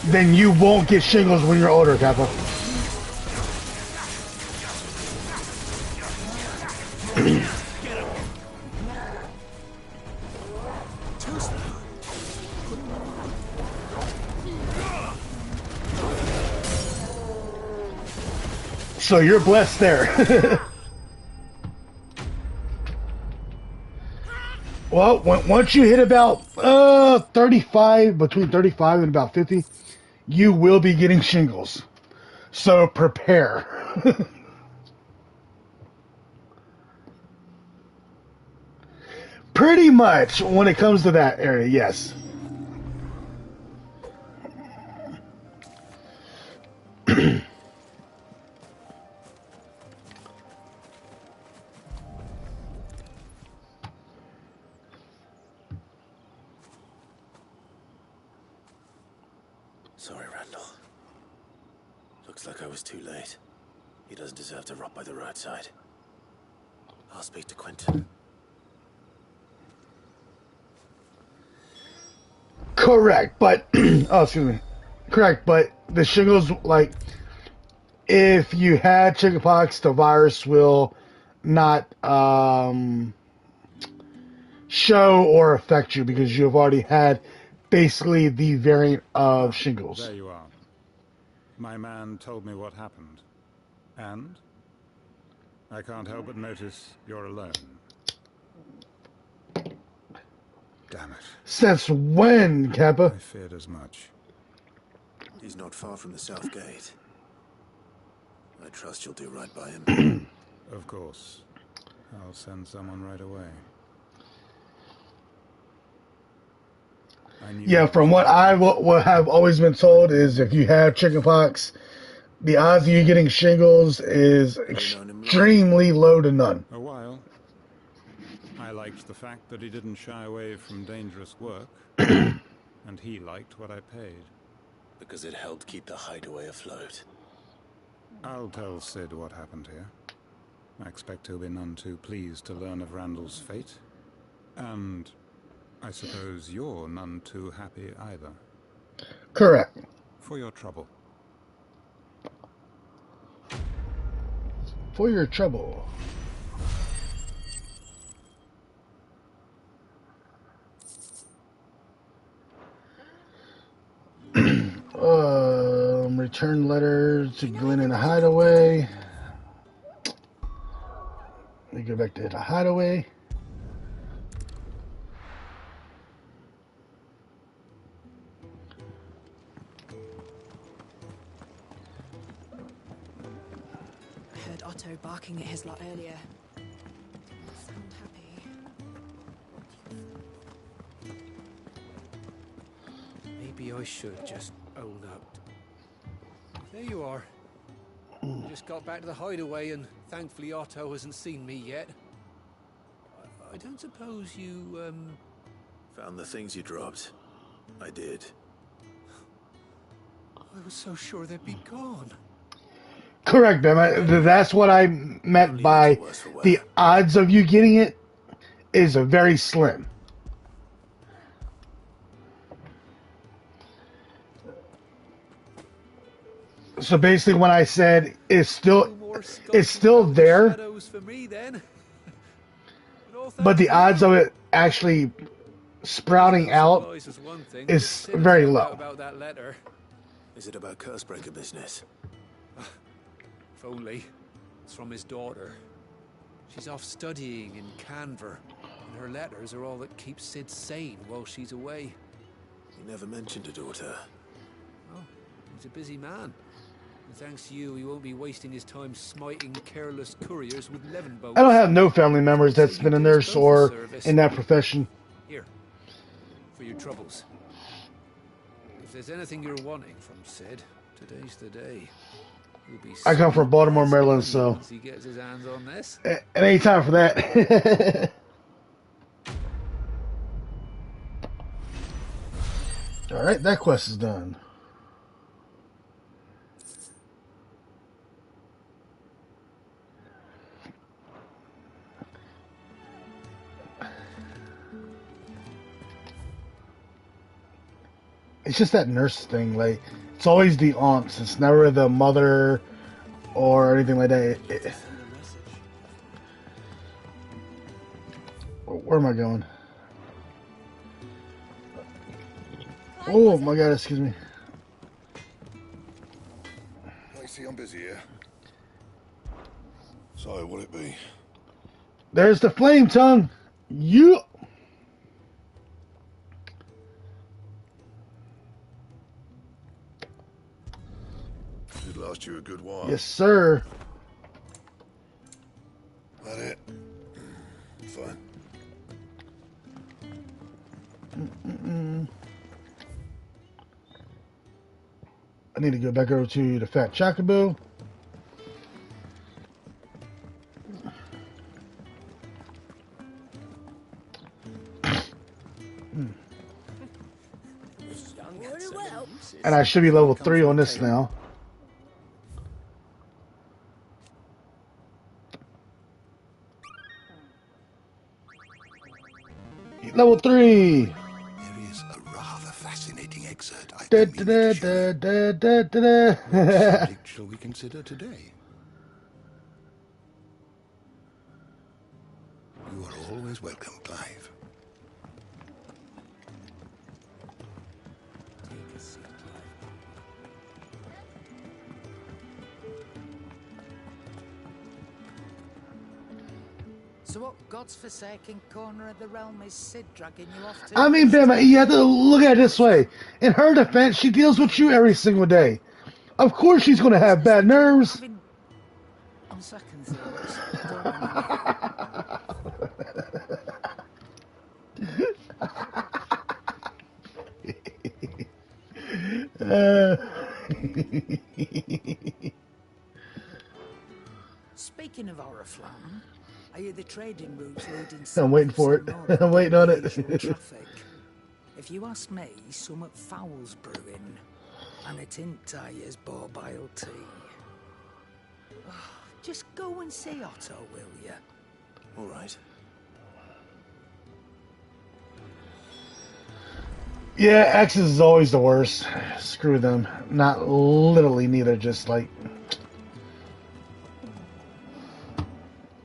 then you won't get shingles when you're older, Kappa. So you're blessed there. Well, once you hit about 35, between 35 and about 50, you will be getting shingles. So prepare. Pretty much when it comes to that area, yes. Sorry, Randall. Looks like I was too late. He doesn't deserve to rot by the roadside. I'll speak to Quentin. Correct, but oh, excuse me. Correct, but the shingles, like, if you had chickenpox, the virus will not show or affect you because you've already had basically the variant of shingles. There you are. My man told me what happened. And I can't help but notice you're alone. Damn it. Since when, Kappa? I feared as much. He's not far from the south gate. I trust you'll do right by him. Of course. I'll send someone right away. Yeah, from what I will have always been told is if you have chickenpox, the odds of you getting shingles is extremely low to none. A while. I liked the fact that he didn't shy away from dangerous work, and he liked what I paid. Because it helped keep the hideaway afloat. I'll tell Sid what happened here. I expect he'll be none too pleased to learn of Randall's fate. And I suppose you're none too happy either. Correct. For your trouble. For your trouble. Return letter to Glenn in the hideaway. Let me go back to the hideaway. I heard Otto barking at his lot earlier. Didn't sound happy. Maybe I should just own up. There you are. Just got back to the hideaway and thankfully Otto hasn't seen me yet. I don't suppose you, Found the things you dropped. I did. I was so sure they'd be gone. Correct, Ben. That's what I meant by the odds of you getting it is very slim. So basically, when I said it's more still there, shadows for me then. but the odds of it actually sprouting out Supplies is one thing, but is it's silly very to find low. out about that letter. Is it about Cursebreaker business? If only. It's from his daughter. She's off studying in Canver, and her letters are all that keeps Sid sane while she's away. He never mentioned a daughter. Oh, he's a busy man. And thanks to you, he won't be wasting his time smiting careless couriers with levin boats. I don't have no family members that's been a nurse or in that profession. Here, for your troubles. If there's anything you're wanting from Sid, today's the day. He'll be I come from Baltimore, Maryland, so once he gets his hands on this. it ain't time for that. All right, that quest is done. It's just that nurse thing. Like, it's always the aunts. It's never the mother or anything like that. Where am I going? Oh my God! Excuse me. I see I'm busy here. So, what'll it be? There's the flame tongue. You. Should last you a good while. Yes, sir. That it? Fine. I need to go back over to the Fat Chocobo. And I should be level 3 on this now. Level 3. There is a rather fascinating excerpt I Da, mean to show da, da, da, What da. subject shall we consider today? You are always welcome, Clive. So what God's forsaken corner of the realm is Sid dragging you off to? I mean, Bama, you have to look at it this way. In her defense, she deals with you every single day. Of course she's going to have bad nerves. On second thoughts, I Speaking of Oriflamme, I hear the trading routes leading south. I'm waiting for it. I'm waiting on it. Traffic. If you ask me, somewhat foul's brewing, and it ain't tires bore bile tea. Oh, just go and see Otto, will you? All right. Yeah, X's is always the worst. Screw them. Not literally neither, just like...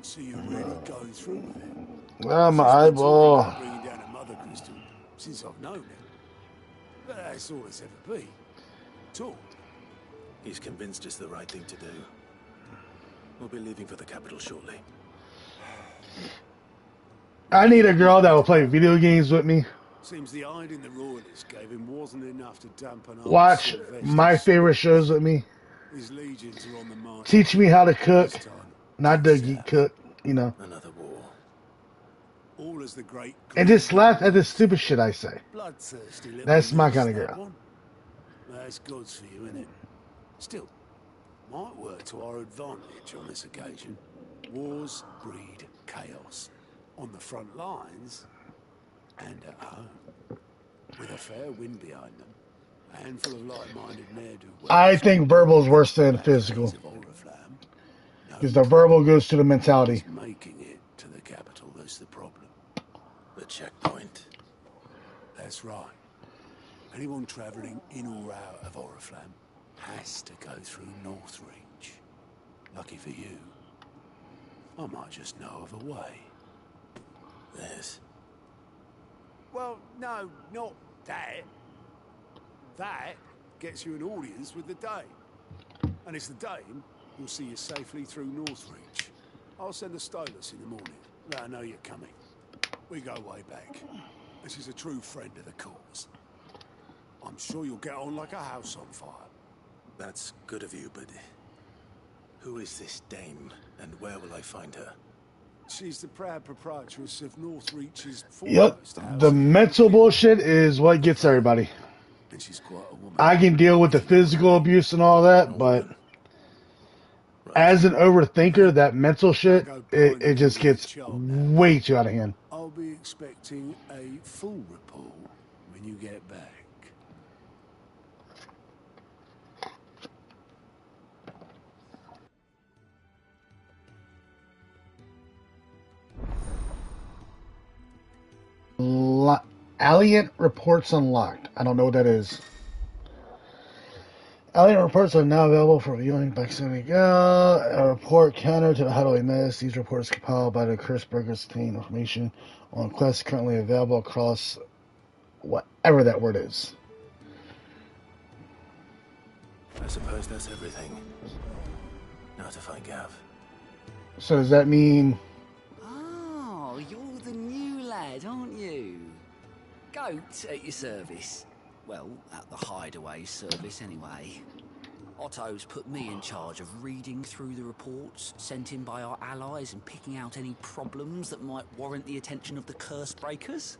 So you're really going through with it? Oh, my eyeball. Bringing down a mother crystal since I've known him. But that's all it's ever been. Talk. He's convinced it's the right thing to do. We'll be leaving for the capital shortly. I need a girl that will play video games with me. Seems the hiding the royalists gave him wasn't enough to dampen up. Watch my favorite shows with me. His legions are on the march. Teach me how to cook. Not to geek cook, you know. Another war. All as the great. And just laugh at the stupid shit I say. Bloodthirsty little That's my beast, kind of that girl. one. That's God's for you, isn't it? Still, might work to our advantage on this occasion. Wars breed chaos. On the front lines and at home. With a fair wind behind them. A handful of like-minded ne'er-do-wells. I think verbal is worse than physical. Because the verbal goes to the mentality. Making it to the capital, that's the problem. The checkpoint. That's right. Anyone travelling in or out of Oriflamme has to go through Northreach. Lucky for you, I might just know of a way. There's... Well, no, not that. That gets you an audience with the Dame. And it's the Dame who'll see you safely through Northreach. I'll send the stylus in the morning. Let her know you're coming. We go way back. And she's a true friend of the cause. I'm sure you'll get on like a house on fire. That's good of you, but... who is this dame, and where will I find her? She's the proud proprietress of Northreach's Yep. foremost house. The mental bullshit is what gets everybody. And she's quite a woman. I can deal with the physical abuse and all that, but as an overthinker, that mental shit, it just gets way too out of hand. I'll be expecting a full report when you get back. Alliant reports unlocked. I don't know what that is. Alliant reports are now available for viewing by sending a report counter to the huddling mess. These reports compiled by the curse breakers contain information on quests currently available across whatever that word is. I suppose that's everything. Now to find Gav. So does that mean... Oh, you're the new lad, aren't you? Goat at your service. Well, at the hideaway service, anyway. Otto's put me in charge of reading through the reports sent in by our allies and picking out any problems that might warrant the attention of the curse breakers.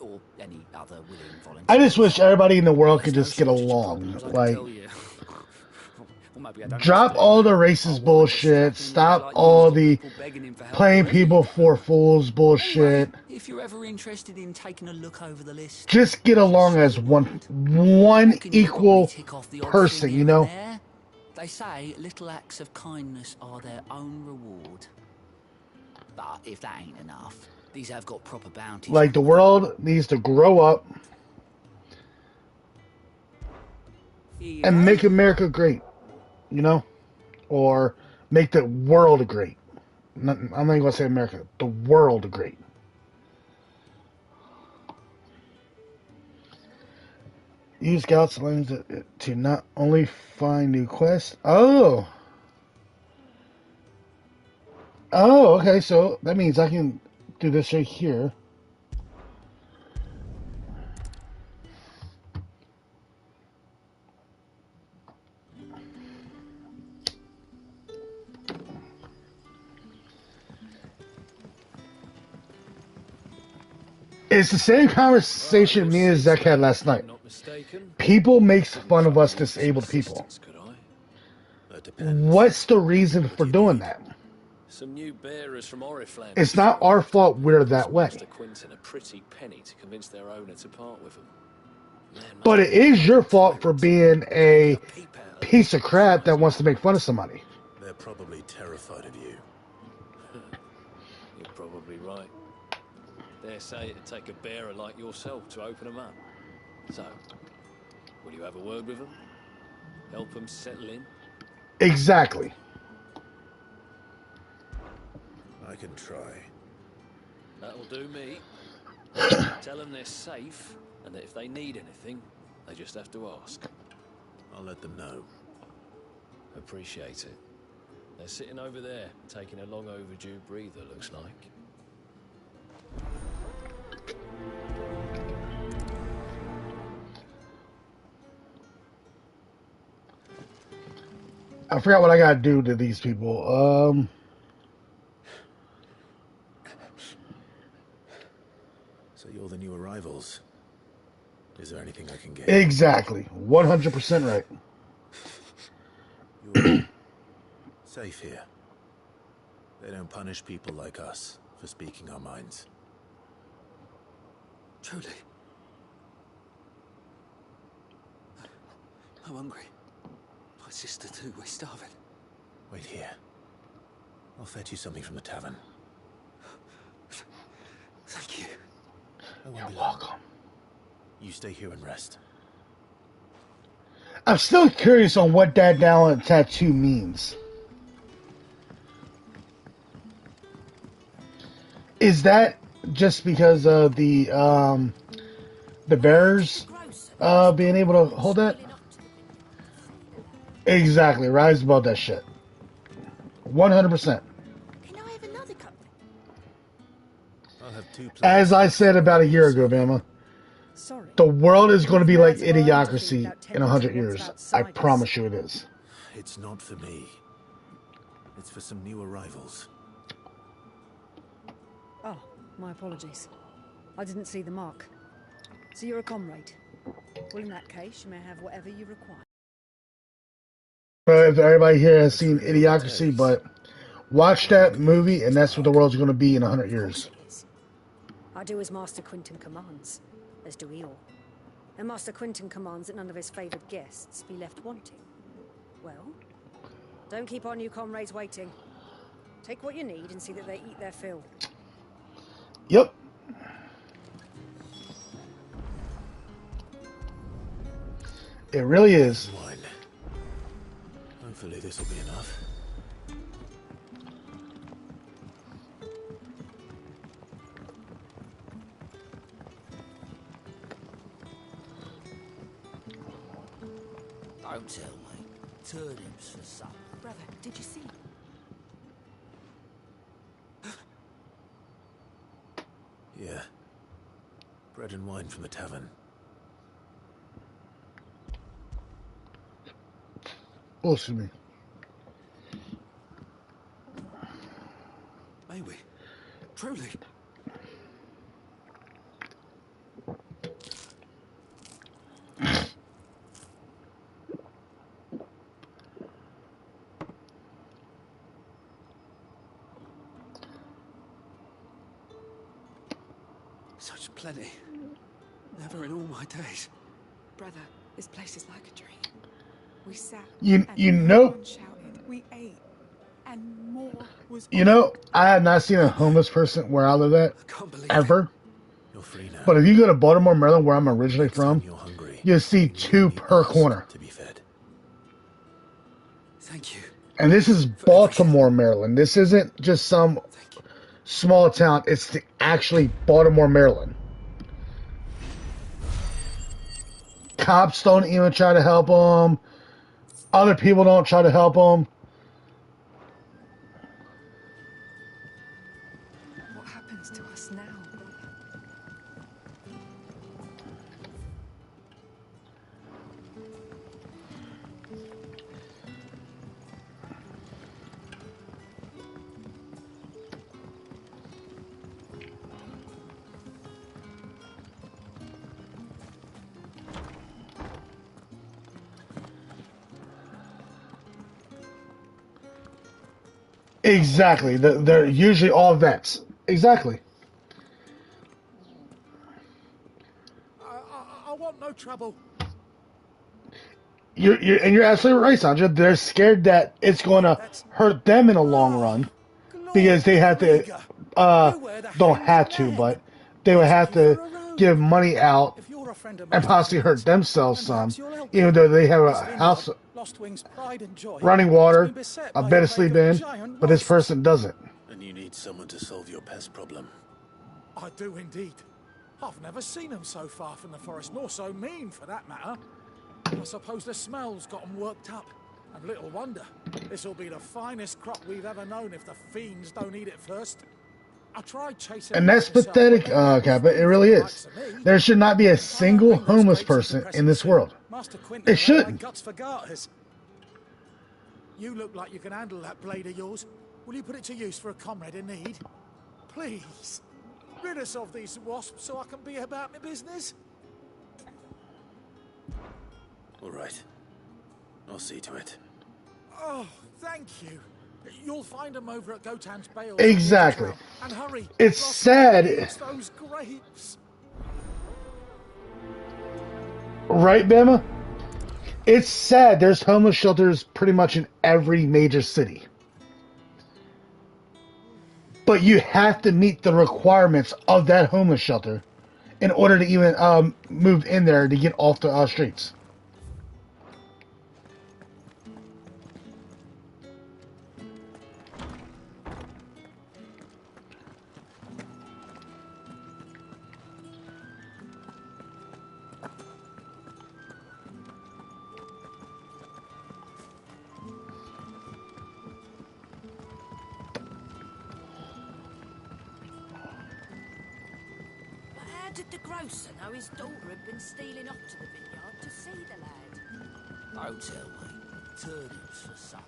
Or any other willing volunteers. I just wish everybody in the world could just get along. Like... drop all the racist bullshit. Stop all the playing people for fools bullshit. If you're ever interested in taking a look over the list, just get along as one equal person, you know? They say little acts of kindness are their own reward. But if that ain't enough, these have got proper bounties. Like, the world needs to grow up and make America great. You know, or make the world great. I'm not even going to say America. The world great. Use scouts lanes to not only find new quests. Oh, okay. So that means I can do this right here. It's the same conversation me and Zach had last night. People makes fun of us disabled people. What's the reason for doing that? Some new bearers from Oriflamme. It's not our fault we're that way. Mr. Quinton a pretty penny to convince their owner to part with them. But it is your fault for being a piece of crap that wants to make fun of somebody. They're probably terrified of you. You're probably right. Dare say it'd take a bearer like yourself to open them up. So, will you have a word with them? Help them settle in? Exactly. I can try. That'll do me. Tell them they're safe, and that if they need anything, they just have to ask. I'll let them know. Appreciate it. They're sitting over there, taking a long overdue breather, looks like. I forgot what I gotta do to these people. So you're the new arrivals. Is there anything I can get? Exactly. 100% right. You're safe here. They don't punish people like us for speaking our minds. Truly. I'm hungry. My sister too, we're starving. Wait here. I'll fetch you something from the tavern. Thank you. You're welcome. You stay here and rest. I'm still curious on what that down tattoo means. Is that just because of the bearers being able to hold that? Exactly. Rise above that shit. 100%. Can I have another cup? I'll have 2 plates. As I said about a year ago, Bama, Sorry. the world is going to be like Lads of iron to feed Idiocracy without in tending to 100 what's years. outside I us. promise you it is. It's not for me. It's for some new arrivals. Oh, my apologies. I didn't see the mark. So you're a comrade. Well, in that case, you may have whatever you require. If everybody here has seen Idiocracy, but watch that movie, and that's what the world's going to be in 100 years. I do as Master Quinton commands, as do we all. And Master Quinton commands that none of his favoured guests be left wanting. Well, don't keep our new comrades waiting. Take what you need and see that they eat their fill. Yep. It really is. Wine. Hopefully this will be enough. Don't tell me. Turnips for supper. Brother, did you see? Yeah. Bread and wine from the tavern. Oh, excuse me. May we? Truly? Such plenty. Never in all my days. Brother, this place is like a dream. We sat You and know, everyone shouted. We ate, and more was. you know, I have not seen a homeless person where I live at ever. You're free now. But if you go to Baltimore, Maryland, where I'm originally from, you'll see 2 per corner. To be fed. Thank you. And this is Baltimore, Maryland. This isn't just some small town. It's actually Baltimore, Maryland. Cops don't even try to help them. Other people don't try to help them. What happens to us now? Exactly. They're usually all vets. Exactly. I want no trouble. You're absolutely right, Sandra. They're scared that it's going to hurt them in the long run because they have to, don't have to, but they would have to give money out and possibly hurt themselves some, even though they have a house, running water, a bed to sleep in, but this person doesn't. And you need someone to solve your pest problem. I do indeed. I've never seen them so far from the forest, nor so mean, for that matter. I suppose the smell's got them worked up. And little wonder. This'll be the finest crop we've ever known if the fiends don't eat it first. I tried chasing. And that's pathetic, Kappa. It really is. There should not be a single homeless person in this world. It shouldn't. Guts for garters. You look like you can handle that blade of yours. Will you put it to use for a comrade in need? Please. Rid us of these wasps so I can be about my business. All right. I'll see to it. Oh, thank you. You'll find them over at Gotan's Bales. Exactly. And hurry. It's sad. Those grapes. Right, Bama? It's sad there's homeless shelters pretty much in every major city. But you have to meet the requirements of that homeless shelter in order to even move in there to get off the streets. did the grocer know his daughter had been stealing off to the vineyard to see the lad? Hotel, mate. Turnips for supper.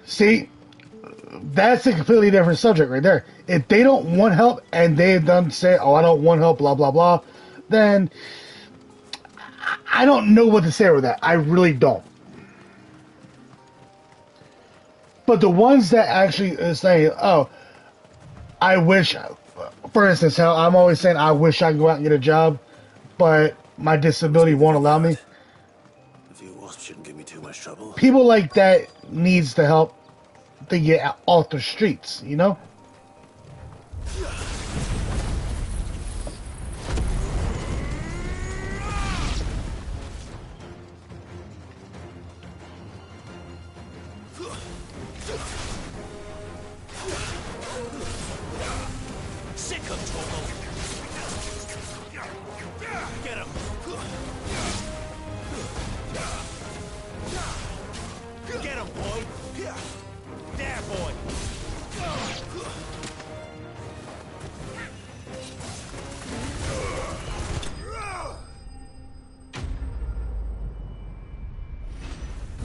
See, that's a completely different subject right there. If they don't want help and they don't say, "Oh, I don't want help," blah blah blah, then I don't know what to say with that. I really don't. But the ones that actually is saying, "Oh, I wish," for instance, how I'm always saying, "I wish I could go out and get a job, but my disability won't allow me." A few wasps shouldn't give me too much trouble. People like that needs the help to get off the streets, you know? Sick of trouble. Get him. Get him, boy. There, boy.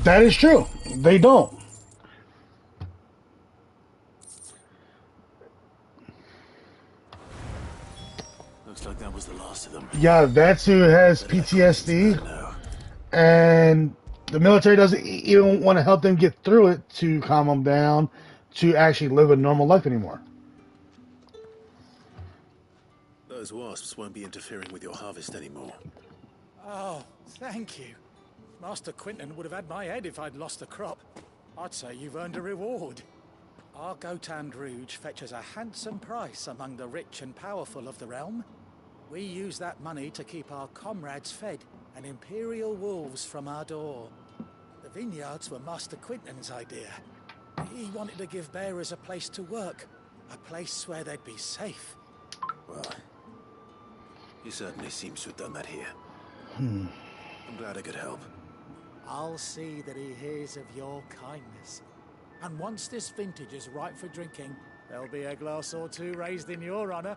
That is true. They don't. Looks like that was the last of them. Yeah, that's who has PTSD, and the military doesn't even want to help them get through it to calm them down, to actually live a normal life anymore. Those wasps won't be interfering with your harvest anymore. Oh, thank you. Master Quinton would have had my head if I'd lost the crop. I'd say you've earned a reward. Our Gotand Rouge fetches a handsome price among the rich and powerful of the realm. We use that money to keep our comrades fed and imperial wolves from our door. The vineyards were Master Quinton's idea. He wanted to give bearers a place to work, a place where they'd be safe. Well, he certainly seems to have done that here. Hmm. I'm glad I could help. I'll see that he hears of your kindness. And once this vintage is ripe for drinking, there'll be a glass or two raised in your honor.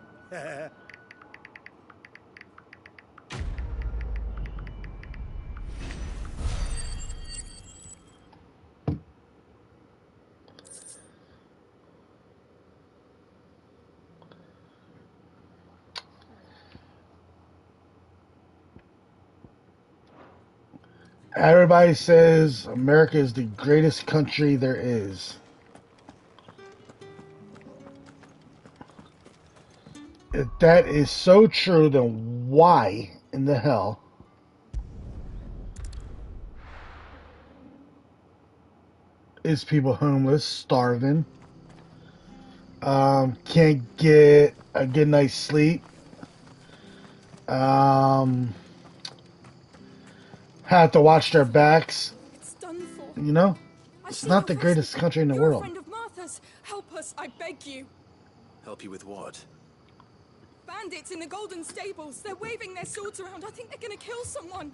Everybody says America is the greatest country there is. If that is so true, then why in the hell is people homeless, starving, can't get a good night's sleep, have to watch their backs? It's done for. You know? It's I've not been the greatest arrested. country in the You're world. a friend of Martha's. Help us, I beg you. Help you with what? Bandits in the Golden Stables. They're waving their swords around. I think they're gonna kill someone.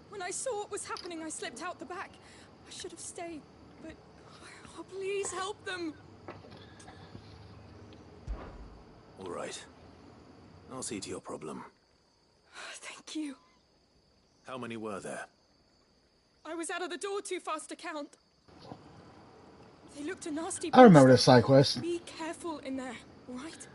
When I saw what was happening, I slipped out the back. I should have stayed, but... Oh, please help them. All right. I'll see to your problem. Thank you. How many were there? I was out of the door too fast to count. They looked a nasty I remember bunch. this side quest. Be careful in there, all right?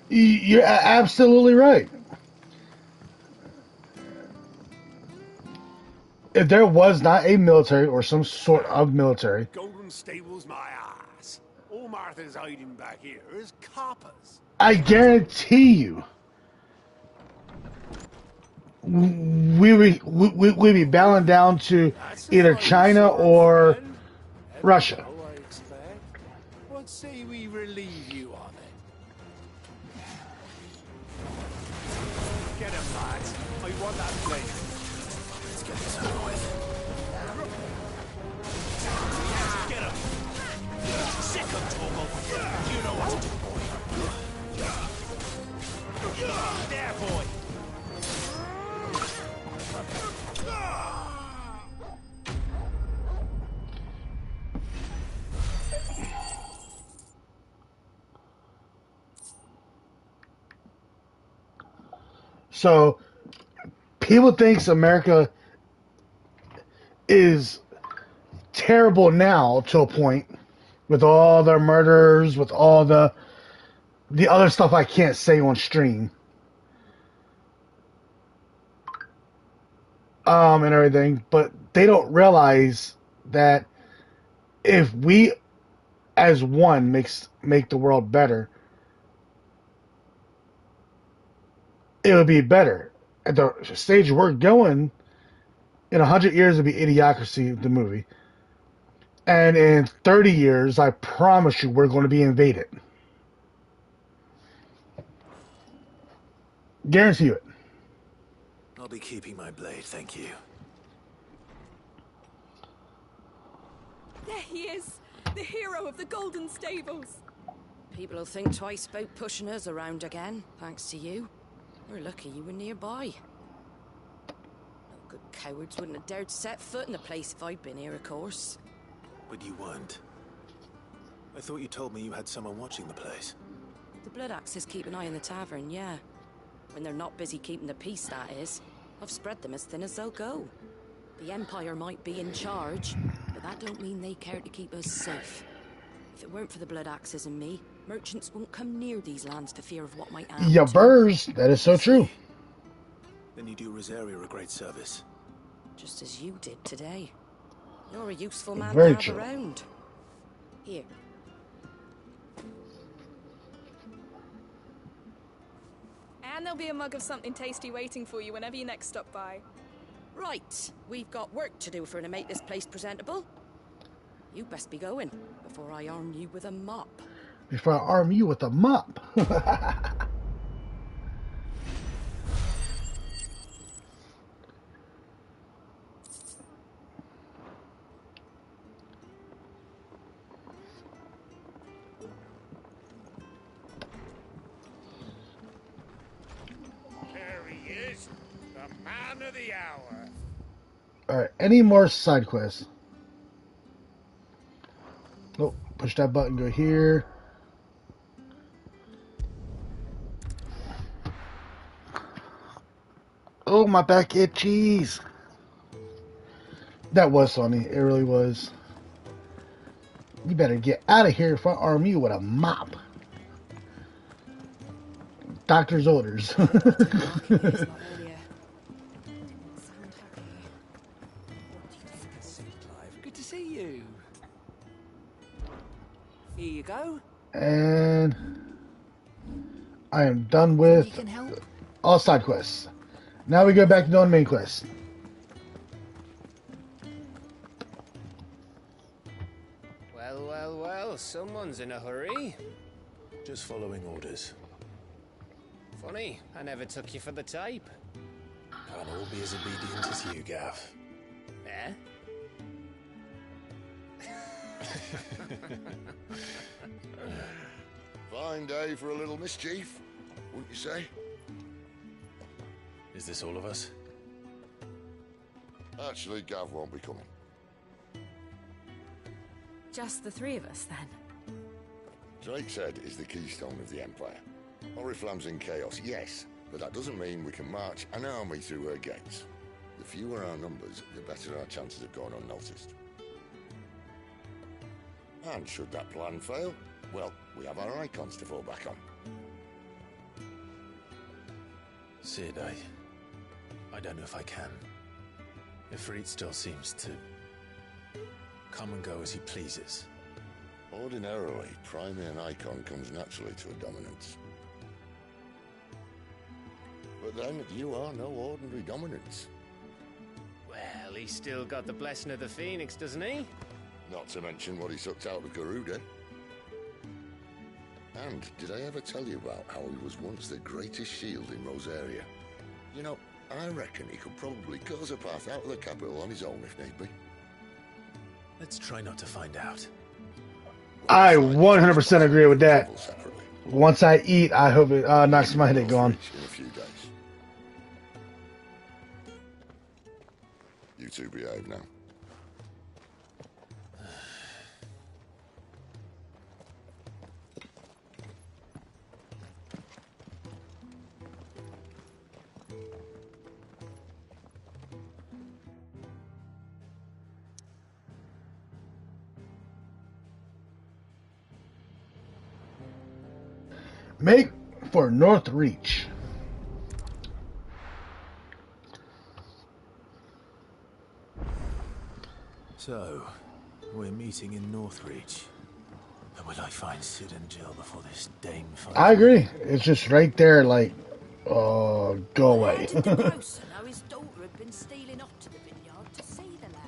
You're absolutely right. If there was not a military or some sort of military, Golden Stables, my ass. All Martha's hiding back here is coppers. I guarantee you, we'd be bowing down to either China or Russia. I expect. What say we relieve you on it? Get him, lads. I want that place. Let's get this over with. Get him. Sick of trouble. You know what to do, boy. So people thinks America is terrible now to a point with all the murders, with all the other stuff I can't say on stream. And everything, but they don't realize that if we as one make the world better, it would be better. At the stage we're going, in 100 years it'll be Idiocracy, the movie. And in 30 years, I promise you, we're going to be invaded. Guarantee you it. I'll be keeping my blade, thank you. There he is, the hero of the Golden Stables. People will think twice about pushing us around again, thanks to you. We're lucky you were nearby. No good cowards wouldn't have dared set foot in the place if I'd been here, of course. But you weren't. I thought you told me you had someone watching the place. The Blood Axes keep an eye on the tavern, yeah. When they're not busy keeping the peace, that is. I've spread them as thin as they'll go. The Empire might be in charge, but that don't mean they care to keep us safe. If it weren't for the Blood Axes and me, merchants won't come near these lands for fear of what might happen. Yeah, Burrs, that is so true. Then you do Rosaria a great service. Just as you did today. You're a useful man Very to have true. around. Here. And there'll be a mug of something tasty waiting for you whenever you next stop by. Right, we've got work to do for to make this place presentable. You best be going before I arm you with a mop. Before I arm you with a mop. There he is, the man of the hour. Alright, any more side quests? Nope. Push that button, go here. Oh, my back itches. That was funny. It really was. You better get out of here if I arm you with a mop. Doctor's orders. Good to see you. Here you go. And I am done with all side quests. Now we go back to doing main quest. Well, well, well, someone's in a hurry. Just following orders. Funny, I never took you for the type. Can't all be as obedient as you, Gav. Eh? Fine day for a little mischief, wouldn't you say? Is this all of us? Actually, Gav won't be coming. Just the three of us, then? Drake's Head is the keystone of the Empire. Oriflamme's in chaos, yes, but that doesn't mean we can march an army through her gates. The fewer our numbers, the better our chances of going unnoticed. And should that plan fail, well, we have our icons to fall back on. Sid, I don't know if I can. Ifrit still seems to come and go as he pleases. Ordinarily, priming an icon comes naturally to a dominance. But then, you are no ordinary dominance. Well, he's still got the blessing of the Phoenix, doesn't he? Not to mention what he sucked out of Garuda. And did I ever tell you about how he was once the greatest shield in Rosaria? You know, I reckon he could probably cause a path out of the capital on his own if need be. Let's try not to find out. I 100% agree with that. Once I eat, I hope it knocks my headache gone. In a few days. You two behave now. Make for North Reach. So, we're meeting in Northreach. But will I find Sid and Jill before this Dane fight? I agree. It's just right there, like, go away. How did the grocer know his daughter had been stealing up to the vineyard to see the lad?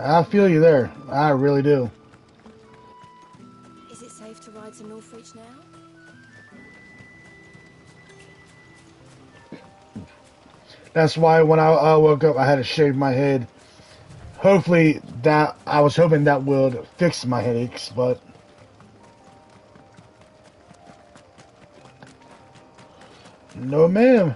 I feel you there. I really do. Is it safe to ride to Northreach now? That's why when I woke up, I had to shave my head. Hopefully I was hoping that would fix my headaches, but no, ma'am.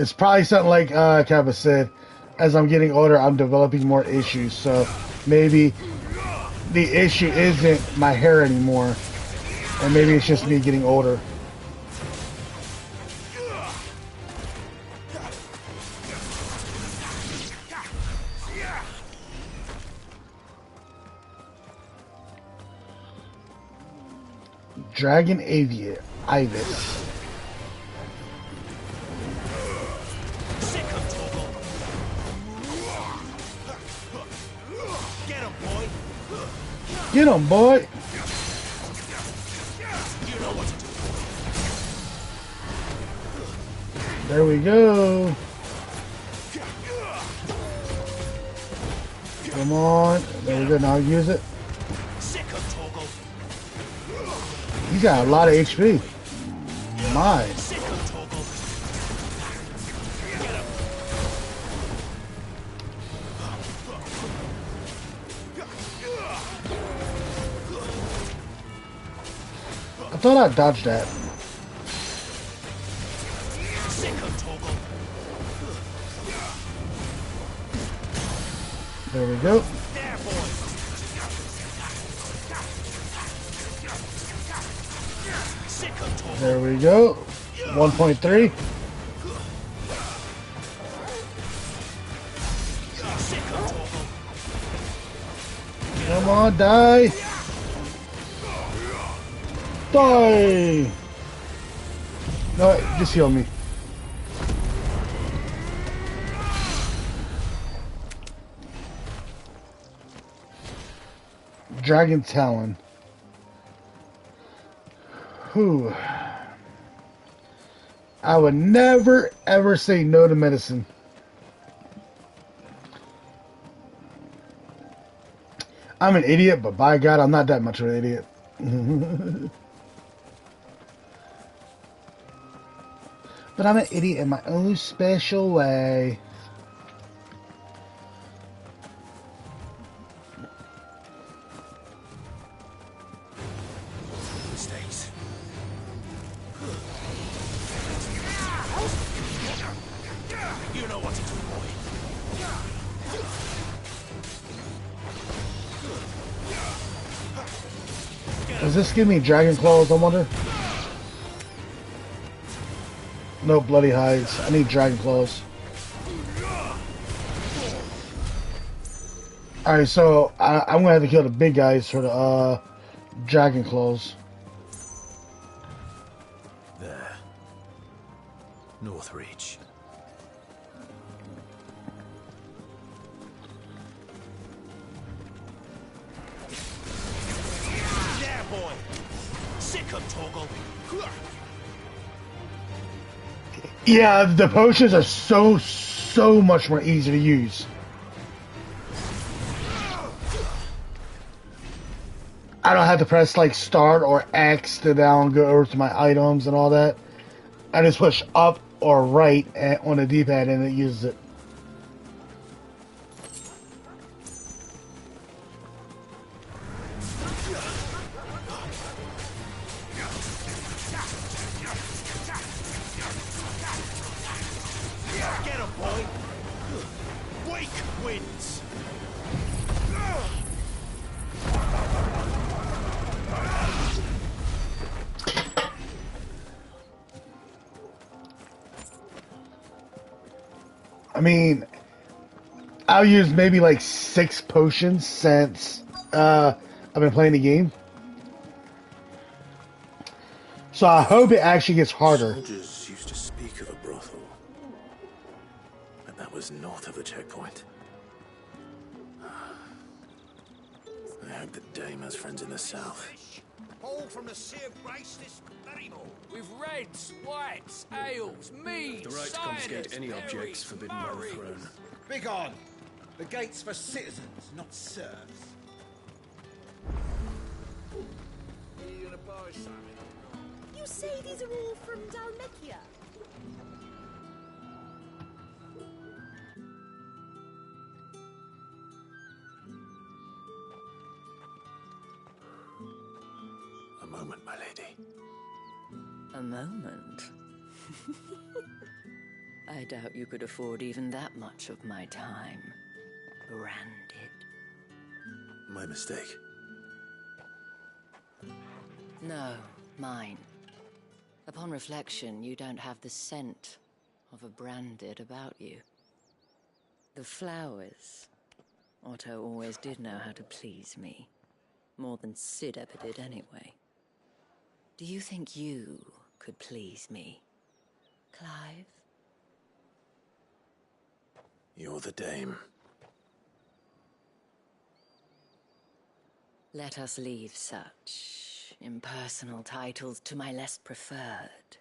It's probably something like Kappa said, as I'm getting older, I'm developing more issues. So maybe the issue isn't my hair anymore, and maybe it's just me getting older. Dragon Ibis. Get him, boy! There we go. Come on. There we go. Now use it. He's got a lot of HP. My. I thought I dodged that. There we go. There we go. 1.3. Come on, die. Die. No, just heal me. Dragon Talon. Whew. I would never ever say no to medicine. I'm an idiot, but by God, I'm not that much of an idiot. But I'm an idiot in my own special way. Mistakes. You know what to do, boy. Does this give me Dragon Claws, I wonder? No bloody hides. I need Dragon Claws. Alright, so I'm gonna have to kill the big guys for the Dragon Claws. There. Northreach. Yeah, boy. Sick of Toggle. Yeah, the potions are so much more easy to use. I don't have to press like start or X to down go over to my items and all that. I just push up or right on the D-pad and it uses it. Get him, boy! Wake wins! I mean, I've used maybe like 6 potions since I've been playing the game. So I hope it actually gets harder. Soldiers used to speak of a brothel, but that was north of the checkpoint. I hope that Dame has friends in the south. All from the Sea of Grace this very morning. With reds, whites, ales, meads, The right to confiscate any objects forbidden by the throne. Begone! The gate's for citizens, not serfs. You say these are all from Dalmekia? A moment, my lady. A moment? I doubt you could afford even that much of my time. Branded. My mistake. No, mine. Upon reflection, you don't have the scent of a branded about you. The flowers. Otto always did know how to please me. More than Sid ever did anyway. Do you think you could please me, Clive? You're the Dame. Let us leave such impersonal titles to my less preferred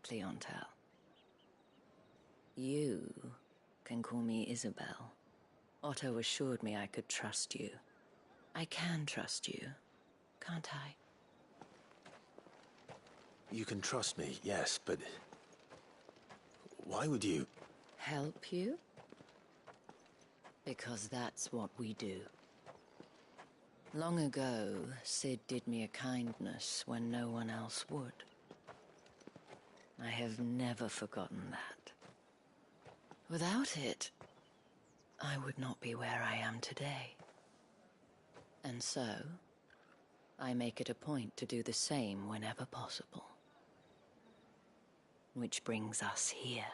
clientele. You can call me Isabel. Otto assured me I could trust you. I can trust you, can't I? You can trust me, yes, but why would you? Help you? Because that's what we do. Long ago, Sid did me a kindness when no one else would. I have never forgotten that. Without it, I would not be where I am today. And so, I make it a point to do the same whenever possible. Which brings us here.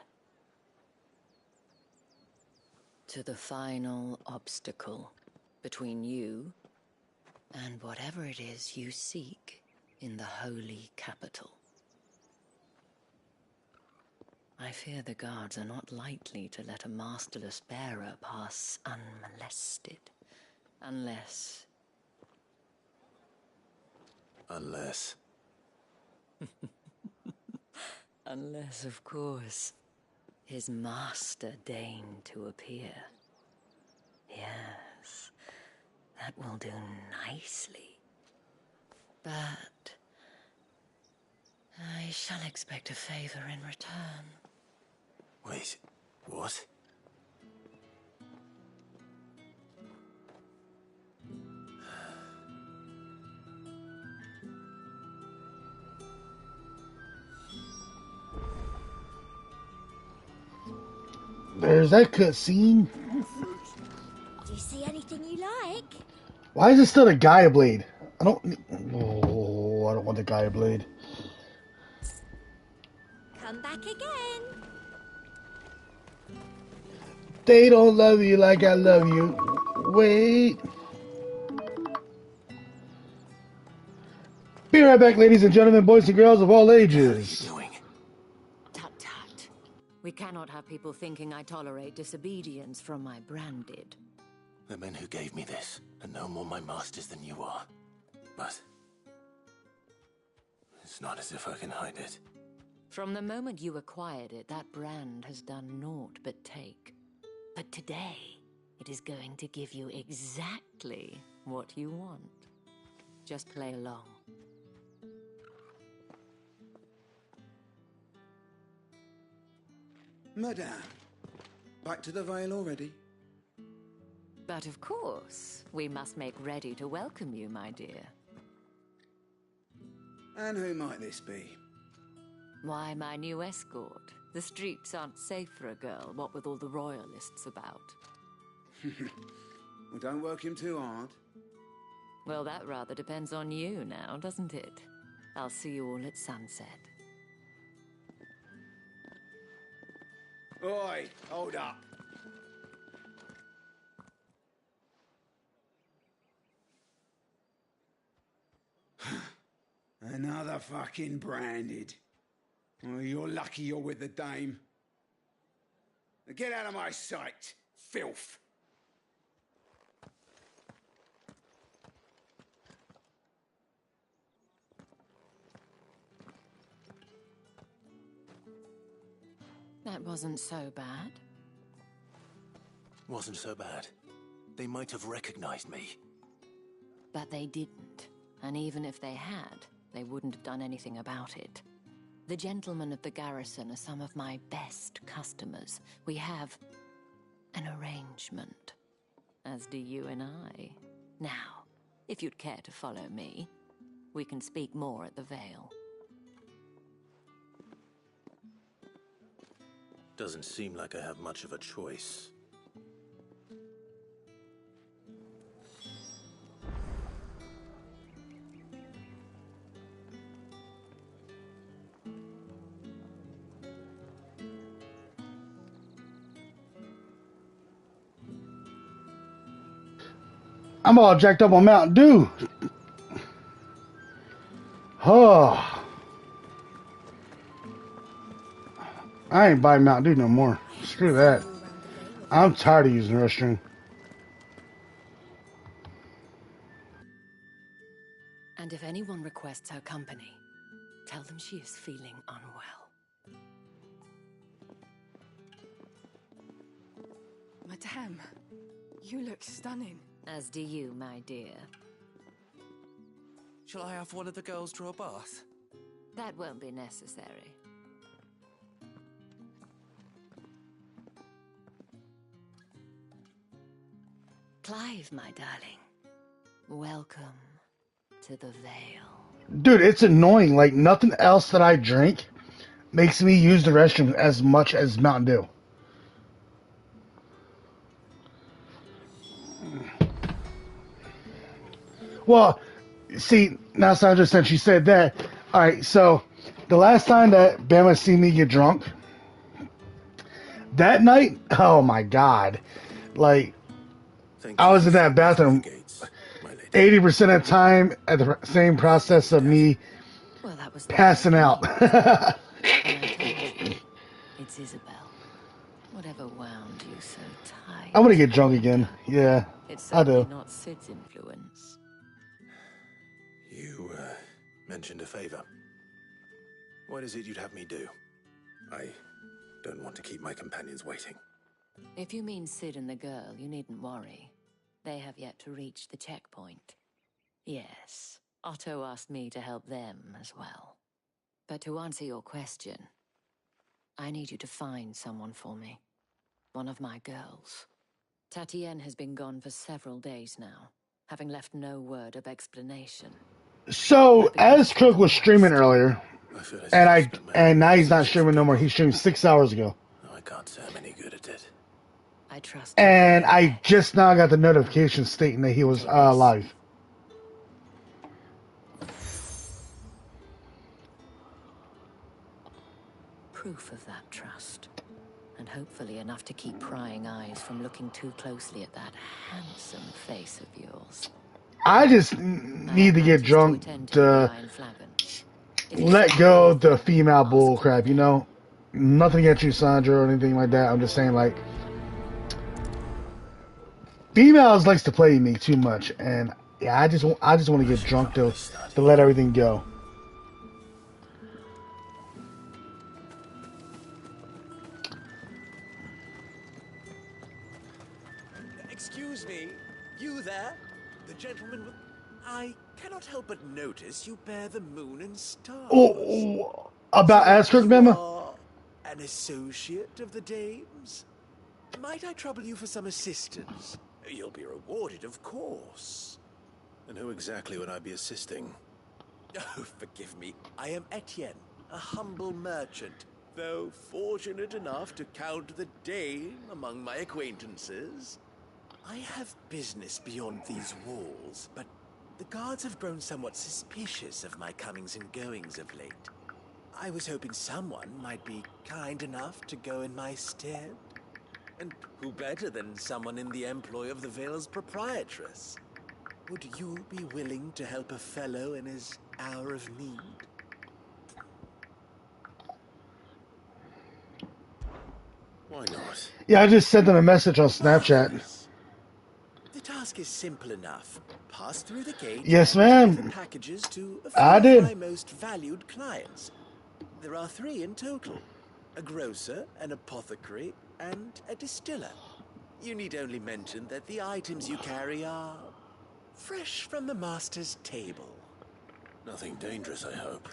To the final obstacle between you and whatever it is you seek in the holy capital. I fear the guards are not likely to let a masterless bearer pass unmolested, unless... Unless... Unless, of course, his master deigned to appear. Yes, that will do nicely. But I shall expect a favor in return. Wait, what? There's that cutscene. Do you see anything you like? Why is it still a Gaia blade? I don't. Oh, I don't want the Gaia blade. Come back again. They don't love you like I love you. Wait. Be right back, ladies and gentlemen, boys and girls of all ages. Tut-tut. We cannot have people thinking I tolerate disobedience from my branded. The men who gave me this are no more my masters than you are. But it's not as if I can hide it. From the moment you acquired it, that brand has done naught but take. But today, it is going to give you exactly what you want. Just play along. Madame, back to the Vale already? But of course, we must make ready to welcome you, my dear. And who might this be? Why, my new escort. The streets aren't safe for a girl, what with all the royalists about. Well, don't work him too hard. Well, that rather depends on you now, doesn't it? I'll see you all at sunset. Oi, hold up. Another fucking branded. Oh, you're lucky you're with the dame. Now get out of my sight, filth. That wasn't so bad. Wasn't so bad. They might have recognized me. But they didn't. And even if they had, they wouldn't have done anything about it. The gentlemen of the garrison are some of my best customers. We have an arrangement, as do you and I. Now, if you'd care to follow me, we can speak more at the Vale. Doesn't seem like I have much of a choice. I'm all jacked up on Mountain Dew. Oh. I ain't buying Mountain Dew no more. Screw that. I'm tired of using the restroom. And if anyone requests her company, tell them she is feeling unwell. Madame, you look stunning. As do you, my dear. Shall I have one of the girls draw a bath? That won't be necessary. Clive, my darling. Welcome to the Vale. Dude, it's annoying. Like, nothing else that I drink makes me use the restroom as much as Mountain Dew. Well, see, now Sandra, since you said that, alright, so the last time that Bama seen me get drunk, that night, oh my god. Like, I was in that bathroom 80% of the time at the same process of me passing out. It's Isabel. Whatever wound you so tight. I'm gonna get drunk again. Yeah, It's I certainly do. not Sid's influence. You, mentioned a favor. What is it you'd have me do? I don't want to keep my companions waiting. If you mean Sid and the girl, you needn't worry. They have yet to reach the checkpoint. Yes, Otto asked me to help them as well. But to answer your question, I need you to find someone for me. One of my girls. Tatienne has been gone for several days now, having left no word of explanation. So, as Cook was streaming earlier, and now he's not streaming no more. He streamed 6 hours ago. I can't say I'm any good at it. I trust. And I just now got the notification stating that he was live. Proof of that trust. And hopefully enough to keep prying eyes from looking too closely at that handsome face of yours. I just need to get drunk to let go of the female bull crap, you know? Nothing against you, Sandra, or anything like that. I'm just saying, like, females likes to play me too much, and yeah, I just want to get drunk to let everything go. Excuse me, you there? The gentleman with... I cannot help but notice you bear the moon and stars. Oh, about So Asgard, you Mama? are an associate of the dames? Might I trouble you for some assistance? You'll be rewarded, of course. And who exactly would I be assisting? Oh, forgive me. I am Etienne, a humble merchant, though fortunate enough to count the dame among my acquaintances. I have business beyond these walls, but the guards have grown somewhat suspicious of my comings and goings of late. I was hoping someone might be kind enough to go in my stead. And who better than someone in the employ of the Vale's proprietress? Would you be willing to help a fellow in his hour of need? Why not? Yeah, I just sent them a message on Snapchat. The task is simple enough. Pass through the gate Yes, and deliver ma'am. packages to a I few of did. my most valued clients. There are 3 in total. A grocer, an apothecary, and a distiller. You need only mention that the items you carry are fresh from the master's table. Nothing dangerous, I hope.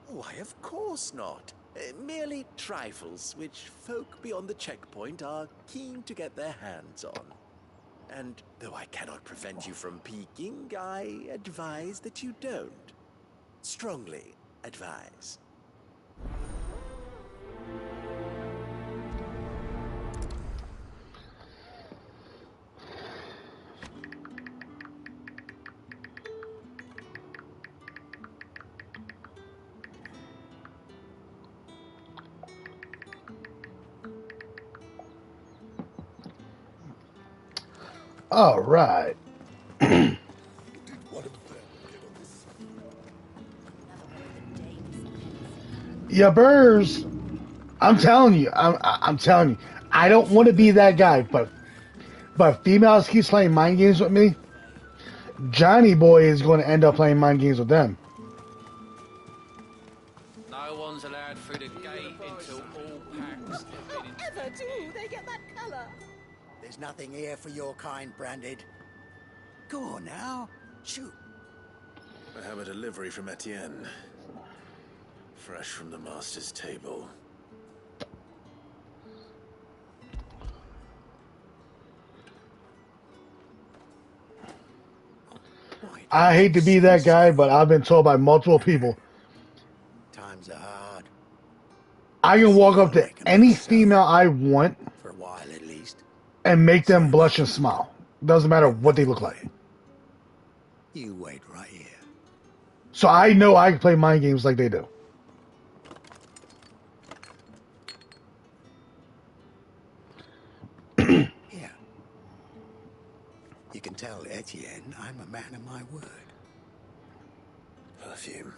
Why, of course not. Merely trifles which folk beyond the checkpoint are keen to get their hands on. And though I cannot prevent you from peeking, I advise that you don't. Strongly advise. All right. Yeah, Burrs. I'm telling you. I'm telling you. I don't want to be that guy, but females keep playing mind games with me. Johnny Boy is going to end up playing mind games with them. No one's allowed through the gate until all packs have been... Ever do they get that colour? There's nothing here for your kind, Branded. Go on now. Shoot. I have a delivery from Etienne. Fresh from the master's table. I hate to be that guy, but I've been told by multiple people. Times are hard. I can walk up to any female I want For a while, at least. and make them blush and smile. Doesn't matter what they look like. You wait right here. So I know I can play mind games like they do. Here. You can tell Etienne I'm a man of my word. Perfume.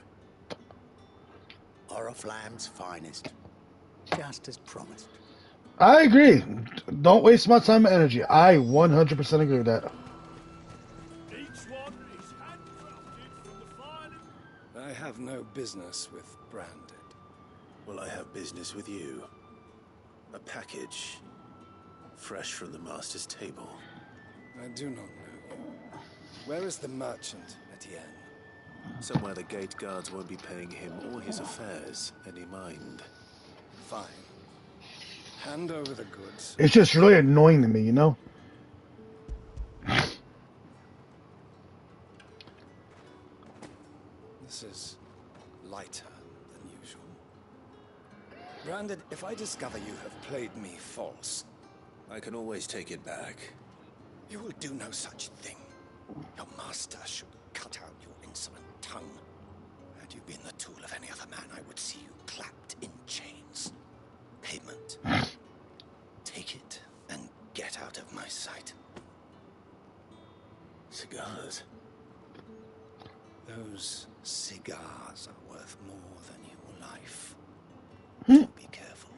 Oriflamme's finest. Just as promised. I agree. Don't waste my time and energy. I 100% agree with that. I have no business with Branded. Well, I have business with you. A package. Fresh from the master's table. I do not know you. Where is the merchant, Etienne? Somewhere the gate guards won't be paying him or his affairs any mind. Fine. Hand over the goods. It's just really annoying to me, you know? This is lighter than usual. Branded, if I discover you have played me false... I can always take it back. You will do no such thing. Your master should cut out your insolent tongue. Had you been the tool of any other man, I would see you clapped in chains. Payment. Take it and get out of my sight. Cigars. Those cigars are worth more than your life. Be careful.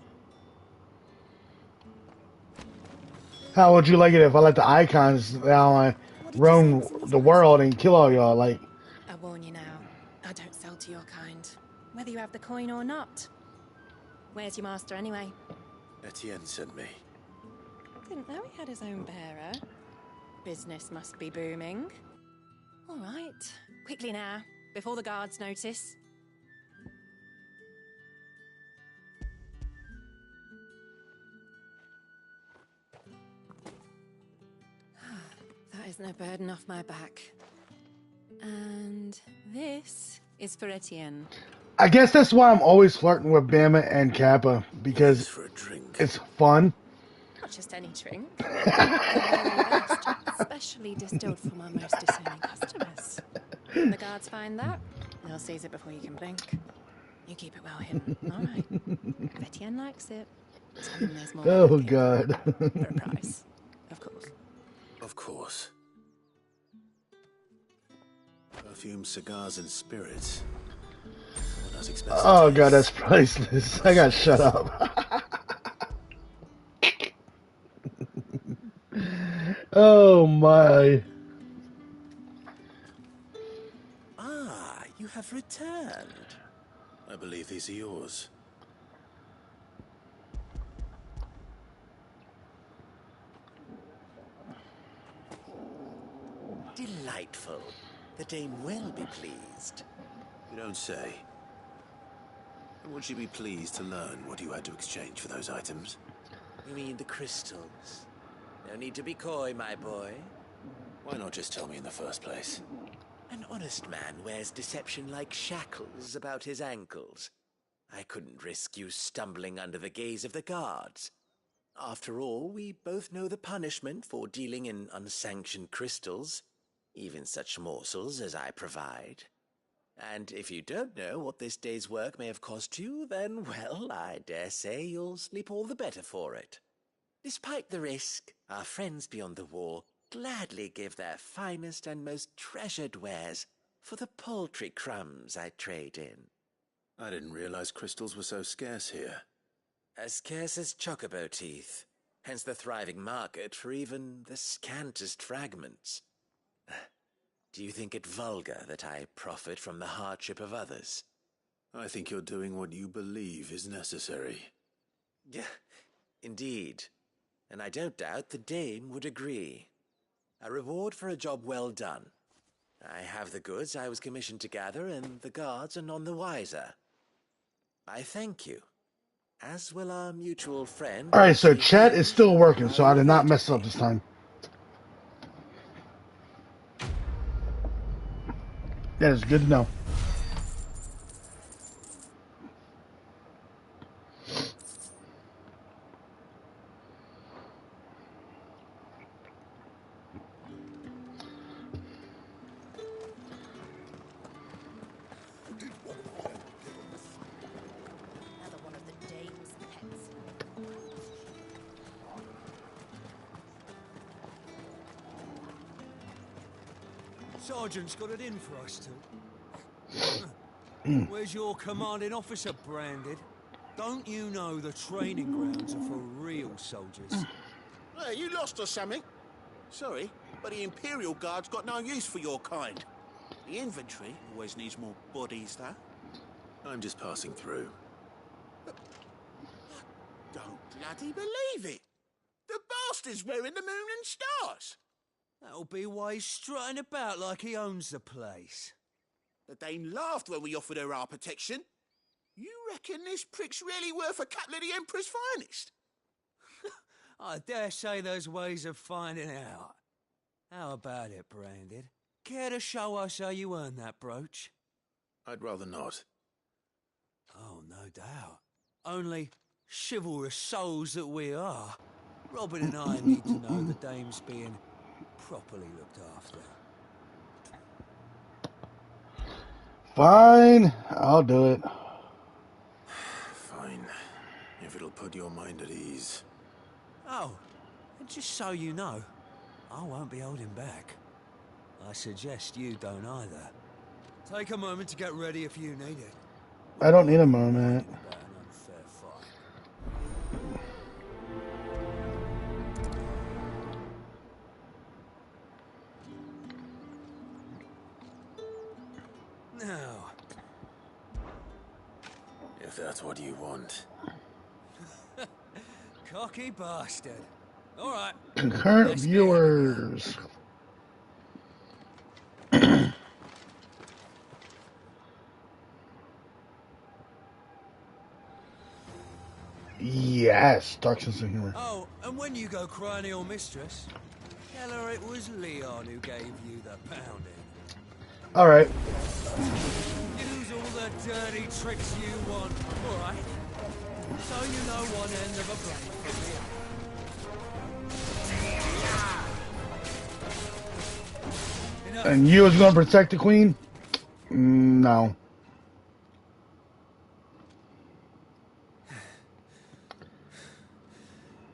How would you like it if I let the icons now roam the world and kill all y'all? Like, I warn you now, I don't sell to your kind, whether you have the coin or not. Where's your master anyway? Etienne sent me. Didn't know he had his own bearer. Business must be booming. All right, quickly now, before the guards notice. That is no burden off my back. And this is for Etienne. I guess that's why I'm always flirting with Bama and Kappa, because it's fun. Not just any drink. The very best, specially distilled for my most discerning customers. When the guards find that, they'll seize it before you can blink. You keep it well hidden, all right? If Etienne likes it, tell him there's more. Oh, God. For a price, of course. Of course. Perfume, cigars, and spirits. What else expensive? Oh, God, that's priceless. I got shut up. Oh, my. Ah, you have returned. I believe these are yours. Delightful. The dame will be pleased. You don't say. And would she be pleased to learn what you had to exchange for those items? You mean the crystals? No need to be coy, my boy. Why not just tell me in the first place? An honest man wears deception like shackles about his ankles. I couldn't risk you stumbling under the gaze of the guards. After all, we both know the punishment for dealing in unsanctioned crystals, even such morsels as I provide. And if you don't know what this day's work may have cost you, then, well, I dare say you'll sleep all the better for it. Despite the risk, our friends beyond the wall gladly give their finest and most treasured wares for the paltry crumbs I trade in. I didn't realize crystals were so scarce here. As scarce as chocobo teeth, hence the thriving market for even the scantest fragments. Do you think it vulgar that I profit from the hardship of others? I think you're doing what you believe is necessary. Yeah, indeed. And I don't doubt the dame would agree. A reward for a job well done. I have the goods I was commissioned to gather, and the guards are none the wiser. I thank you, as will our mutual friend. Alright, so chat is still working, so I did not mess up this time. That is good to know. Sergeant's got it in for us two. Where's your commanding officer branded? Don't you know the training grounds are for real soldiers? Hey, you lost or something? Sorry, but the Imperial Guard's got no use for your kind. The infantry always needs more bodies, though. I'm just passing through. Don't bloody believe it! The bastard's wearing the moon and stars! That'll be why he's strutting about like he owns the place. The dame laughed when we offered her our protection. You reckon this prick's really worth a couple of the Emperor's finest? I dare say there's ways of finding out. How about it, Branded? Care to show us how you earned that brooch? I'd rather not. Oh, no doubt. Only chivalrous souls that we are, Robin and I need to know the dame's being properly looked after. Fine, I'll do it. Fine, if it'll put your mind at ease. Oh, and just so you know, I won't be holding back. I suggest you don't either. Take a moment to get ready if you need it. I don't need a moment. Now, if that's what you want. cocky bastard. All right. Concurrent viewers. Yes, dark sense of humor. Oh, and when you go crying to your mistress, tell her it was Leon who gave you the pounding. All right. Use all the dirty tricks you want, all right? So you know one end of a blade from the other. And you was going to protect the queen? No.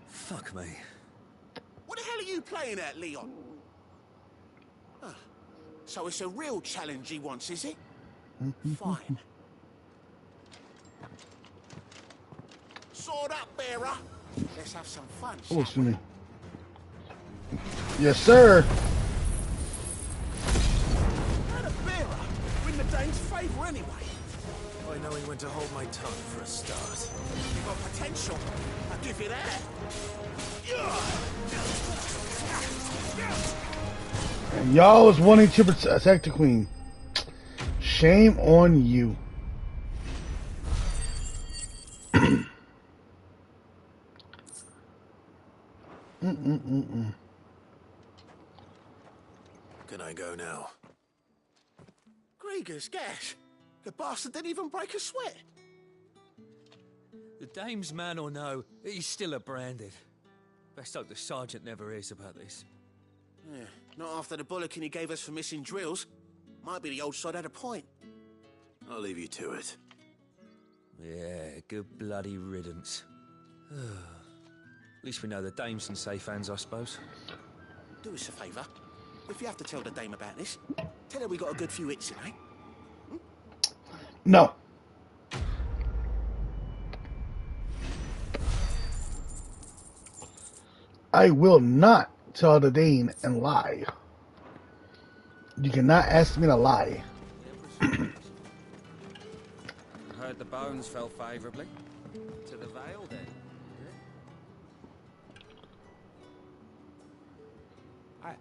Fuck me. What the hell are you playing at, Leon? Ah, so it's a real challenge he wants, is it? Fine. Sword up, bearer. Let's have some fun, Oh, shall excuse me. Yes, sir. How the bearer win the Dane's favour anyway? I know when to hold my tongue for a start. You got potential. I'll give you that. And y'all was wanting to protect the queen. Shame on you. Can I go now? Gregor's gash. The bastard didn't even break a sweat. The dame's man or no, he's still a branded. Best hope the sergeant never hears about this. Yeah, not after the bullocking he gave us for missing drills. Might be the old sod had a point. I'll leave you to it. Yeah, good bloody riddance. At least we know the dame's in safe hands, I suppose. Do us a favour. If you have to tell the dame about this, tell her we got a good few hits in, eh? No. I will not tell the Dane and lie. You cannot ask me to lie. Heard the bones fell favourably. To the Vale, then.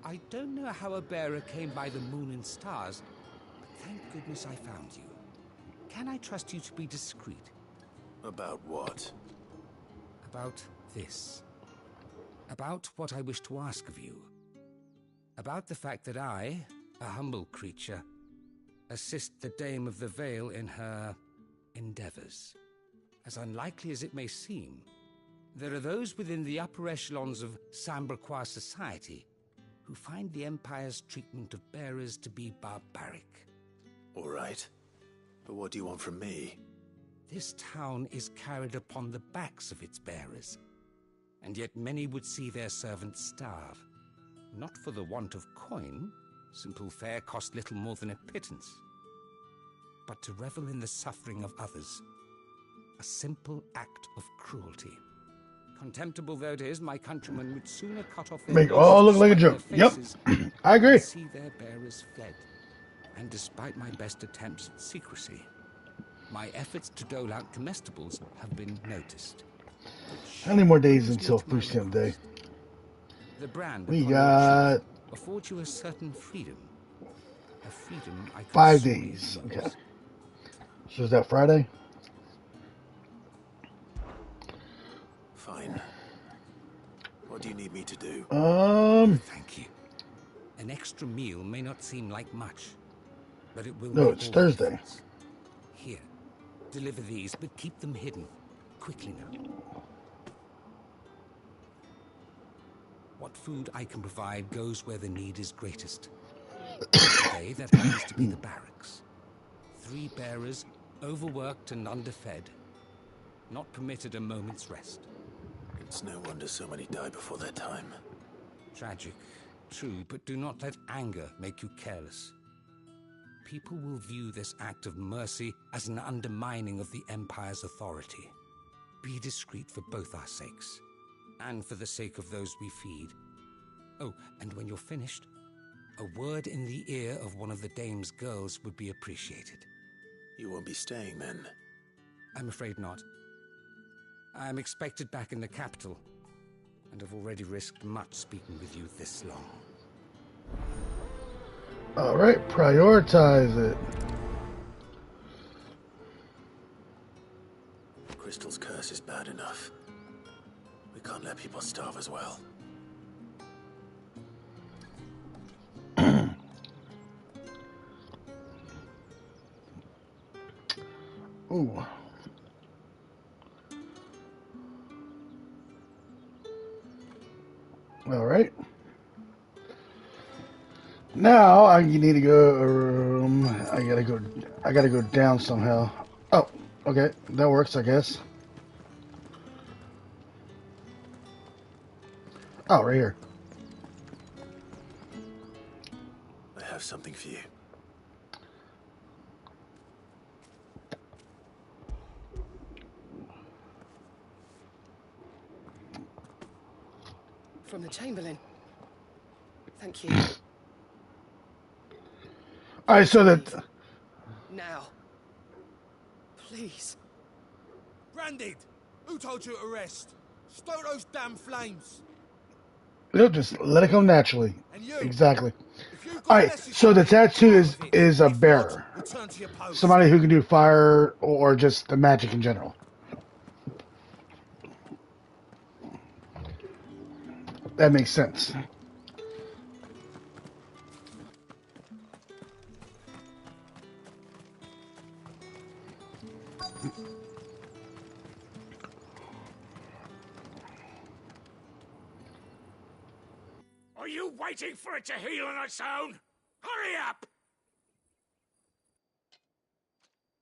I don't know how a bearer came by the moon and stars, but thank goodness I found you. Can I trust you to be discreet? About what? About this. About what I wish to ask of you. About the fact that I, a humble creature, assist the Dame of the Vale in her endeavors. As unlikely as it may seem, there are those within the upper echelons of Samberquois society who find the Empire's treatment of bearers to be barbaric. All right. But what do you want from me? This town is carried upon the backs of its bearers, and yet many would see their servants starve. Not for the want of coin, simple fare cost little more than a pittance, but to revel in the suffering of others, a simple act of cruelty. Contemptible though it is, my countrymen would sooner cut off their Make all look like a joke. Yep. I agree. than see their bearers fled. And despite my best attempts at secrecy, my efforts to dole out comestibles have been noticed. How many more days until 3th day? The brand We upon got your cheek affords you a certain freedom. A freedom I could 5 sorely days. use. Okay. So is that Friday? Fine. What do you need me to do? Thank you. An extra meal may not seem like much, but it will No, make it's all the Thursday. difference. Here, deliver these, but keep them hidden. Quickly now. What food I can provide goes where the need is greatest. Today, that happens to be the barracks. 3 bearers, overworked and underfed, not permitted a moment's rest. It's no wonder so many die before their time. Tragic, true, but do not let anger make you careless. People will view this act of mercy as an undermining of the Empire's authority. Be discreet for both our sakes, and for the sake of those we feed. Oh, and when you're finished, a word in the ear of one of the Dame's girls would be appreciated. You won't be staying then? I'm afraid not. I'm expected back in the capital, and have already risked much speaking with you this long. Alright, prioritize it. Crystal's curse is bad enough. let people starve as well. Ooh. All right. Now I need to go. I gotta go down somehow. Oh, okay, that works, I guess. Oh, right here. I have something for you. From the Chamberlain. Thank you. All right, so that. Now. Please. Branded! Who told you to rest? Stoke those damn flames! Yep, just let it come naturally. And you? Exactly. If you've got All a right, message so for the me, tattoo deal with it. is a If not, bearer. return to your post. Somebody who can do fire or just the magic in general. That makes sense. Are you waiting for it to heal on its own? Hurry up!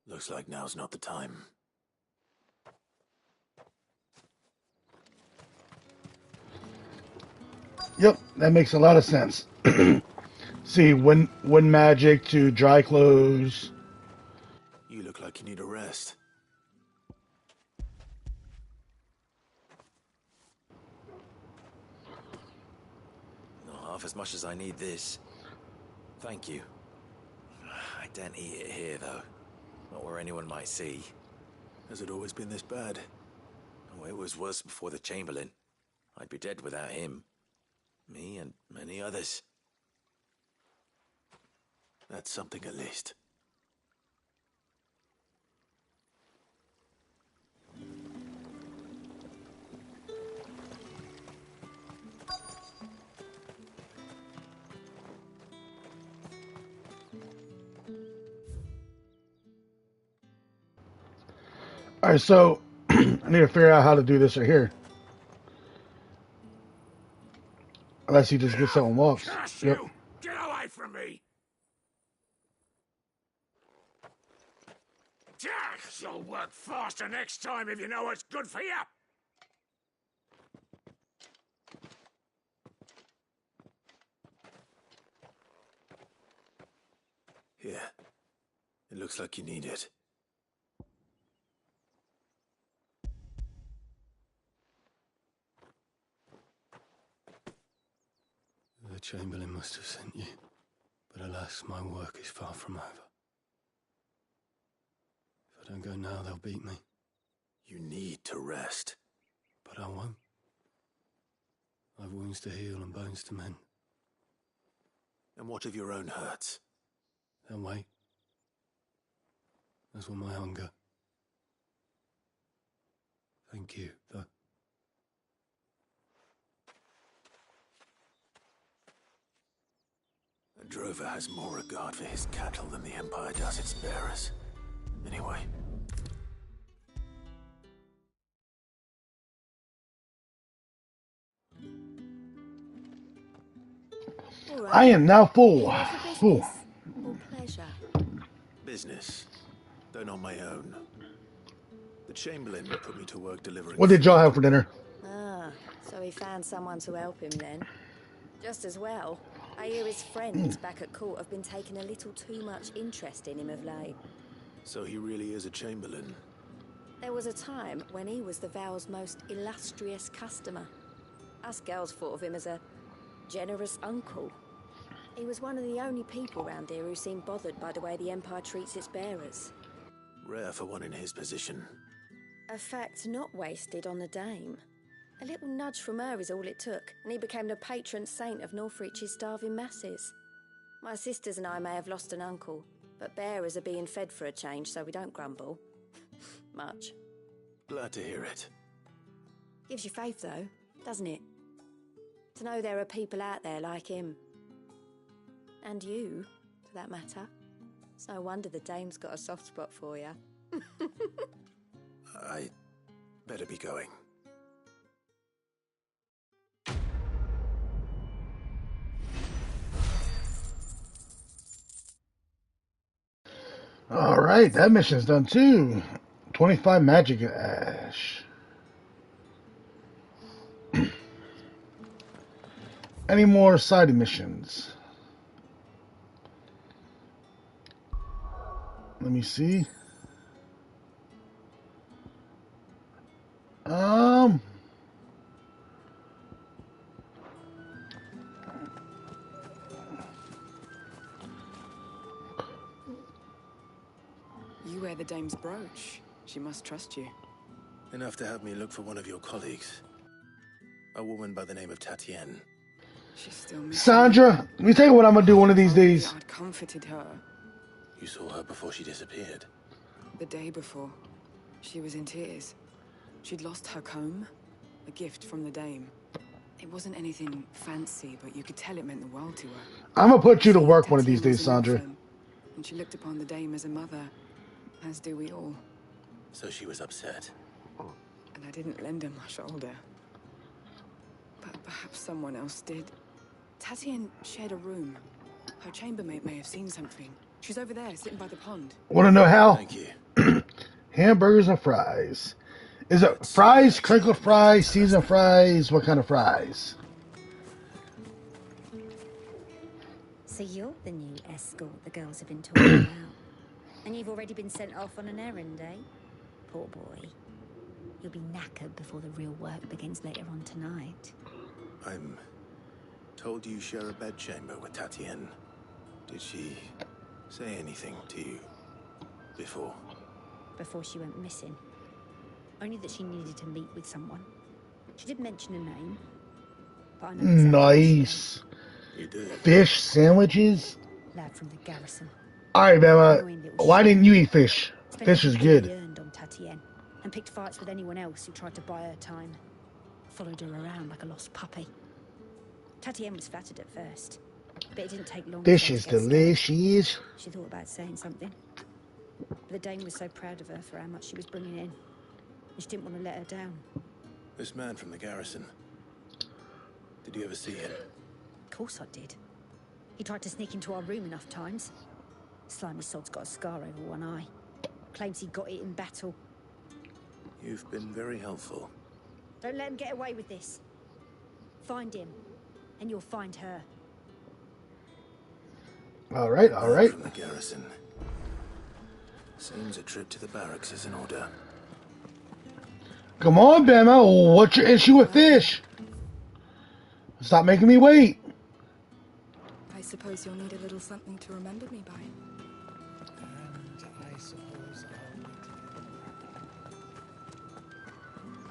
Looks like now's not the time. Yep, that makes a lot of sense. See, wind magic to dry clothes. You look like you need a rest. Not half as much as I need this. Thank you. I don't eat it here, though. Not where anyone might see. Has it always been this bad? Oh, it was worse before the Chamberlain. I'd be dead without him. Me and many others. That's something at least. All right, so I need to figure out how to do this right here. Unless he just gets out and walks. Curse Yep. you! Get away from me! You'll work faster next time if you know what's good for you! Here. It looks like you need it. The Chamberlain must have sent you. But alas, my work is far from over. If I don't go now, they'll beat me. You need to rest. But I won't. I've wounds to heal and bones to mend. And what of your own hurts? They'll wait. As will my hunger. Thank you, though. A drover has more regard for his cattle than the Empire does its bearers. Anyway. All right. I am now full. Are you here for Full. business or pleasure? Business, though not my own. The Chamberlain put me to work delivering. What did y'all have for dinner? Ah, so he found someone to help him then. Just as well. I hear his friends back at court have been taking a little too much interest in him of late. So he really is a Chamberlain. There was a time when he was the Vale's most illustrious customer. Us girls thought of him as a generous uncle. He was one of the only people round here who seemed bothered by the way the Empire treats its bearers. Rare for one in his position. A fact not wasted on the dame. A little nudge from her is all it took, and he became the patron saint of Northreach's starving masses. My sisters and I may have lost an uncle, but bearers are being fed for a change, so we don't grumble. Much. Glad to hear it. Gives you faith, though. doesn't it? To know there are people out there like him. And you, for that matter. It's no wonder the dame's got a soft spot for you. I better be going. All right, that mission's done too. 25 magic ash. Any more side missions? Let me see. You wear the dame's brooch. She must trust you. Enough to have me look for one of your colleagues. A woman by the name of Tatienne. She's still missing. Sandra, let me tell you what I'm gonna do one of these days. I'd comforted her. You saw her before she disappeared? The day before. She was in tears. She'd lost her comb. A gift from the dame. It wasn't anything fancy, but you could tell it meant the world to her. I'm gonna put you to work one of these days, Sandra. And she looked upon the dame as a mother, as do we all. So she was upset. And I didn't lend her my shoulder. But perhaps someone else did. Tatienne shared a room. Her chambermaid may have seen something. She's over there, sitting by the pond. Want to know how? Thank you. Hamburgers and fries. Is it fries, crinkle fries, seasoned fries? What kind of fries? So you're the new escort the girls have been talking about. And you've already been sent off on an errand, eh? Poor boy. You'll be knackered before the real work begins later on tonight. I'm told you share a bedchamber with Tatienne. Did she say anything to you before? Before she went missing. Only that she needed to meet with someone. She did mention a name. But I know exactly Nice. You did. Fish sandwiches? Lad from the garrison. Alright, Bama. Why didn't you eat fish? Fish is good. Earned on Tatienne and picked fights with anyone else who tried to buy her time. Followed her around like a lost puppy. Tatienne was flattered at first, but it didn't take long. Fish is delicious. She thought about saying something. But the dame was so proud of her for how much she was bringing in. And she didn't want to let her down. This man from the garrison. Did you ever see him? Of course I did. He tried to sneak into our room enough times. Slimy sod's got a scar over one eye. Claims he got it in battle. You've been very helpful. Don't let him get away with this. Find him, and you'll find her. Alright, alright. From the garrison. Seems a trip to the barracks is in order. Come on, Bama. What's your issue with fish? Stop making me wait. I suppose you'll need a little something to remember me by. And I suppose I'll need to get...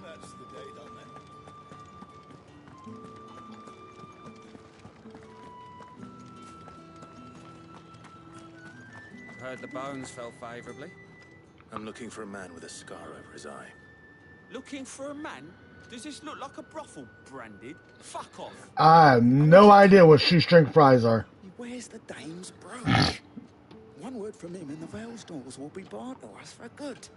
That's the day, don't it? Heard the bones fell favourably. I'm looking for a man with a scar over his eye. Looking for a man? Does this look like a brothel, Branded? Fuck off. I have no idea what shoestring fries are. Where's the dame's brooch? One word from him and the Vale's doors will be barred to us for good.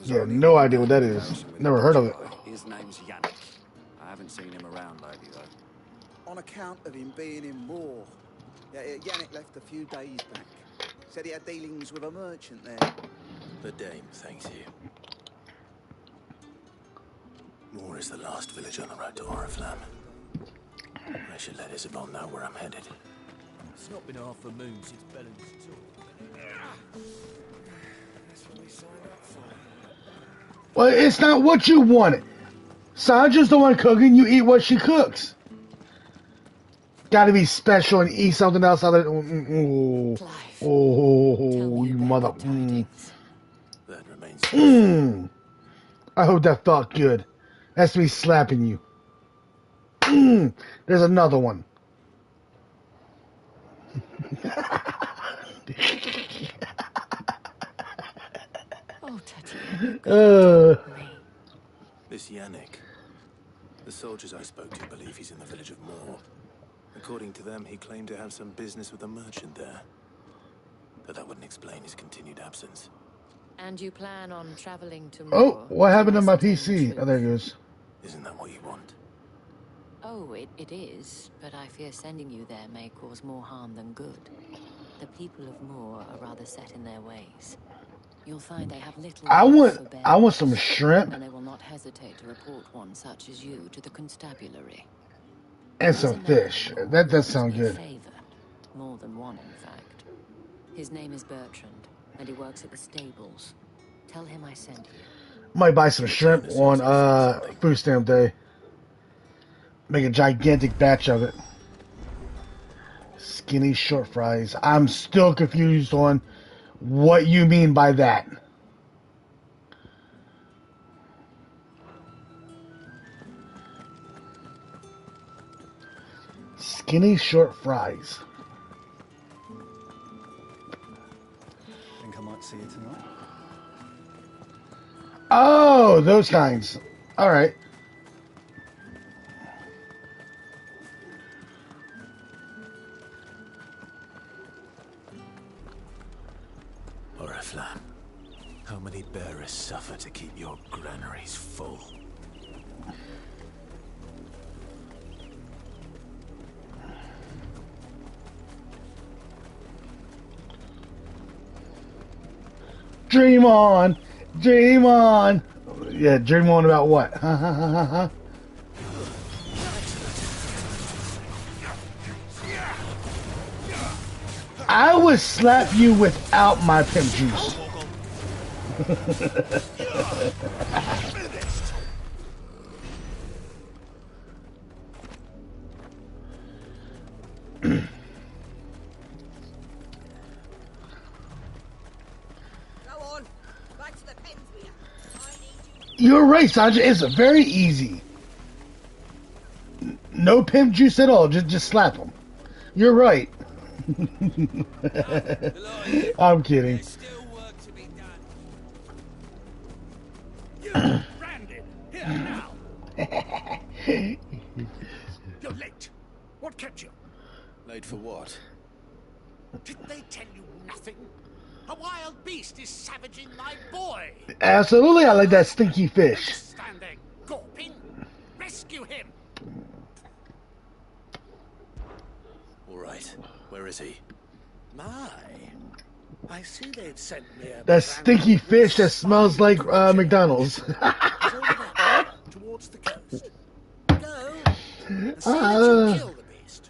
Yeah, no idea what that is. Never heard of it. His name's Yannick. I haven't seen him around lately, though. On account of him being in war. Yeah, Yannick left a few days back. Said he had dealings with a merchant there. The dame thanks you. Moor is the last village on the road to Oriflamme. I should let Isabel know where I'm headed. It's not been half a moon since Bellen's talk. That's what we signed up for. Well, it's not what you wanted. Sandra's the one cooking. You eat what she cooks. Gotta be special and eat something else other than... Oh, you mother... That remains... I hope that felt good. That's me slapping you. There's another one. Oh, Tatienne. This Yannick. The soldiers I spoke to believe he's in the village of Moor. According to them, he claimed to have some business with a merchant there. But that wouldn't explain his continued absence. And you plan on traveling to Oh, Moor what happened to my ascertain the PC? Oh, there it truth? goes. Isn't that what you want? Oh, it is, but I fear sending you there may cause more harm than good. The people of Moor are rather set in their ways. You'll find they have little love for I want bearers, some shrimp and they will not hesitate to report one such as you to the constabulary. and There is some a man fish. in Moor That who does owes sound me a good. favor. More than one, in fact. His name is Bertrand, and he works at the stables. Tell him I sent you. Might buy some shrimp on food stamp day. Make a gigantic batch of it. Skinny short fries. I'm still confused on what you mean by that. Skinny short fries. Think I might see you tonight? Oh, those kinds. All right. Oriflamme, how many bearers suffer to keep your granaries full? Dream on. Dream on. Yeah, dream on about what? I would slap you without my pimp juice. You're right, Sandra. It's very easy. No pimp juice at all. Just slap him. You're right. I'm kidding. Branded, here now. You're late. What kept you? Late for what? Did they tell you nothing? A wild beast is savaging my boy. Absolutely, I like that stinky fish. Stand there, gawping. Rescue him. All right. Where is he? My, I see they've sent me a That stinky fish that smells like McDonald's. towards the coast. Go and see that you kill the beast.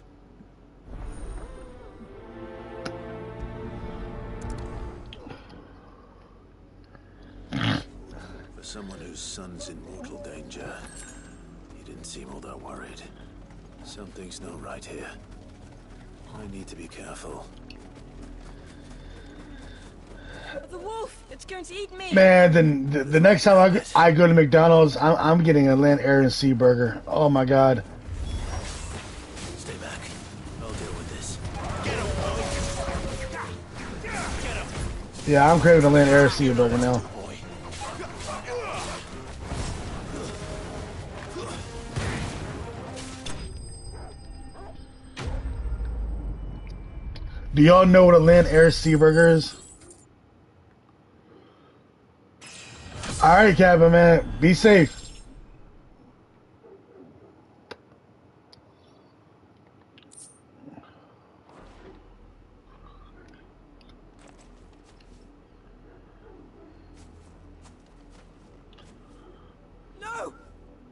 For someone whose son's in mortal danger, he didn't seem all that worried. Something's not right here. I need to be careful. The wolf! It's going to eat me! Man, then the next time I go to McDonald's, I'm getting a land, air, and sea burger. Oh my god. Stay back. I'll deal with this. Yeah, I'm craving a land, air, and sea burger now. Do y'all know what a land, air, sea burger is? Alright, Captain, man. Be safe. No!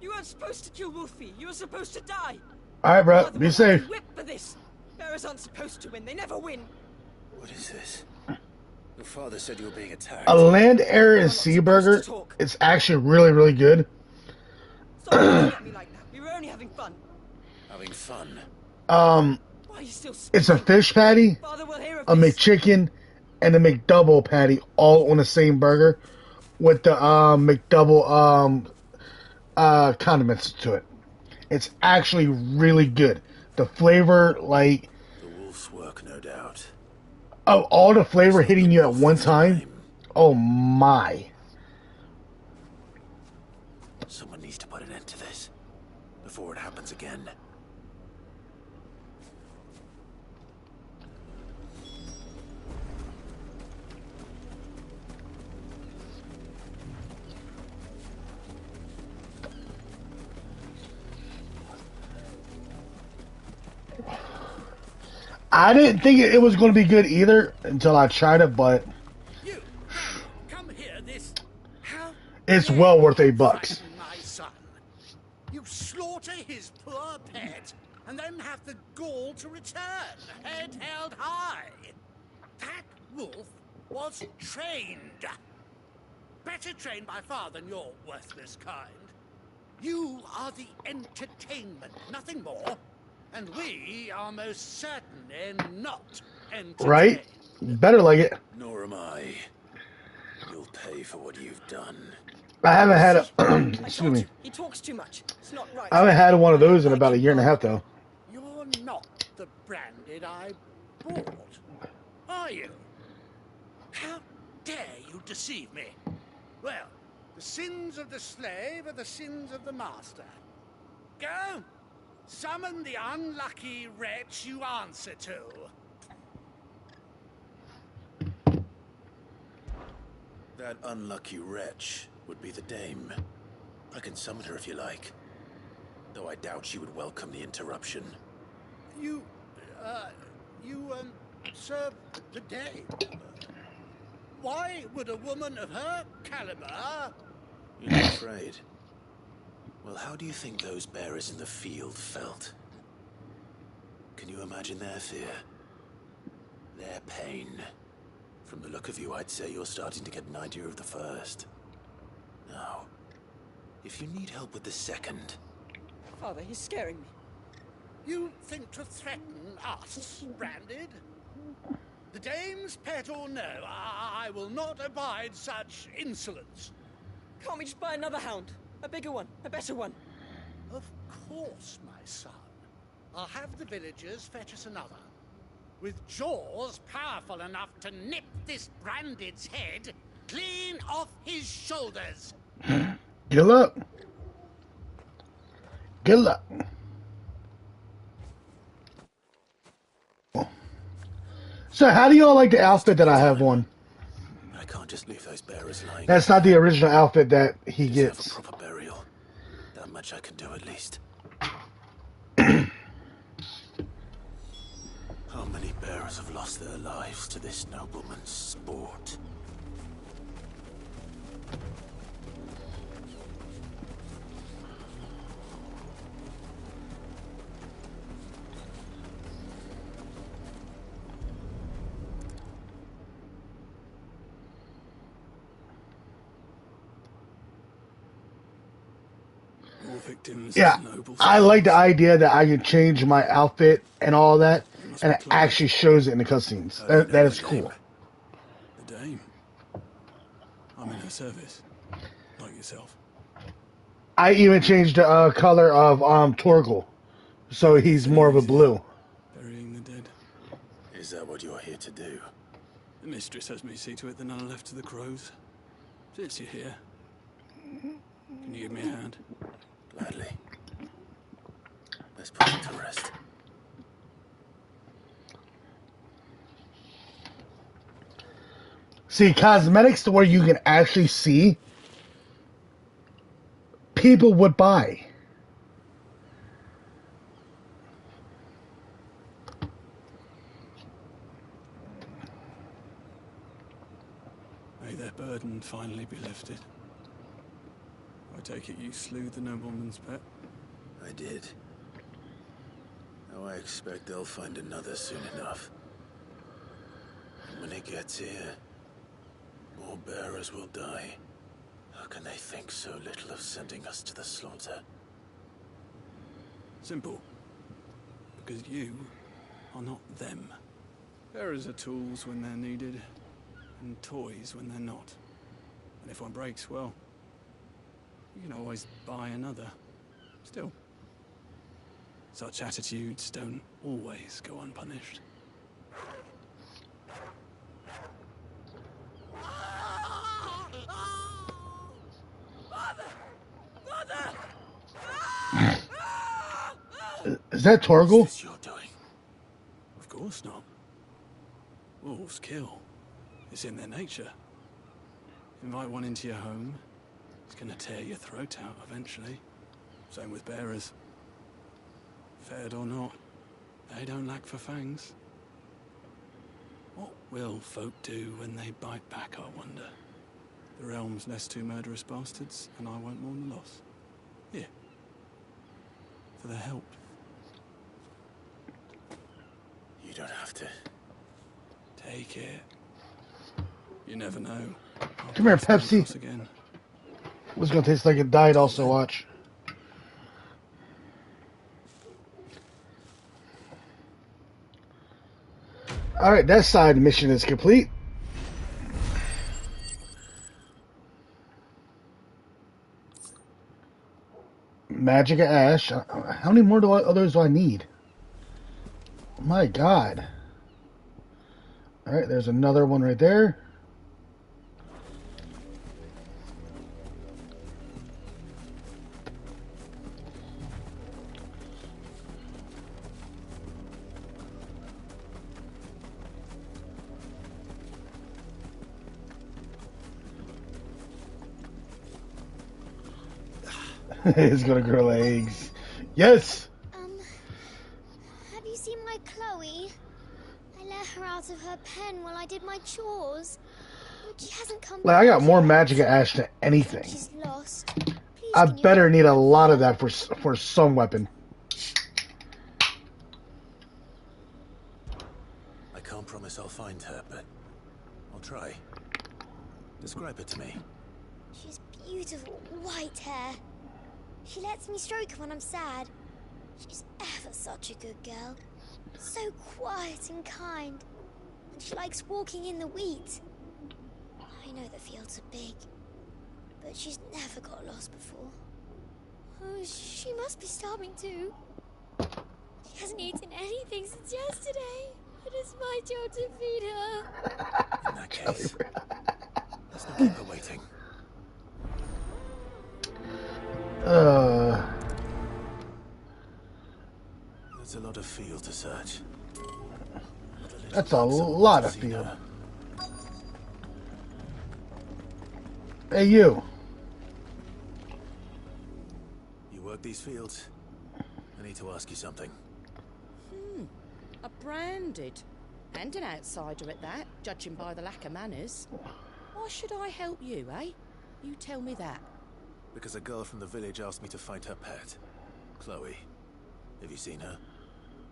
You weren't supposed to kill Wolfie. You were supposed to die. Alright, bro. Be safe. Whip for this. Bearers aren't supposed to win. They never win. What is this? Your father said you were being attacked. A land, air, and sea burger. It's actually really, really good. Stop looking at me like that. We were only having fun. Having fun? Why are you still It's a fish patty, Father will hear of a this. McChicken, and a McDouble patty all on the same burger with the McDouble condiments to it. It's actually really good. The flavor, like, The wolf's work, no doubt. of all the flavor hitting you at one time, oh my. Someone needs before it happens again. I didn't think it was going to be good either until I tried it, but Come here, this. How it's well worth $8. frighten my son? You slaughter his poor pet, and then have the gall to return, head held high. That wolf was trained. Better trained by far than your worthless kind. You are the entertainment, nothing more. And we are most certainly not entertained. Right? Better like it. Nor am I. You'll pay for what you've done. I haven't had a. I Excuse told me. you, he talks too much. It's not right. I haven't had one of those in about a year and a half, though. You're not the branded I bought, are you? How dare you deceive me? Well, the sins of the slave are the sins of the master. Go! Summon the unlucky wretch you answer to. That unlucky wretch would be the dame. I can summon her if you like. Though I doubt she would welcome the interruption. You serve the dame. Why would a woman of her caliber... You're not afraid? Well, how do you think those bearers in the field felt? Can you imagine their fear? Their pain? From the look of you, I'd say you're starting to get an idea of the first. Now, if you need help with the second... Father, he's scaring me. You think to threaten us, branded? The dame's pet or no, I will not abide such insolence. Can't we just buy another hound? A bigger one, a better one. Of course, my son. I'll have the villagers fetch us another. With jaws powerful enough to nip this branded's head clean off his shoulders. Good luck. Good luck. So how do y'all like the outfit that I have on? I can't just leave those bearers lying. That's not the original outfit that he gets. Have a proper burial. That much I can do at least. How many bearers have lost their lives to this nobleman's sport? Yeah, I like the idea that I can change my outfit and all that, and it actually shows it in the cutscenes. That is cool. The dame? I'm in her service, like yourself. I even changed the color of Torgal, so he's more of a blue. Burying the dead. Is that what you're here to do? The mistress has me see to it that none are left to the crows. Since you're here, can you give me a hand? Gladly. Let's put it to rest. See, cosmetics to where you can actually see, people would buy. May their burden finally be lifted. I take it you slew the nobleman's pet? I did. Now I expect they'll find another soon enough. And when it gets here, more bearers will die. How can they think so little of sending us to the slaughter? Simple. Because you are not them. Bearers are tools when they're needed, and toys when they're not. And if one breaks, well, you can always buy another. Still, such attitudes don't always go unpunished. Mother! Mother! Is that Torgal? What's this you're doing? Of course not. Wolves kill. It's in their nature. Invite one into your home, it's gonna tear your throat out eventually. Same with bearers. Fed or not, they don't lack for fangs. What will folk do when they bite back, I wonder? The realm's nest two murderous bastards, and I won't mourn the loss. Here. For their help. You don't have to. Take it. You never know. Come here, Pepsi. Again. What's gonna taste like it died? Also, watch. All right, that side mission is complete. Magic of Ash. How many more others do I need? My God. All right, there's another one right there. It's gonna grow eggs. Yes. Have you seen my Chloe? I let her out of her pen while I did my chores, but she hasn't come Like, back. I got more Magic of Ash than anything. She's lost. I better need a lot of that for some weapon. I can't promise I'll find her, but I'll try. Describe her to me. She's beautiful, white hair. She lets me stroke her when I'm sad. She's ever such a good girl. So quiet and kind. And she likes walking in the wheat. I know the fields are big, but she's never got lost before. Oh, she must be starving too. She hasn't eaten anything since yesterday. It is my job to feed her. In that case, let's not keep her waiting. There's a lot of field to search. That's a lot of field. Hey, you. You work these fields? I need to ask you something. A branded. And an outsider at that, judging by the lack of manners. Why should I help you, eh? You tell me that. Because a girl from the village asked me to find her pet. Chloe. Have you seen her?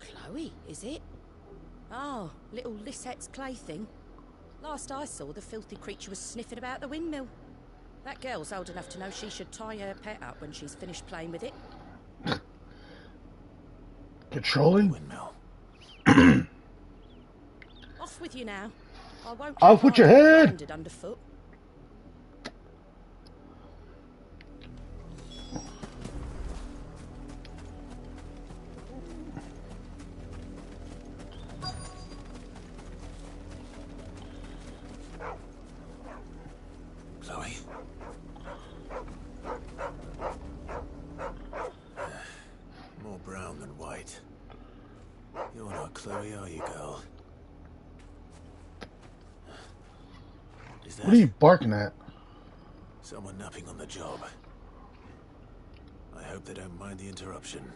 Chloe, is it? Oh, little Lisette's plaything. Last I saw, the filthy creature was sniffing about the windmill. That girl's old enough to know she should tie her pet up when she's finished playing with it. Controlling? Windmill. Off with you now. I won't Off with your head! Landed underfoot. Chloe? More brown than white. You're not Chloe, are you, girl? Is that What are you barking at? someone napping on the job? I hope they don't mind the interruption.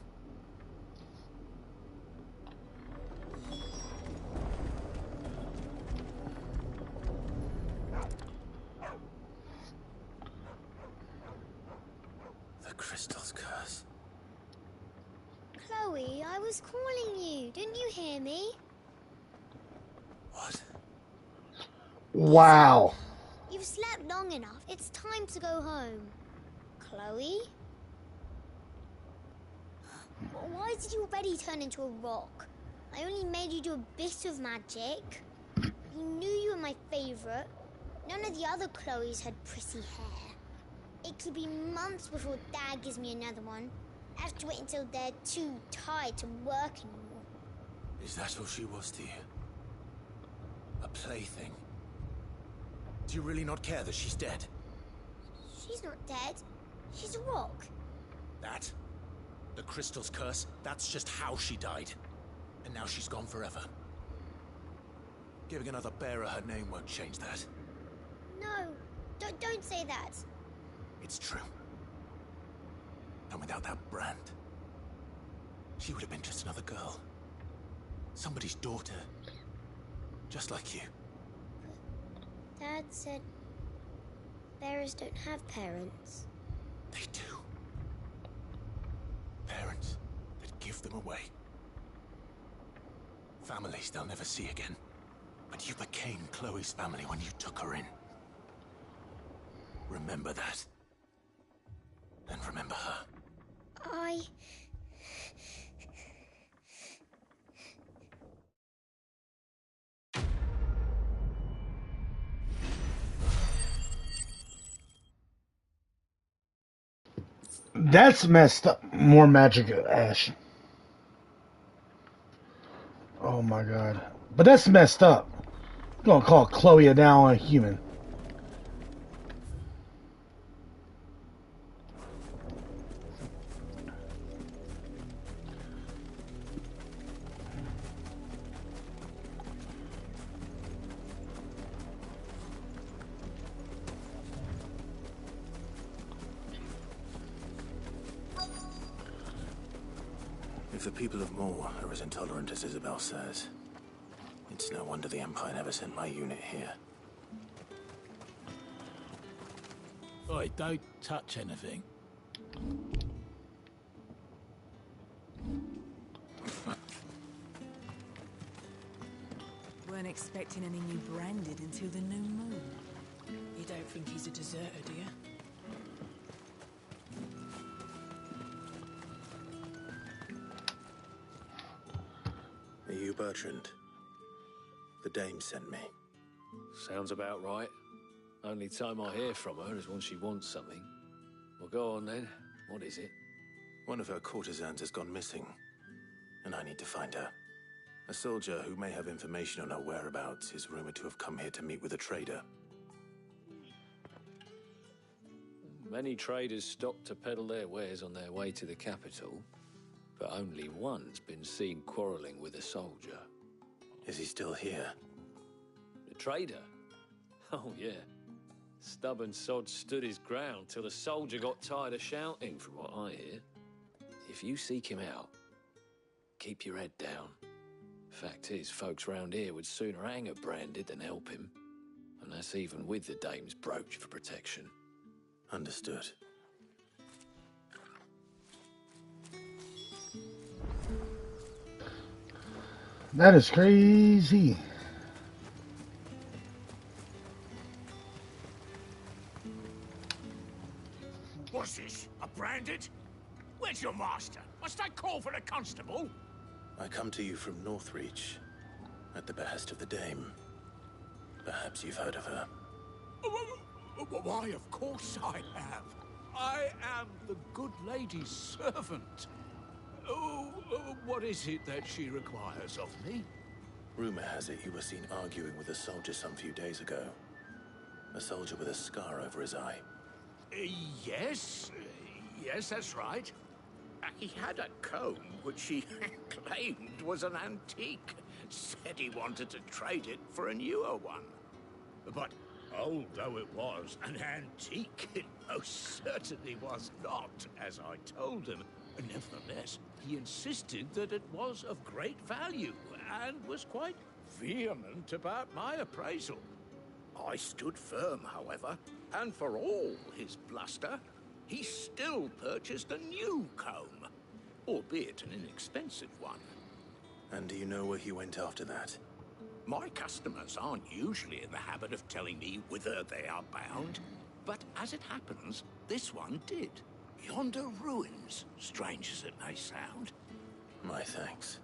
The crystal's curse. Chloe, I was calling you. Didn't you hear me? What? Wow. You've slept long enough. It's time to go home. Chloe? Why did you already turn into a rock? I only made you do a bit of magic. You knew you were my favorite. None of the other Chloes had pretty hair. It could be months before Dad gives me another one. I have to wait until they're too tired to work anymore. Is that all she was to you? A plaything? Do you really not care that she's dead? She's not dead. She's a rock. That The crystal's curse, that's just how she died. And now she's gone forever. Giving another bearer her name won't change that. No, don't say that. It's true. And without that brand, she would have been just another girl. Somebody's daughter. Just like you. Dad said bearers don't have parents. They do. Parents that give them away. Families they'll never see again. But you became Chloe's family when you took her in. Remember that. And remember her. That's messed up. More magic, Ash. Oh my god. But that's messed up. I'm gonna call Chloe now a human. If the people of Moor are as intolerant as Isabel says, it's no wonder the Empire never sent my unit here. Oi, don't touch anything. Weren't expecting any new branded until the new moon. You don't think he's a deserter, do you? Are you Bertrand? The dame sent me. Sounds about right. Only time I hear from her is when she wants something. Well, go on then. What is it? One of her courtesans has gone missing, and I need to find her. A soldier who may have information on her whereabouts is rumored to have come here to meet with a trader. Many traders stop to peddle their wares on their way to the capital, but only one's been seen quarreling with a soldier. Is he still here? The trader? Oh, yeah. Stubborn sod stood his ground till the soldier got tired of shouting, from what I hear. If you seek him out, keep your head down. Fact is, folks round here would sooner hang a branded than help him. And that's even with the dame's brooch for protection. Understood. That is crazy. What's this? A branded? Where's your master? Must I call for a constable? I come to you from Northreach, at the behest of the dame. Perhaps you've heard of her. Why, of course I have. I am the good lady's servant. What is it that she requires of me? Rumor has it you were seen arguing with a soldier some few days ago. A soldier with a scar over his eye. Yes. Yes, that's right. He had a comb which he claimed was an antique. Said he wanted to trade it for a newer one. But old though it was, an antique it most certainly was not, as I told him. Nevertheless, he insisted that it was of great value, and was quite vehement about my appraisal. I stood firm, however, and for all his bluster, he still purchased a new comb, albeit an inexpensive one. And do you know where he went after that? My customers aren't usually in the habit of telling me whither they are bound, but as it happens, this one did. Yonder ruins, strange as it may sound. My thanks.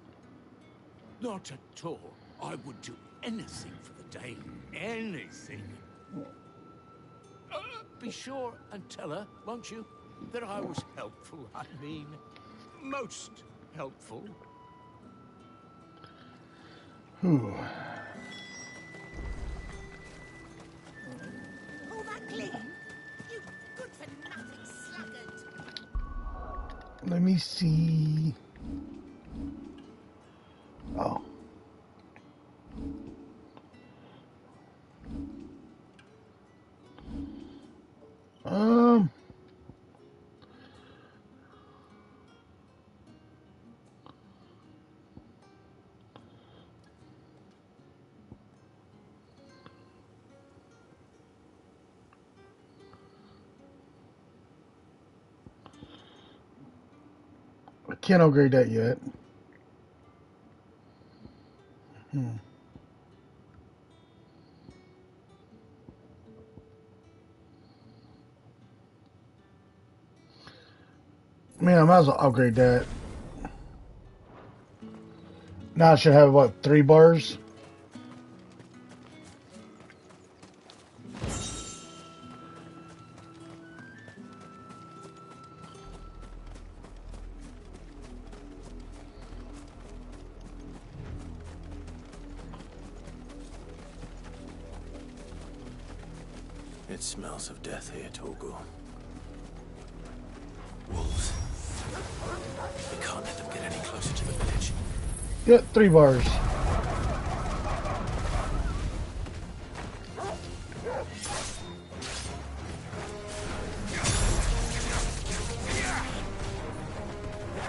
Not at all. I would do anything for the dame. Anything. Be sure and tell her, won't you, that I was helpful. I mean, most helpful. Ooh. All that clean? You good-for-nothing sluggard. Let me see. Oh. Um. I can't upgrade that yet. Man, I might as well upgrade that. Now I should have, what, 3 bars? It smells of death here, Torgal. Wolves. We can't let them get any closer to the village. Yep, 3 bars.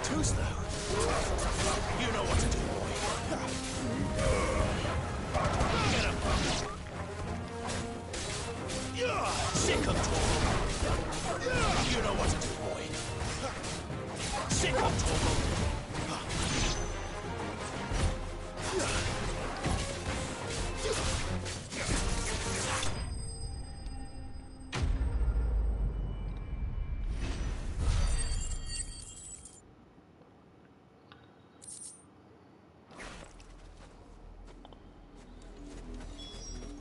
Too slow. You know what to do, boy. Get him. Sick of Torgal. You know what to do, boy. Sick of Torgal.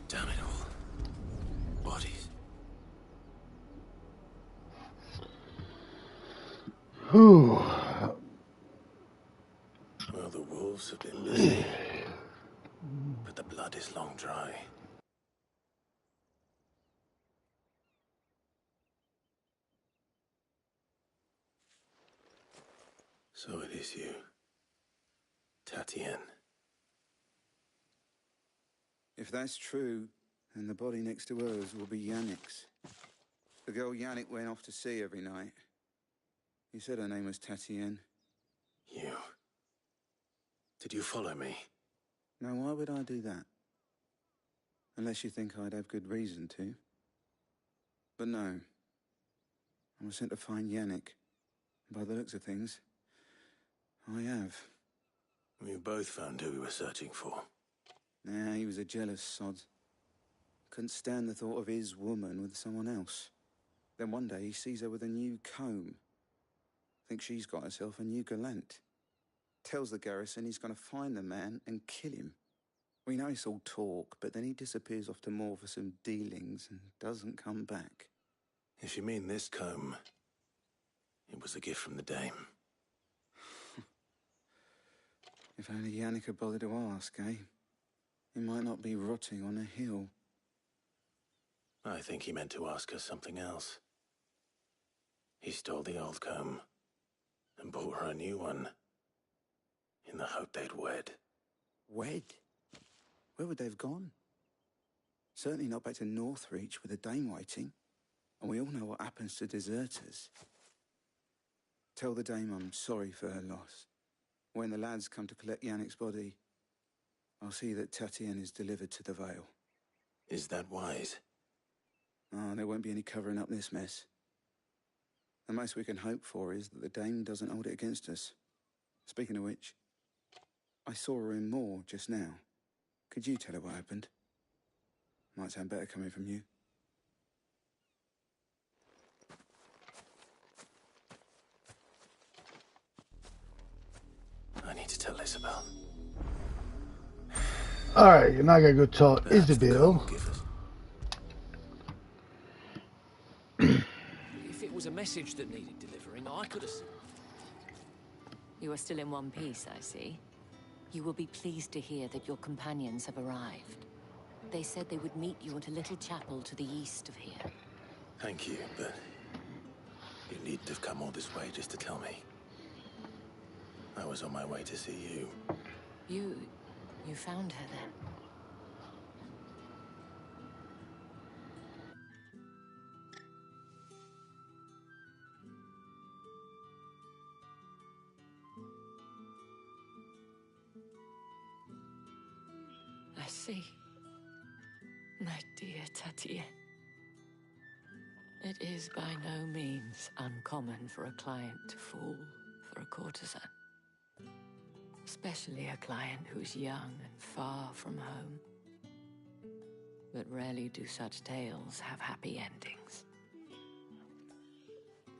Damn it all. Bodies. Whew. Well, the wolves have been busy. But the blood is long dry. So it is you, Tatien. If that's true, then the body next to hers will be Yannick's. The girl Yannick went off to see every night. He said her name was Tatien. You. Did you follow me? Now, why would I do that? Unless you think I'd have good reason to. But no. I was sent to find Yannick. By the looks of things, I have. We both found who we were searching for. Nah, he was a jealous sod. Couldn't stand the thought of his woman with someone else. Then one day he sees her with a new comb. Thinks she's got herself a new gallant. Tells the garrison he's going to find the man and kill him. We know it's all talk, but then he disappears off to Moor for some dealings and doesn't come back. If you mean this comb, it was a gift from the dame. If only Yannick had bothered to ask, eh? He might not be rotting on a hill. I think he meant to ask her something else. He stole the old comb and bought her a new one in the hope they'd wed. Wed? Where would they have gone? Certainly not back to Northreach with a dame waiting. And we all know what happens to deserters. Tell the dame I'm sorry for her loss. When the lads come to collect Yannick's body, I'll see that Tatien is delivered to the Vale. Is that wise? Oh, there won't be any covering up this mess. The most we can hope for is that the dame doesn't hold it against us. Speaking of which, I saw her in Moor just now. Could you tell her what happened? Might sound better coming from you. I need to tell Isabel. Alright, now I gotta go tell Isabel. If it was a message that needed delivering, I could have... You are still in one piece, I see. You will be pleased to hear that your companions have arrived. They said they would meet you at a little chapel to the east of here. Thank you, but you needn't have come all this way just to tell me. I was on my way to see you. You found her then? I see. My dear Tatien. It is by no means uncommon for a client to fall for a courtesan. Especially a client who's young and far from home. But rarely do such tales have happy endings.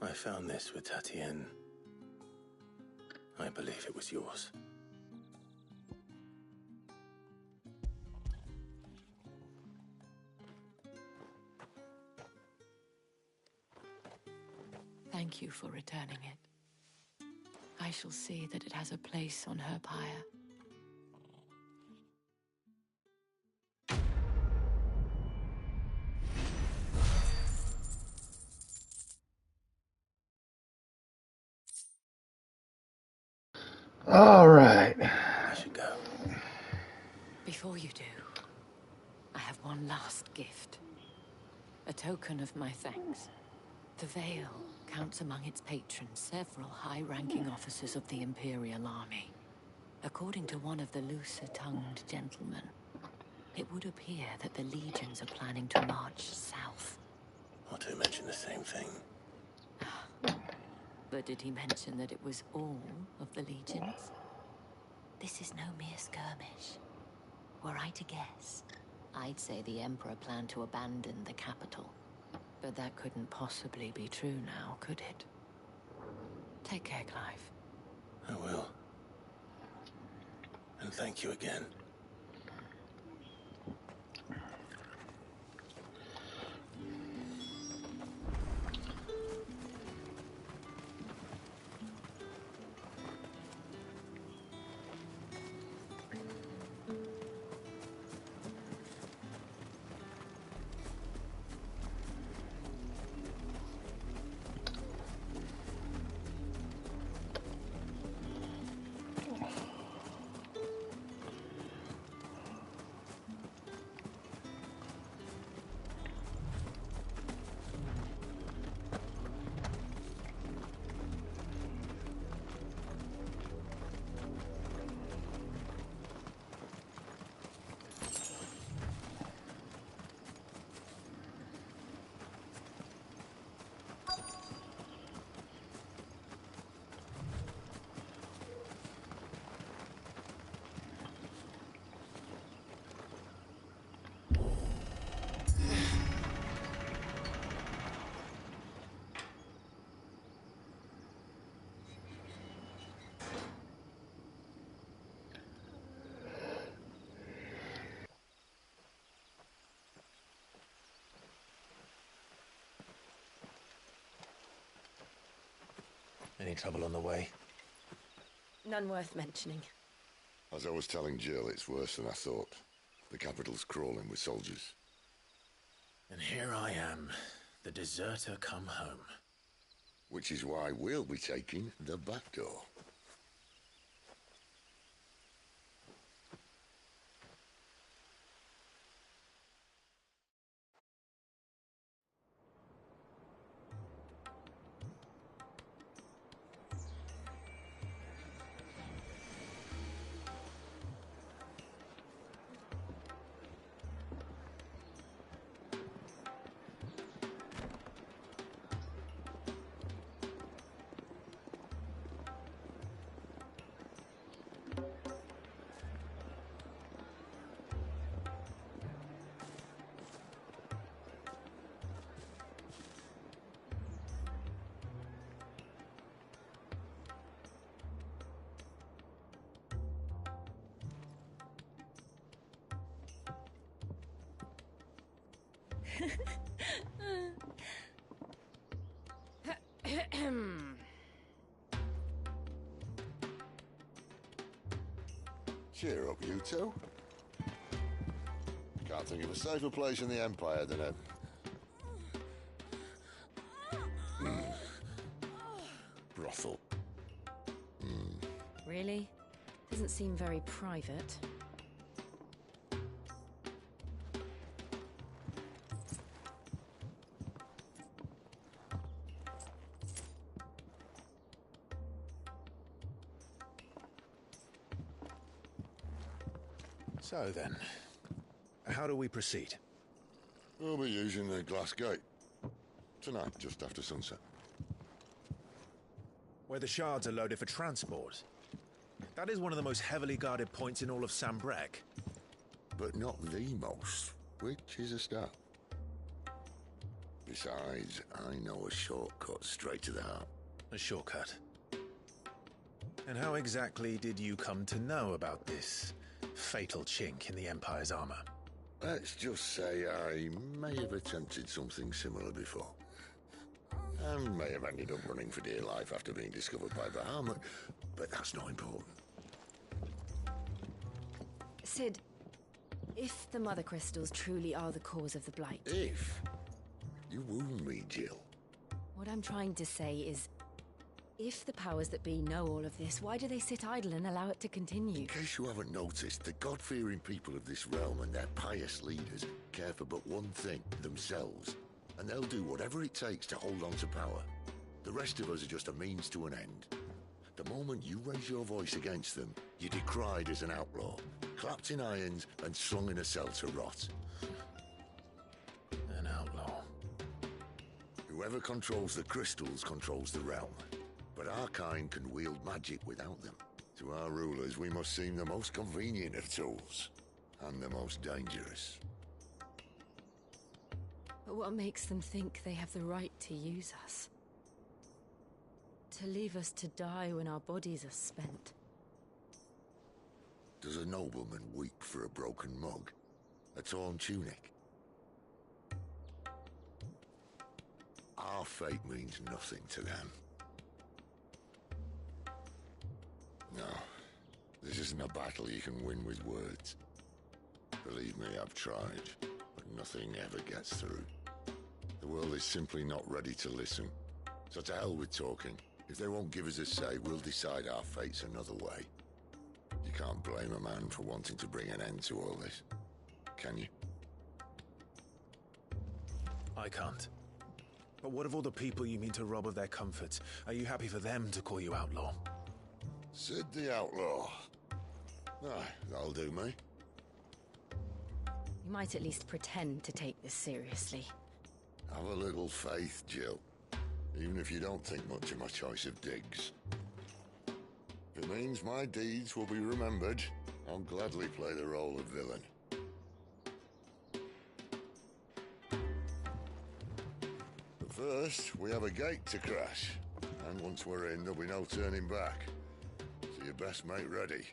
I found this with Tatien. I believe it was yours. Thank you for returning it. I shall see that it has a place on her pyre. All right. I should go. Before you do, I have one last gift. A token of my thanks. The Vale counts among its patrons several high-ranking officers of the Imperial Army. According to one of the looser-tongued gentlemen, it would appear that the legions are planning to march south. Otto mentioned the same thing. But did he mention that it was all of the legions? This is no mere skirmish. Were I to guess, I'd say the Emperor planned to abandon the capital. But that couldn't possibly be true now, could it? Take care, Clive. I will. And thank you again. Any trouble on the way? None worth mentioning. As I was telling Jill, it's worse than I thought. The capital's crawling with soldiers. And here I am, the deserter come home. Which is why we'll be taking the back door. Cheer up, you two. Can't think of a safer place in the Empire than a... brothel. really. Doesn't seem very private. So then, how do we proceed? We'll be using the glass gate. Tonight, just after sunset. Where the shards are loaded for transport. That is one of the most heavily guarded points in all of Sambrec. But not the most, which is a start. Besides, I know a shortcut straight to the heart. A shortcut? And how exactly did you come to know about this fatal chink in the Empire's armor? Let's just say I may have attempted something similar before. And may have ended up running for dear life after being discovered by Bahamut, but that's not important. Sid, if the Mother Crystals truly are the cause of the Blight... If? You wound me, Jill. What I'm trying to say is, if the powers that be know all of this, why do they sit idle and allow it to continue? In case you haven't noticed, the God-fearing people of this realm and their pious leaders care for but one thing, themselves. And they'll do whatever it takes to hold on to power. The rest of us are just a means to an end. The moment you raise your voice against them, you're decried as an outlaw, clapped in irons and slung in a cell to rot. An outlaw. Whoever controls the crystals controls the realm. But our kind can wield magic without them. To our rulers, we must seem the most convenient of tools, and the most dangerous. But what makes them think they have the right to use us? To leave us to die when our bodies are spent? Does a nobleman weep for a broken mug? A torn tunic? Our fate means nothing to them. No, this isn't a battle you can win with words. Believe me, I've tried, but nothing ever gets through. The world is simply not ready to listen. So to hell with talking. If they won't give us a say, we'll decide our fates another way. You can't blame a man for wanting to bring an end to all this, can you? I can't. But what of all the people you mean to rob of their comforts? Are you happy for them to call you outlaw? Sid the Outlaw. Aye, that'll do me. You might at least pretend to take this seriously. Have a little faith, Jill. Even if you don't think much of my choice of digs. If it means my deeds will be remembered, I'll gladly play the role of villain. But first, we have a gate to crash. And once we're in, there'll be no turning back. So you best make ready.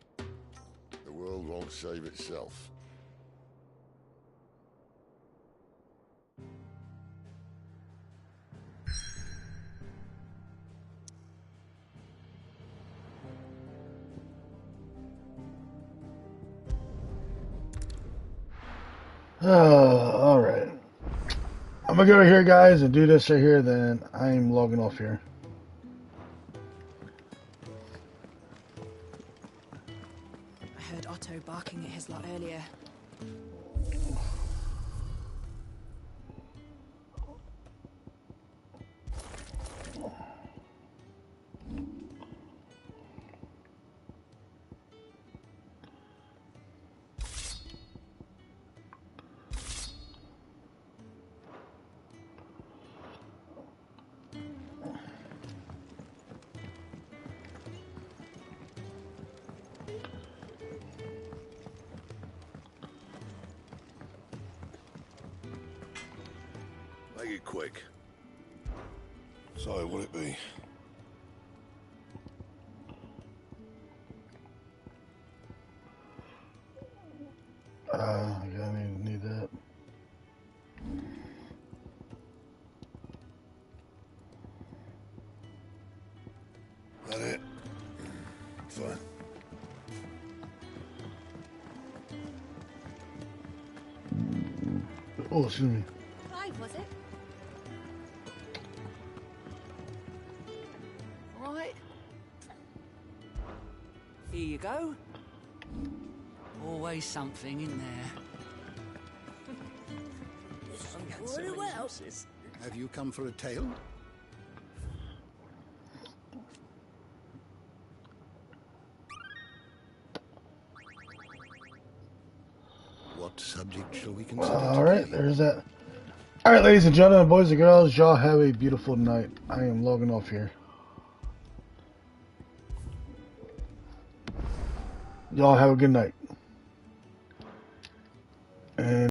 The world won't save itself. Alright. I'm gonna go right here, guys, and do this right here, then I'm logging off here. I heard Otto barking at his lot earlier. Make it quick. So, will it be? I need that. That it? Fine. Oh, excuse me. 5, was it? Right. Here you go. Always something in there. Very well. Have you come for a tale? What subject shall we consider Alright, there's that. Alright, ladies and gentlemen, boys and girls, y'all have a beautiful night. I am logging off here. Y'all have a good night. And